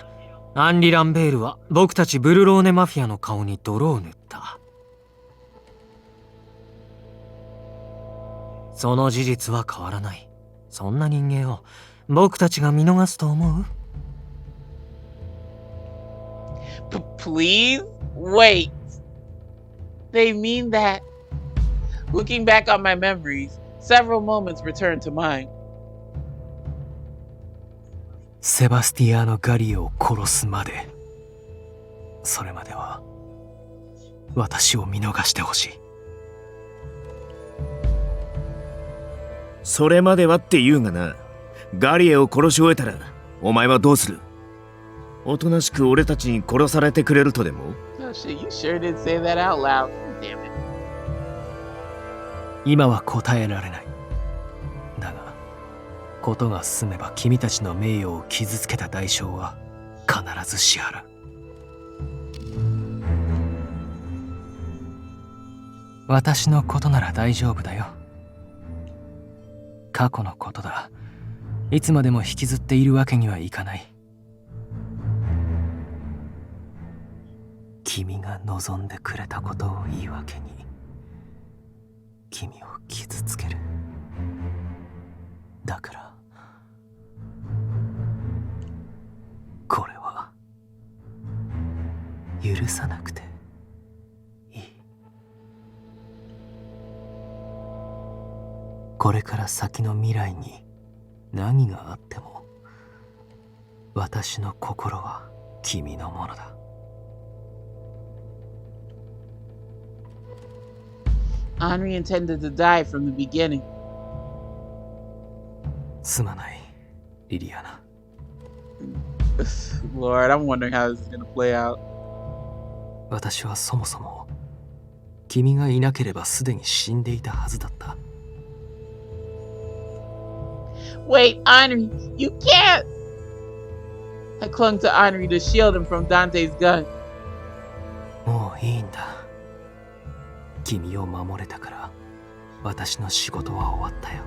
S3: アンリ・ランベールは僕たちブルローネマフィアの顔に泥を塗った。その事実は変わらない。そんな人間を僕たちが見逃すと思う？
S1: Please wait. They mean that. Looking back on my memories, several moments returned to mind.
S2: セバスティアーノ・ガリエを殺すまで。それまでは私を見逃してほしい。
S7: それまではって言うがな。ガリエを殺し終えたらお前はどうする？おとなしく俺たちに殺されてくれるとでも？
S1: Oh shit, you sure did say that out loud. Damn it.
S2: 今は答えられない。だが、ことが進めば君たちの名誉を傷つけた代償は必ず支払う。私のことなら大丈夫だよ。過去のことだ。いつまでも引きずっているわけにはいかない。君が望んでくれたことを言い訳に君を傷つける。許さなくていい。これから先の未来に何があっても、私の心は君のものだ。
S1: Henri intended to die from the beginning.
S2: すまない、リリアナ。
S1: Lord, I'm wondering how this is gonna play out.
S2: 私はそもそも君がいなければすでに死んでいたはずだった。
S1: Wait, Anri, you can't! I clung to Anri to shield him from Dante's gun.
S2: もういいんだ。君を守れたから私の仕事は終わったよ。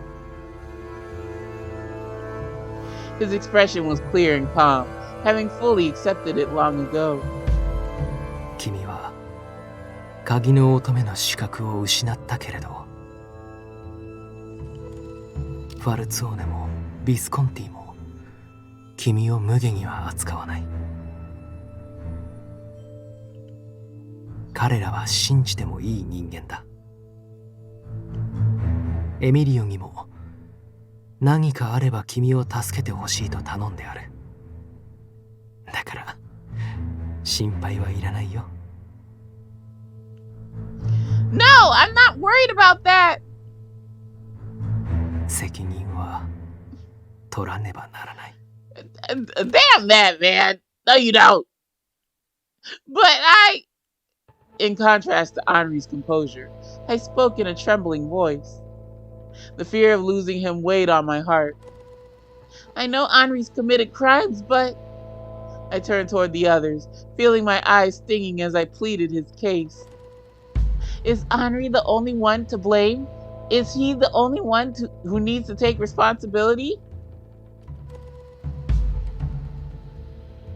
S1: His expression was clear and calm, having fully accepted it long ago.
S2: 君は鍵の乙女の資格を失ったけれど、ファルツォーネもビスコンティも君を無下には扱わない。彼らは信じてもいい人間だ。エミリオにも何かあれば君を助けてほしいと頼んである。だから心配はいらないよ。
S1: No, I'm not worried about that.
S2: 責任は取らねばならない。
S1: Damn that, man. No, you don't. But in contrast to Henri's composure, I spoke in a trembling voice. The fear of losing him weighed on my heart. I know Henri's committed crimes, but... I turned toward the others, feeling my eyes stinging as I pleaded his case. Is Henri the only one to blame? Is he the only one who needs to take responsibility?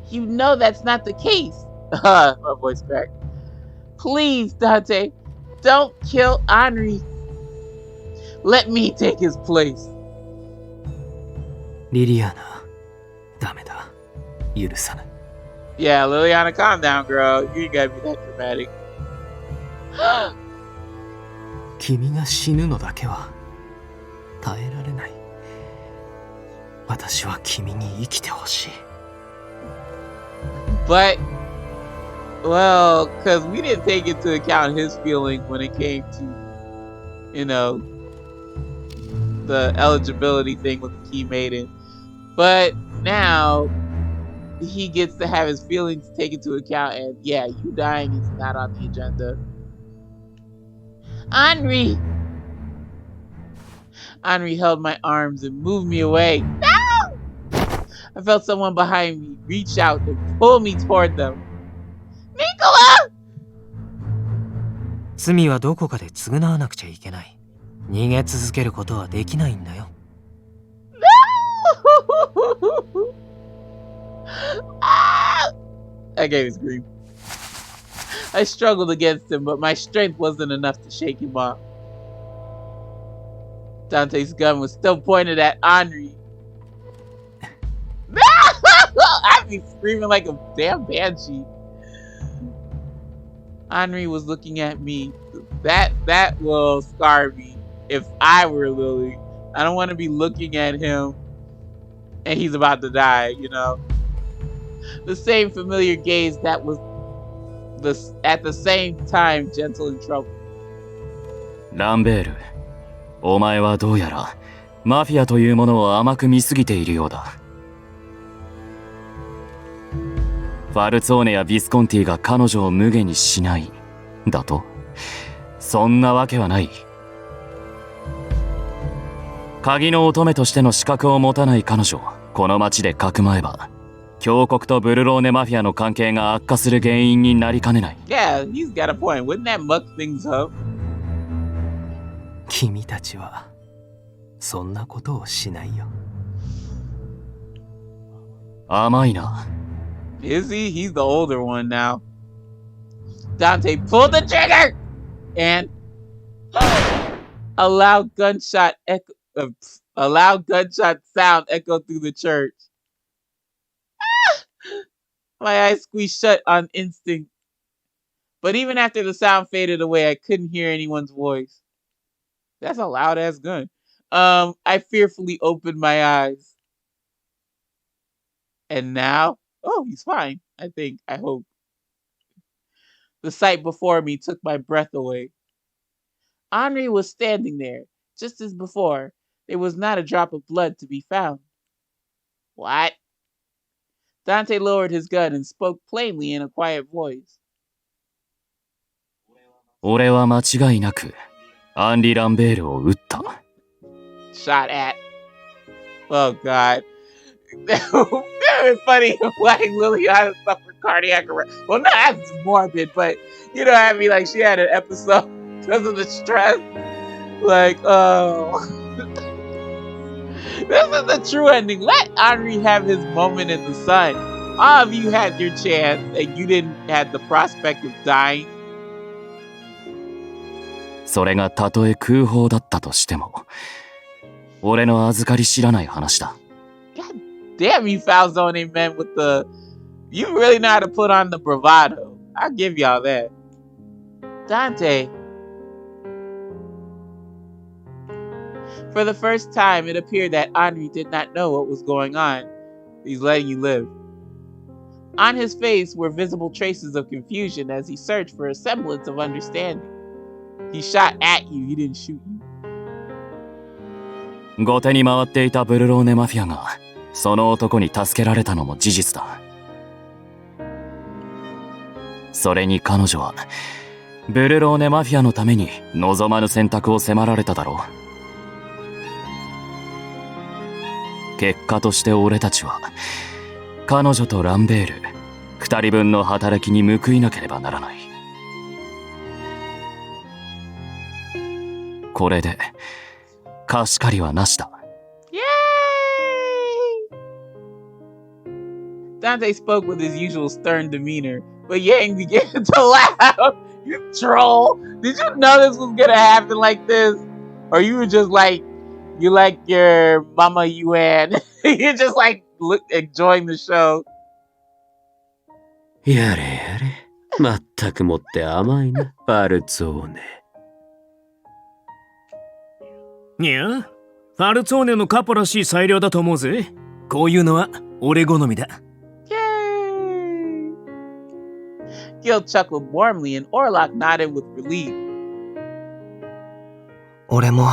S1: You know that's not the case. My voice cracked. Please, Dante, don't kill Henri. Let me take his place.
S2: リリアナ、ダメだ。許さない。
S1: Yeah, Liliana, calm down, girl. You ain't gotta be that dramatic.
S2: 君が死ぬのだけは耐えられない。私は君に生きてほしい。
S1: But, well, because we didn't take into account his feeling when it came to, you know, the eligibility thing with the key maiden. But now he gets to have his feelings taken into account, and yeah, you dying is not on the agenda. Henri! Henri held my arms and moved me away. No! I felt someone behind me reach out and pull me toward them. Nicola!
S3: 罪はどこかで償わなくちゃいけない。逃げ続けることはできないんだよ。
S1: I gave a scream. I struggled against him, but my strength wasn't enough to shake him off. Dante's gun was still pointed at Henri. I'd be screaming like a damn banshee. Henri was looking at me. That will scar me if I were Lili. I don't want to be looking at him and he's about to die, you know. The same familiar gaze that was at the same time gentle and troubled.
S9: ランベール、お前はどうやらマフィアというものを甘く見すぎているようだ。ファルツォーネやビスコンティが彼女を無下にしないだと？そんなわけはない。鍵の乙女としての資格を持たない彼女をこの町でかくまえば、峡谷とブルローネマフィアの関係が悪化する原因になりかねない。
S1: Yeah, he's got a point. Wouldn't that muck things up?
S2: 君たちはそんなことをしないよ。
S9: 甘いな。
S1: Is he? He's the older one now. Dante pulled the trigger! And a loud gunshot sound echoed through the church. My eyes squeezed shut on instinct. But even after the sound faded away, I couldn't hear anyone's voice. That's a loud ass gun. I fearfully opened my eyes. And now, oh, he's fine. I think, I hope. The sight before me took my breath away. Anri was standing there, just as before. There was not a drop of blood to be found. What? Dante lowered his gun and spoke plainly in a quiet voice.
S9: 俺は間違いなくアンリ・ランベールを撃った。
S1: Shot at. Oh God. Very funny. Like Lili suffered cardiac arrest. Well, no, that's morbid, but you know what I mean? Like she had an episode because of the stress. Like, oh. This is the true ending. Let Anri have his moment in the sun. All of you had your chance and you didn't have the prospect of dying.
S9: それがたとえ空砲だったとしても、俺の預かり知らない話だ。
S1: God damn, you foul zoning men with the... You really know how to put on the bravado. I'll give y'all that. Dante. For the first time, it appeared that Anri did not know what was going on. He's letting you live. On his face were visible traces of confusion as he searched for a semblance of understanding. He shot at you, he didn't shoot you.
S9: 後手に回っていたブルローネマフィアがその男に助けられたのも事実だ。それに彼女はブルローネマフィアのために望まぬ選択を迫られただろう。結果として俺たちは彼女とランベール二人分の働きに報いなければならない。これで貸し借りはなしだ。
S1: Yay! Dante spoke with his usual stern demeanor, but Yang began to laugh. You troll! Did you know this was gonna happen like this? Or you were just like, you like your Mama Yuan? You're just like enjoying the show.
S6: やれやれ。まったくもって甘いな、バルツォーネ。
S7: いや、ファルツォーネのカポらしい裁量だと思うぜ。こういうのは俺好みだ。
S1: Yay! Gil chuckled warmly and Orlok nodded with relief.
S8: 俺も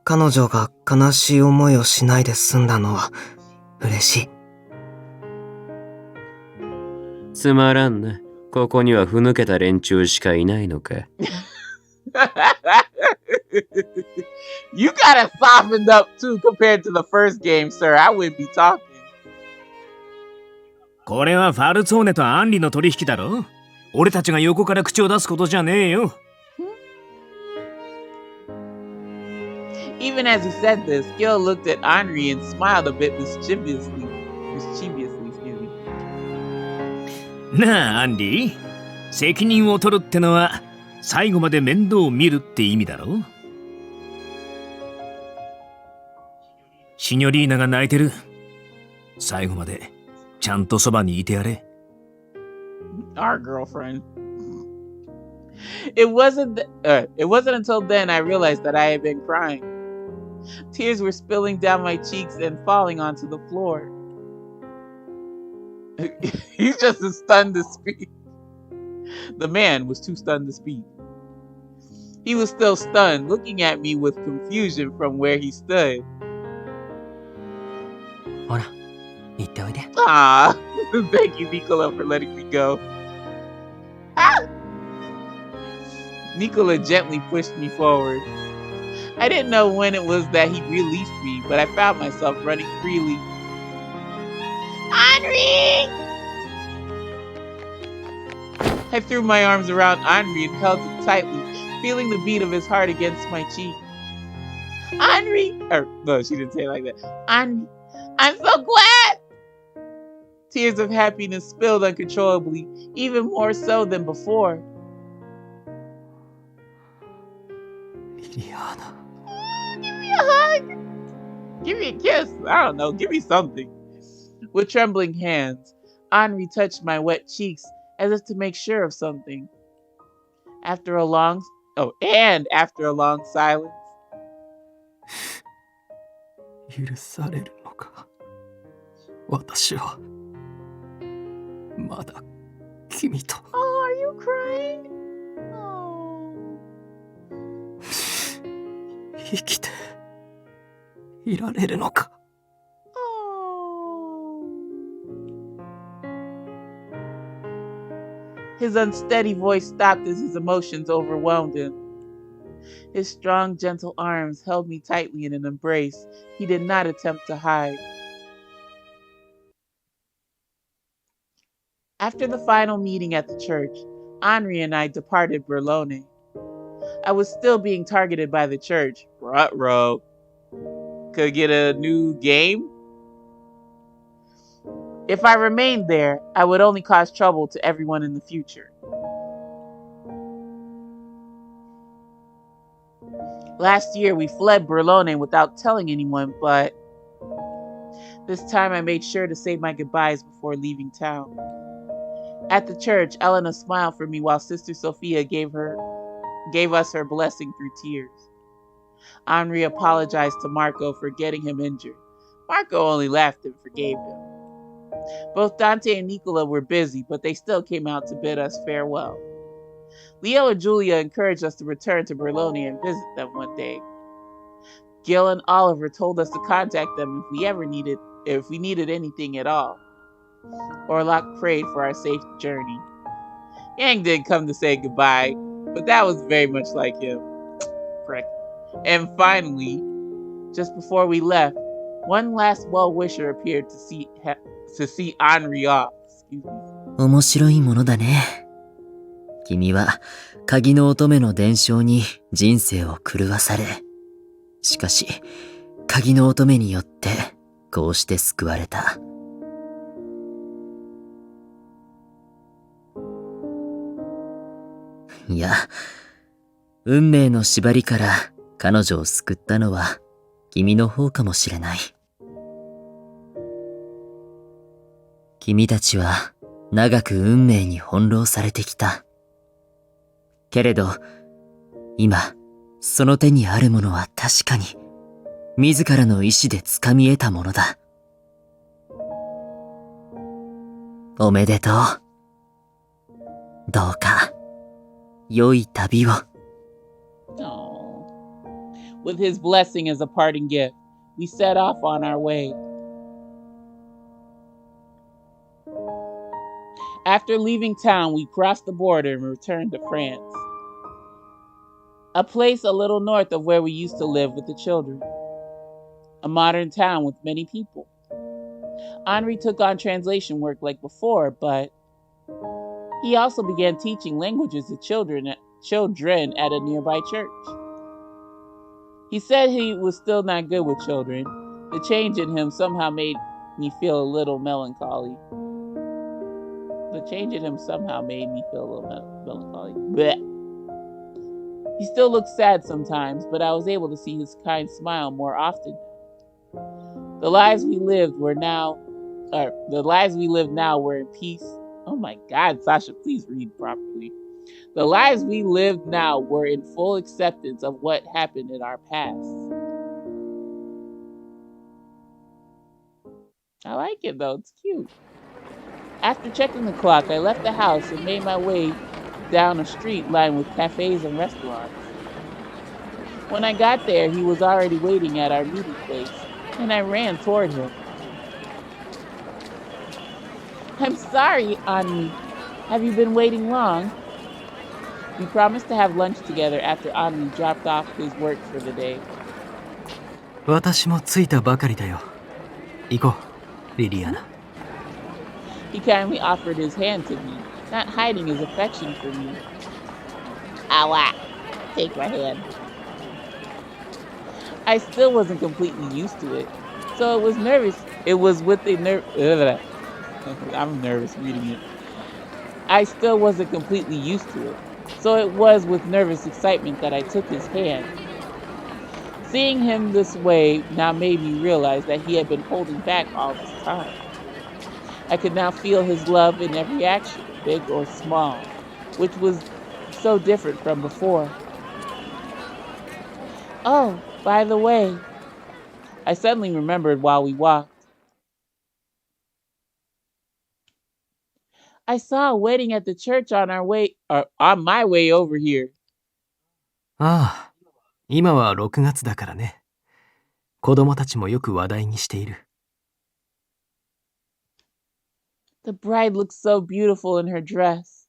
S8: 彼女が悲しい思いをしないで済んだのは嬉しい。
S6: つまらんな。ここにはふぬけた連中しかいないのか。
S1: You gotta softened up too compared to the first game, sir. I wouldn't be talking.
S7: これはファルツォーネとアンリの取引だろ。俺たちが横から口を出すことじゃねえよ。
S1: Even as he said this, Gil looked at Anri and smiled a bit mischievously, excuse me.
S7: なあ、アンリ。責任を取るってのは最後まで面倒を見るって意味だろ。シニョリーナが泣いてる。最後までちゃんとそばにいてやれ。
S1: Our girlfriend. It wasn't until then I realized that I had been crying. Tears were spilling down my cheeks and falling onto the floor. He's just as stunned to speak. The man was too stunned to speak. He was still stunned, looking at me with confusion from where he stood.
S2: ほら、行っておいで。
S1: Ah, thank you, Nicola, for letting me go. Ah! Nicola gently pushed me forward. I didn't know when it was that he released me, but I found myself running freely. Anri! I threw my arms around Anri and held him tightly, feeling the beat of his heart against my cheek. Anri! No, she didn't say it like that. Anri, I'm so glad! Tears of happiness spilled uncontrollably, even more so than before.
S2: リリアーナ。
S1: Give me a hug! Give me a kiss! I don't know, give me something. With trembling hands, Anri touched my wet cheeks as if to make sure of something. After a long silence,
S2: 許されるのか。私はまだ君と。
S1: Oh, are you crying? Oh.
S2: 生きていられるのか。
S1: His unsteady voice stopped as his emotions overwhelmed him. His strong, gentle arms held me tightly in an embrace he did not attempt to hide. After the final meeting at the church, Anri and I departed Berlone. I was still being targeted by the church. Ruh-roh. Could get a new game? If I remained there, I would only cause trouble to everyone in the future. Last year, we fled Berlone without telling anyone, but this time I made sure to say my goodbyes before leaving town. At the church, Elena smiled for me while Sister Sophia gave us her blessing through tears. Anri apologized to Marco for getting him injured. Marco only laughed and forgave him. Both Dante and Nicola were busy, but they still came out to bid us farewell. Leo and Julia encouraged us to return to Berlone and visit them one day. Gil and Oliver told us to contact them if we needed anything at all. Orlok prayed for our safe journey. Yang didn't come to say goodbye, but that was very much like him. Prick. And finally, just before we left, one last well-wisher appeared to see Anri off. Excuse me.
S8: 面白いものだね。君は鍵の乙女の伝承に人生を狂わされ、しかし鍵の乙女によってこうして救われた。いや、運命の縛りから彼女を救ったのは君の方かもしれない。君たちは長く運命に翻弄されてきた。けれど、今、その手にあるものは確かに、自らの意志で掴み得たものだ。おめでとう。どうか、良い旅を。
S1: With his blessing as a parting gift, we set off on our way. After leaving town, we crossed the border and returned to France. A place a little north of where we used to live with the children. A modern town with many people. Anri took on translation work like before, but he also began teaching languages to children at a nearby church. He said he was still not good with children. The change in him somehow made me feel a little melancholy. Blech. He still looks sad sometimes, but I was able to see his kind smile more often. The lives we lived now were in peace. Oh my God, Sasha, please read properly. The lives we lived now were in full acceptance of what happened in our past. I like it though, it's cute. After checking the clock, I left the house and made my way down a street lined with cafes and restaurants. When I got there, he was already waiting at our meeting place, and I ran toward him. I'm sorry, Anri. Have you been waiting long? We promised to have lunch together after Anri dropped off his work for the day.
S2: 私も着いたばかりだよ。行こう、リリアナ。
S1: He kindly offered his hand to me, not hiding his affection for me. Awa, take my hand. I still wasn't completely used to it, so I'm nervous reading it. I still wasn't completely used to it, so it was with nervous excitement that I took his hand. Seeing him this way now made me realize that he had been holding back all this time. I could now feel his love in every action, big or small, which was so different from before. Oh, by the way, I suddenly remembered while we walked. I saw a wedding at the church on my way over here.
S2: ああ、今は6月だからね。子供たちもよく話題にしている。
S1: The bride looked so beautiful in her dress.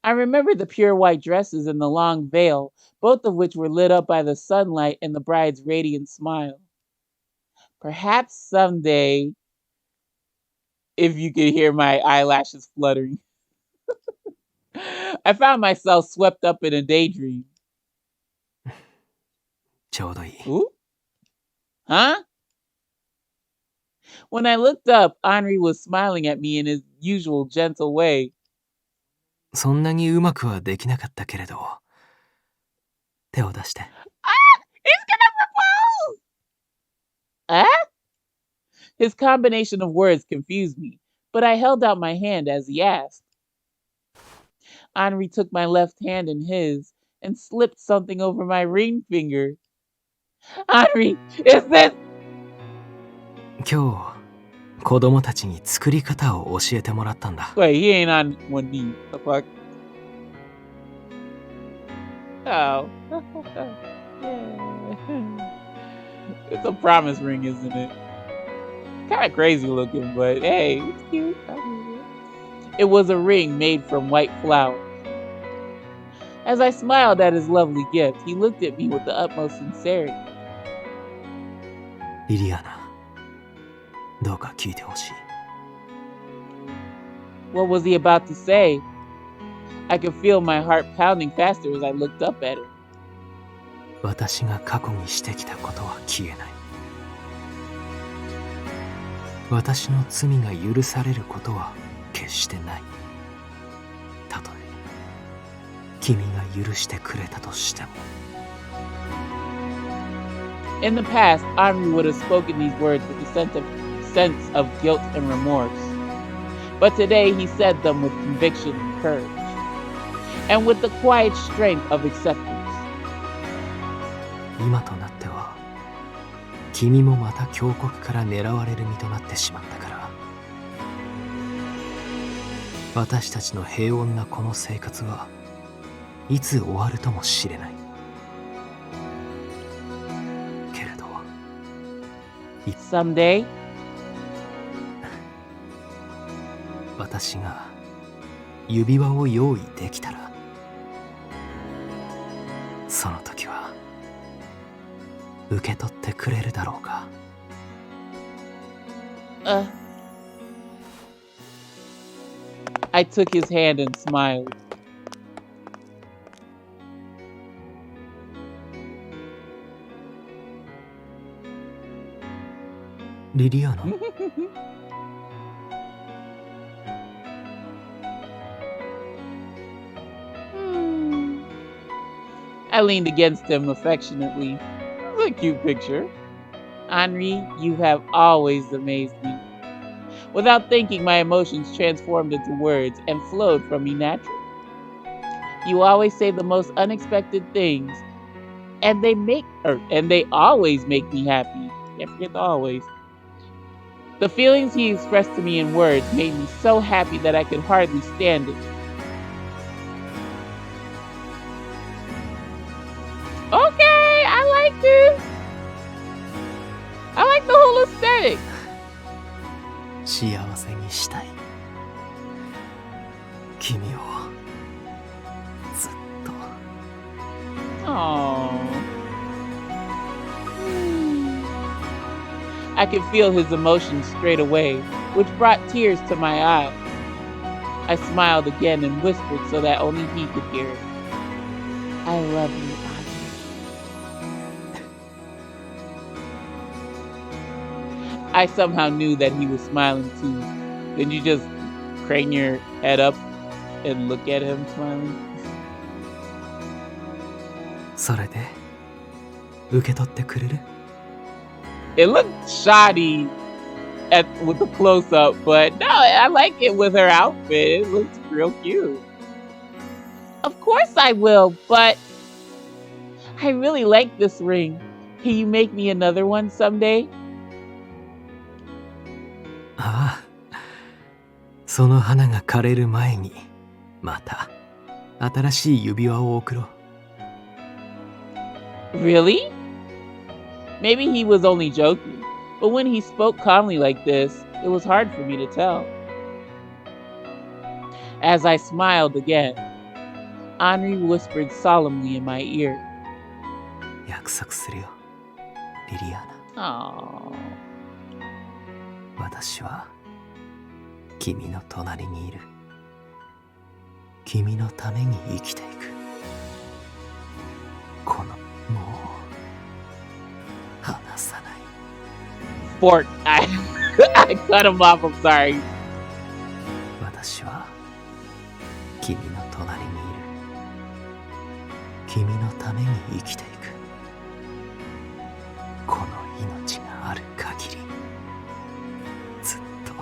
S1: I remembered the pure white dresses and the long veil, both of which were lit up by the sunlight and the bride's radiant smile. Perhaps someday, if you could hear my eyelashes fluttering, I found myself swept up in a daydream.
S2: ちょうどいい。
S1: Ooh? Huh? When I looked up, Anri was smiling at me in his usual gentle way.
S2: そんなにうまくはできなかったけれど、手を出して。
S1: Ah! He's gonna propose! Ah? His combination of words confused me, but I held out my hand as he asked. Anri took my left hand in his and slipped something over my ring finger. Anri, is this?
S2: 今日、子供たちに作り方を教えてもらったんだ。
S1: Wait, he ain't on one knee. The fuck? Oh. It's a promise ring, isn't it? Kind of crazy looking, but hey, it's cute. It was a ring made from white flowers. As I smiled at his lovely gift, he looked at me with the utmost sincerity.
S2: リリアナ、どうか聞いてほしい。
S1: What was he about to say? I could feel my heart pounding faster as I looked up at him.
S2: 私が過去にしてきたことは消えない。私の罪が許されることは決してない。たとえ君が許してくれたとしても。
S1: In the past, Anri would have spoken these words with a sense of guilt and remorse. But today he said them with conviction and courage, and with the quiet strength of acceptance.
S2: 今となっては、君もまた強国から狙われる身となってしまったから。私たちの平穏なこの生活はいつ終わるとも知れない。けれど、
S1: Someday,
S2: 私が指輪を用意できたら、その時は受け取ってくれるだろうか。
S1: I took his hand and smiled.
S2: リリアナ、
S1: I leaned against him affectionately. It's a cute picture. Anri, you have always amazed me. Without thinking, my emotions transformed into words and flowed from me naturally. You always say the most unexpected things, and they always make me happy. Can't forget the always. The feelings he expressed to me in words made me so happy that I could hardly stand it. Okay, I like this. I like the whole aesthetic.
S2: 幸せにしたい。君をずっと。
S1: Aww. I could feel his emotions straight away, which brought tears to my eyes. I smiled again and whispered so that only he could hear it. I love you, Anri. I somehow knew that he was smiling too. Didn't you just crane your head up and look at him smiling?
S2: それで受け取ってくれる？
S1: It looked shoddy with the close-up, but no, I like it with her outfit. It looks real cute. Of course I will, but I really like this ring. Can you make me another one someday?
S2: ああ、その花が枯れる前にまた新しい指輪を贈ろう。
S1: Really? Maybe he was only joking, but when he spoke calmly like this, it was hard for me to tell. As I smiled again, Anri whispered solemnly in my ear.
S2: 約束するよ、リリアナ。
S1: Aww.
S2: 私は君の隣にいる。君のために生きていく。このもう離さない。
S1: Bork, I cut him off, I'm sorry.
S2: 私は君の隣にいる。君のために生きていく。この命がある限り、ずっと。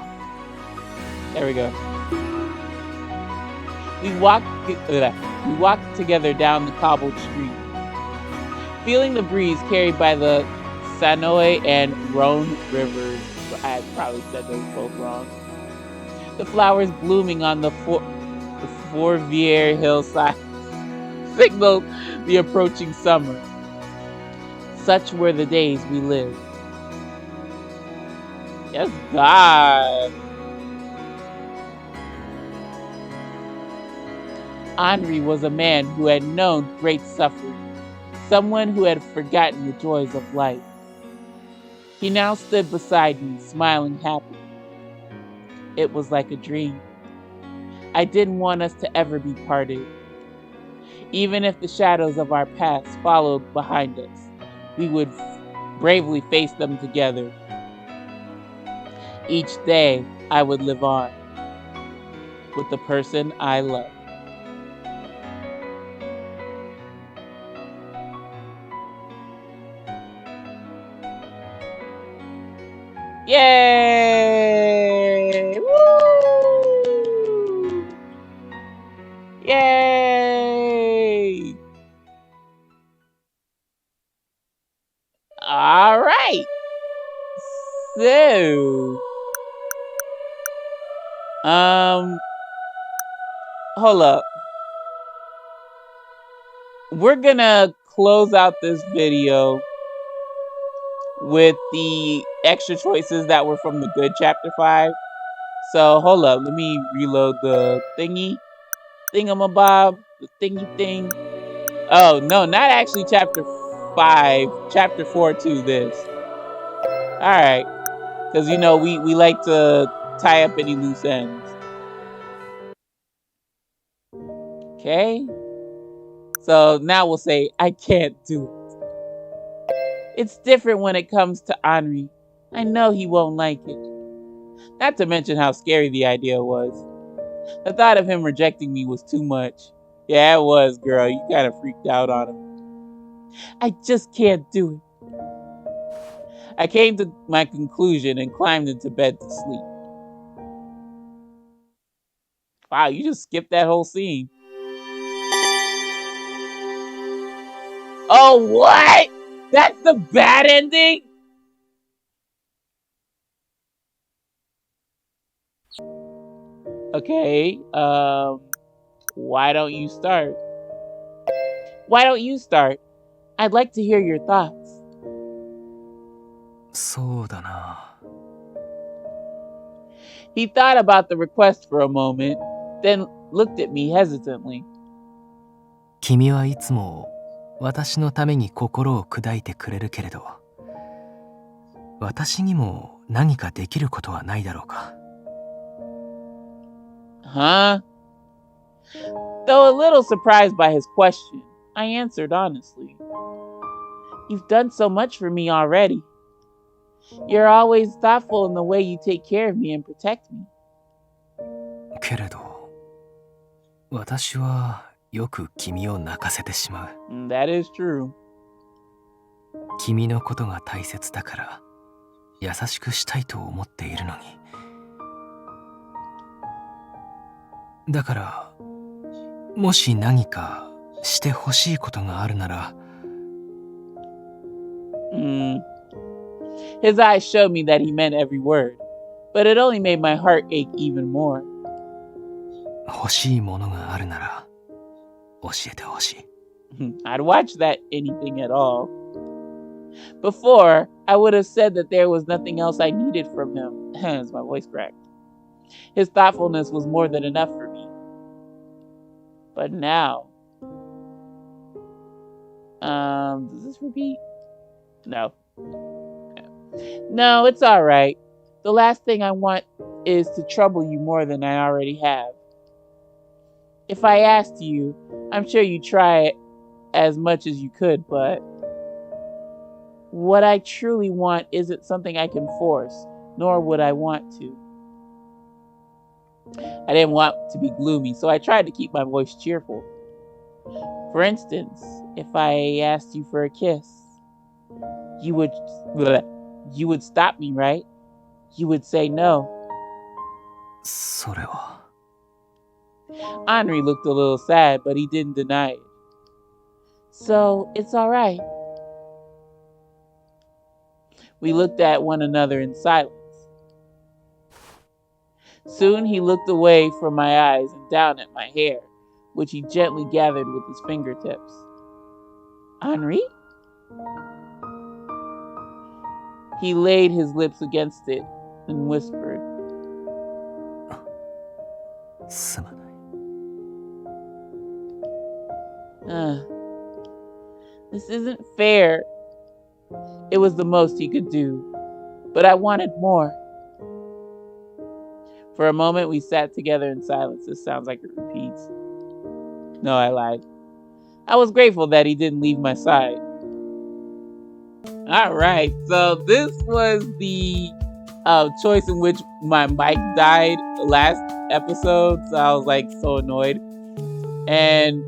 S1: There we go. We walked together down the cobbled street, feeling the breeze carried by the Sanoe and Rhone rivers. I probably said those both wrong. The flowers blooming on the Fourviere hillside signaled the approaching summer. Such were the days we lived. Yes, God. Anri was a man who had known great suffering, someone who had forgotten the joys of life. He now stood beside me, smiling happily. It was like a dream. I didn't want us to ever be parted. Even if the shadows of our past followed behind us, we would bravely face them together. Each day, I would live on with the person I love. Yay! Woo! Yay! All right. So, hold up. We're gonna close out this video with the extra choices that were from the good chapter 5. So hold up, let me reload the thingamabob, the thingy thing. Oh no, not actually chapter 5, chapter 4 to this. Alright, because you know we like to tie up any loose ends. Okay, so now we'll say I can't do it. It's different when it comes to Anri. I know he won't like it. Not to mention how scary the idea was. The thought of him rejecting me was too much. Yeah, it was, girl. You kind of freaked out on him. I just can't do it. I came to my conclusion and climbed into bed to sleep. Wow, you just skipped that whole scene. Oh, what? That's the bad ending? Okay, why don't you start? Why don't you start? I'd like to hear your thoughts.
S2: そうだな。
S1: He thought about the request for a moment, then looked at me hesitantly.
S2: 君はいつも私のために心を砕いてくれるけれど、私にも何かできることはないだろうか。
S1: Huh? Though a little surprised by his question, I answered honestly. You've done so much for me already. You're always thoughtful in the way you take care of me and protect me.
S2: けれど、私はよく君を泣かせてしまう。
S1: That is true.
S2: 君のことが大切だから優しくしたいと思っているのに。だからもし何かしてほしいことがあるなら、
S1: His eyes showed me that he meant every word, but it only made my heart ache even more.
S2: 欲しいものがあるなら教えてほしい。
S1: I'd watch that anything at all. Before, I would have said that there was nothing else I needed from him. As my voice cracked. His thoughtfulness was more than enough for me. But now... does this repeat? No. No, it's alright. The last thing I want is to trouble you more than I already have. If I asked you, I'm sure you'd try it as much as you could, but what I truly want isn't something I can force, nor would I want to. I didn't want to be gloomy, so I tried to keep my voice cheerful. For instance, if I asked you for a kiss, you would stop me, right? You would say no.
S2: それは。
S1: Anri looked a little sad, but he didn't deny it. So, it's alright. We looked at one another in silence. Soon he looked away from my eyes and down at my hair, which he gently gathered with his fingertips. Anri? He laid his lips against it and whispered.
S2: すまない。
S1: This isn't fair. It was the most he could do, but I wanted more. For a moment, we sat together in silence. This sounds like it repeats. No, I lied. I was grateful that he didn't leave my side. All right, so this was the choice in which my mic died last episode, so I was like so annoyed. And,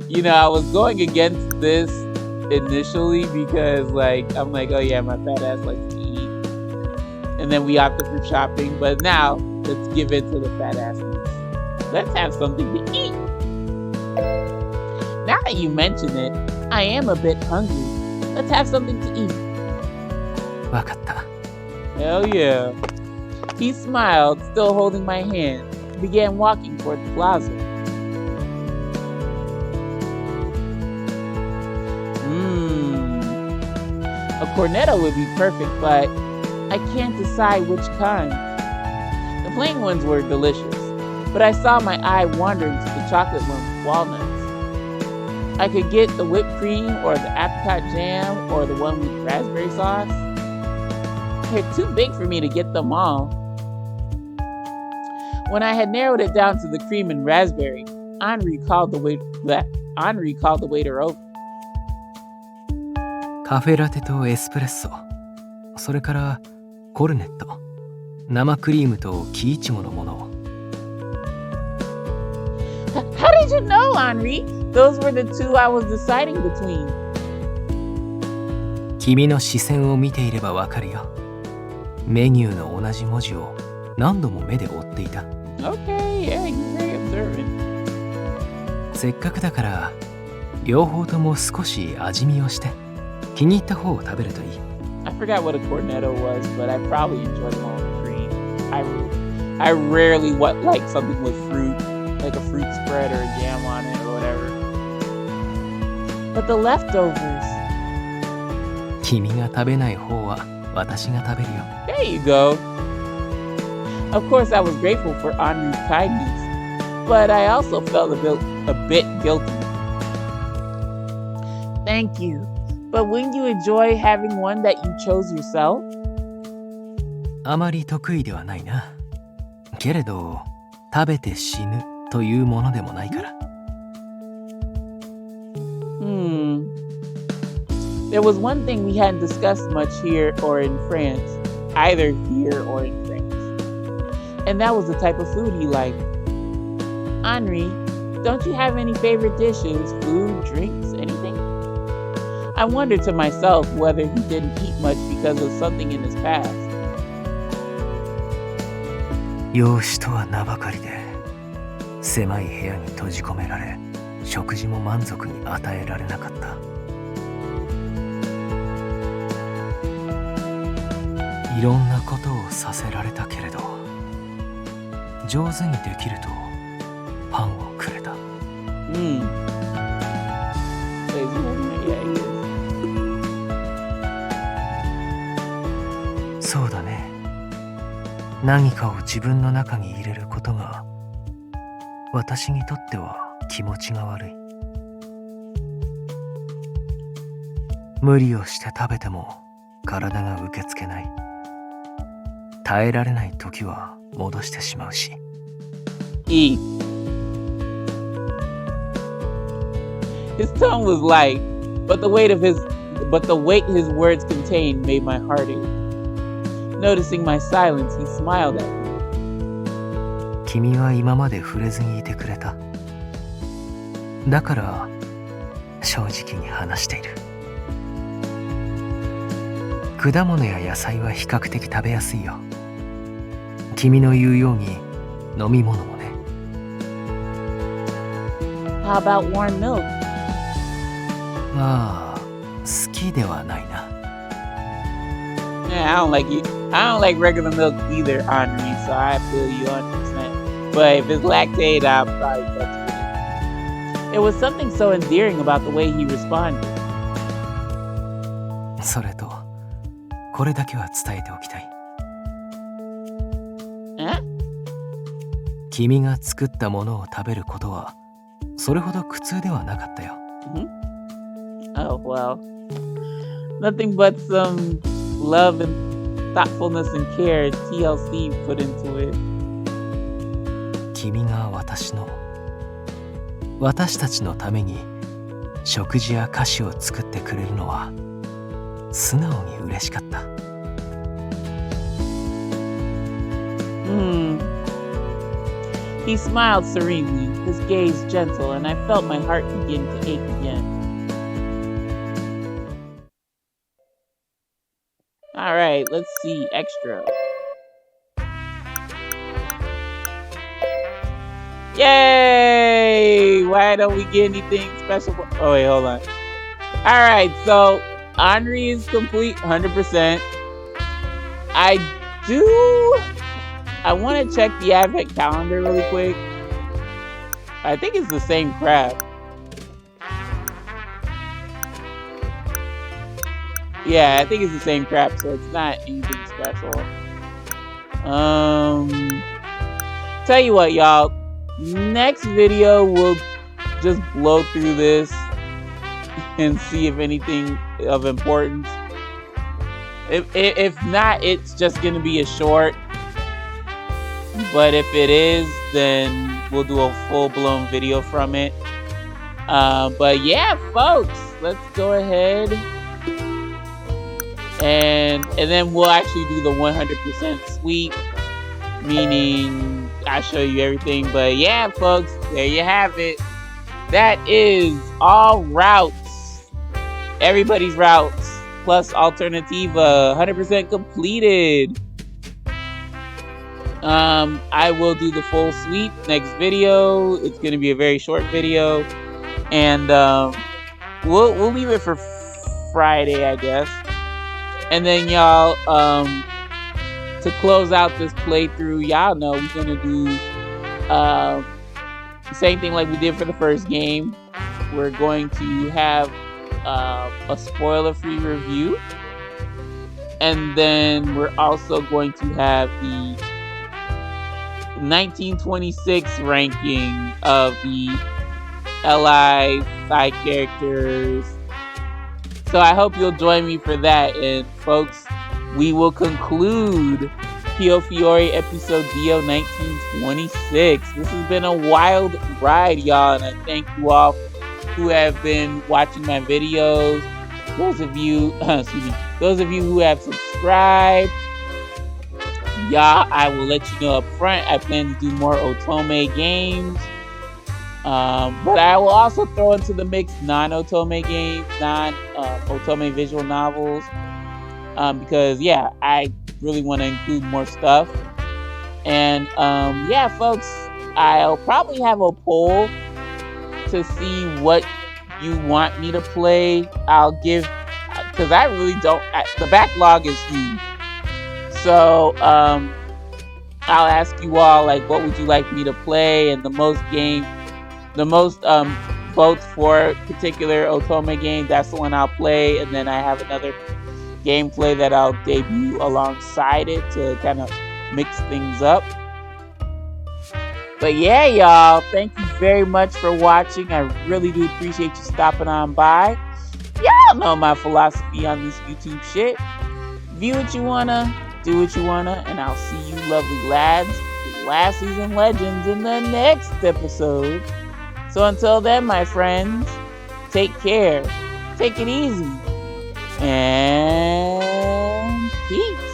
S1: you know, I was going against this initially because I'm like, oh yeah, my fat ass likes to eat. And then we opted for shopping, but now let's give in to the fat ass needs. Let's have something to eat. Now that you mention it, I am a bit hungry. Let's have something to eat.
S2: わかった。
S1: Hell yeah. He smiled, still holding my hand, and began walking toward the plaza. A cornetto would be perfect, but I can't decide which kind. The plain ones were delicious, but I saw my eye wandering to the chocolate one with walnuts. I could get the whipped cream or the apricot jam or the one with raspberry sauce. They're too big for me to get them all. When I had narrowed it down to the cream and raspberry, Anri called the waiter over.
S2: カフェラテとエスプレッソ、それからコルネット、生クリームと木イチゴのものを。
S1: How did you know, Anri? Those were the two I was deciding between.
S2: 君の視線を見ていればわかるよ。メニューの同じ文字を何度も目で追っていた。
S1: Okay, yeah, you're very observant.
S2: せっかくだから両方とも少し味見をして気に入った方を食べるといい。
S1: I forgot what a cornetto was, but I probably enjoy the one with cream. I rarely like something with fruit, like a fruit spread or a jam on it or whatever. But the leftovers.
S2: 君が食べない方は私が食べるよ。
S1: There you go. Of course, I was grateful for Anri's kindness, but I also felt a bit guilty. Thank you. But wouldn't you enjoy having one that you chose yourself?
S2: あまり得意ではないな。けれど、食べて死ぬというものでもないから。
S1: There was one thing we hadn't discussed much here or in France, either here or in France. And that was the type of food he liked. Anri, don't you have any favorite dishes, food, drinks, anything? I wondered to myself whether he didn't eat much because of something in his past.
S2: 養子とは名ばかりで狭い部屋に閉じ込められ食事も満足に与えられなかった。いろんなことをさせられたけれど、上手にできるとパンをくれた。そうだね。何かを自分の中に入れることが私にとっては気持ちが悪い。無理をして食べても体が受け付けない。耐えられない時は戻してしまうし。
S1: Eat. His tone was light, but the weight his words contained made my heart ache. Noticing my silence, he smiled at me.
S2: 君は今まで触れずにいてくれた。だから正直に話している。果物や野菜は比較的食べやすいよ。君の言うように飲み物もね。
S1: How about warm milk?
S2: まあ好きではないな。
S1: Yeah, I don't like regular milk either, Anri, so I feel you 100%. But if it's lactate, I'll probably fuck with it. It was something so endearing about the way he responded.
S2: それとこれだけは伝えておきたい。君が作ったものを食べることはそれほど苦痛ではなかったよ。
S1: Oh, well. Nothing but some love and thoughtfulness and care TLC put into it.
S2: 君が私たちのために食事や菓子を作ってくれるのは素直に嬉しかった。
S1: He smiled serenely, his gaze gentle, and I felt my heart begin to ache again. Alright, let's see. Extra. Yay! Why don't we get anything special? Oh, wait, hold on. Alright, so Anri is complete 100%. I want to check the advent calendar really quick. I think it's the same crap. Yeah, I think it's the same crap, so it's not anything special. Tell you what, y'all. Next video, we'll just blow through this and see if anything of importance. If not, it's just gonna be a short. But if it is, then we'll do a full-blown video from it. But yeah, folks, let's go ahead and then we'll actually do the 100% sweep, meaning I show you everything. But yeah, folks, there you have it. That is all routes, everybody's routes plus Alternativa, 100% completed. I will do the full sweep next video. It's gonna be a very short video, and we'll leave it for Friday, I guess. And then y'all, to close out this playthrough, y'all know we're gonna do the same thing like we did for the first game. We're going to have a spoiler-free review, and then we're also going to have the 1926 ranking of the LI side characters. So I hope you'll join me for that. And folks, we will conclude Piofiore Episodio 1926. This has been a wild ride, y'all, and I thank you all who have been watching my videos. Those of you who have subscribed, y'all, I will let you know up front, I plan to do more Otome games. But I will also throw into the mix non-Otome games, non-Otome visual novels. Because, yeah, I really want to include more stuff. And, yeah, folks, I'll probably have a poll to see what you want me to play. I'll give, because I really don't, the backlog is huge. So I'll ask you all, like, what would you like me to play? And the most votes for particular Otome game, that's the one I'll play. And then I have another gameplay that I'll debut alongside it to kind of mix things up. But yeah, y'all, thank you very much for watching. I really do appreciate you stopping on by. Y'all know my philosophy on this YouTube shit. View what you wanna, do what you wanna, and I'll see you lovely lads, lassies, and legends in the next episode. So until then, my friends, take care, take it easy, and peace.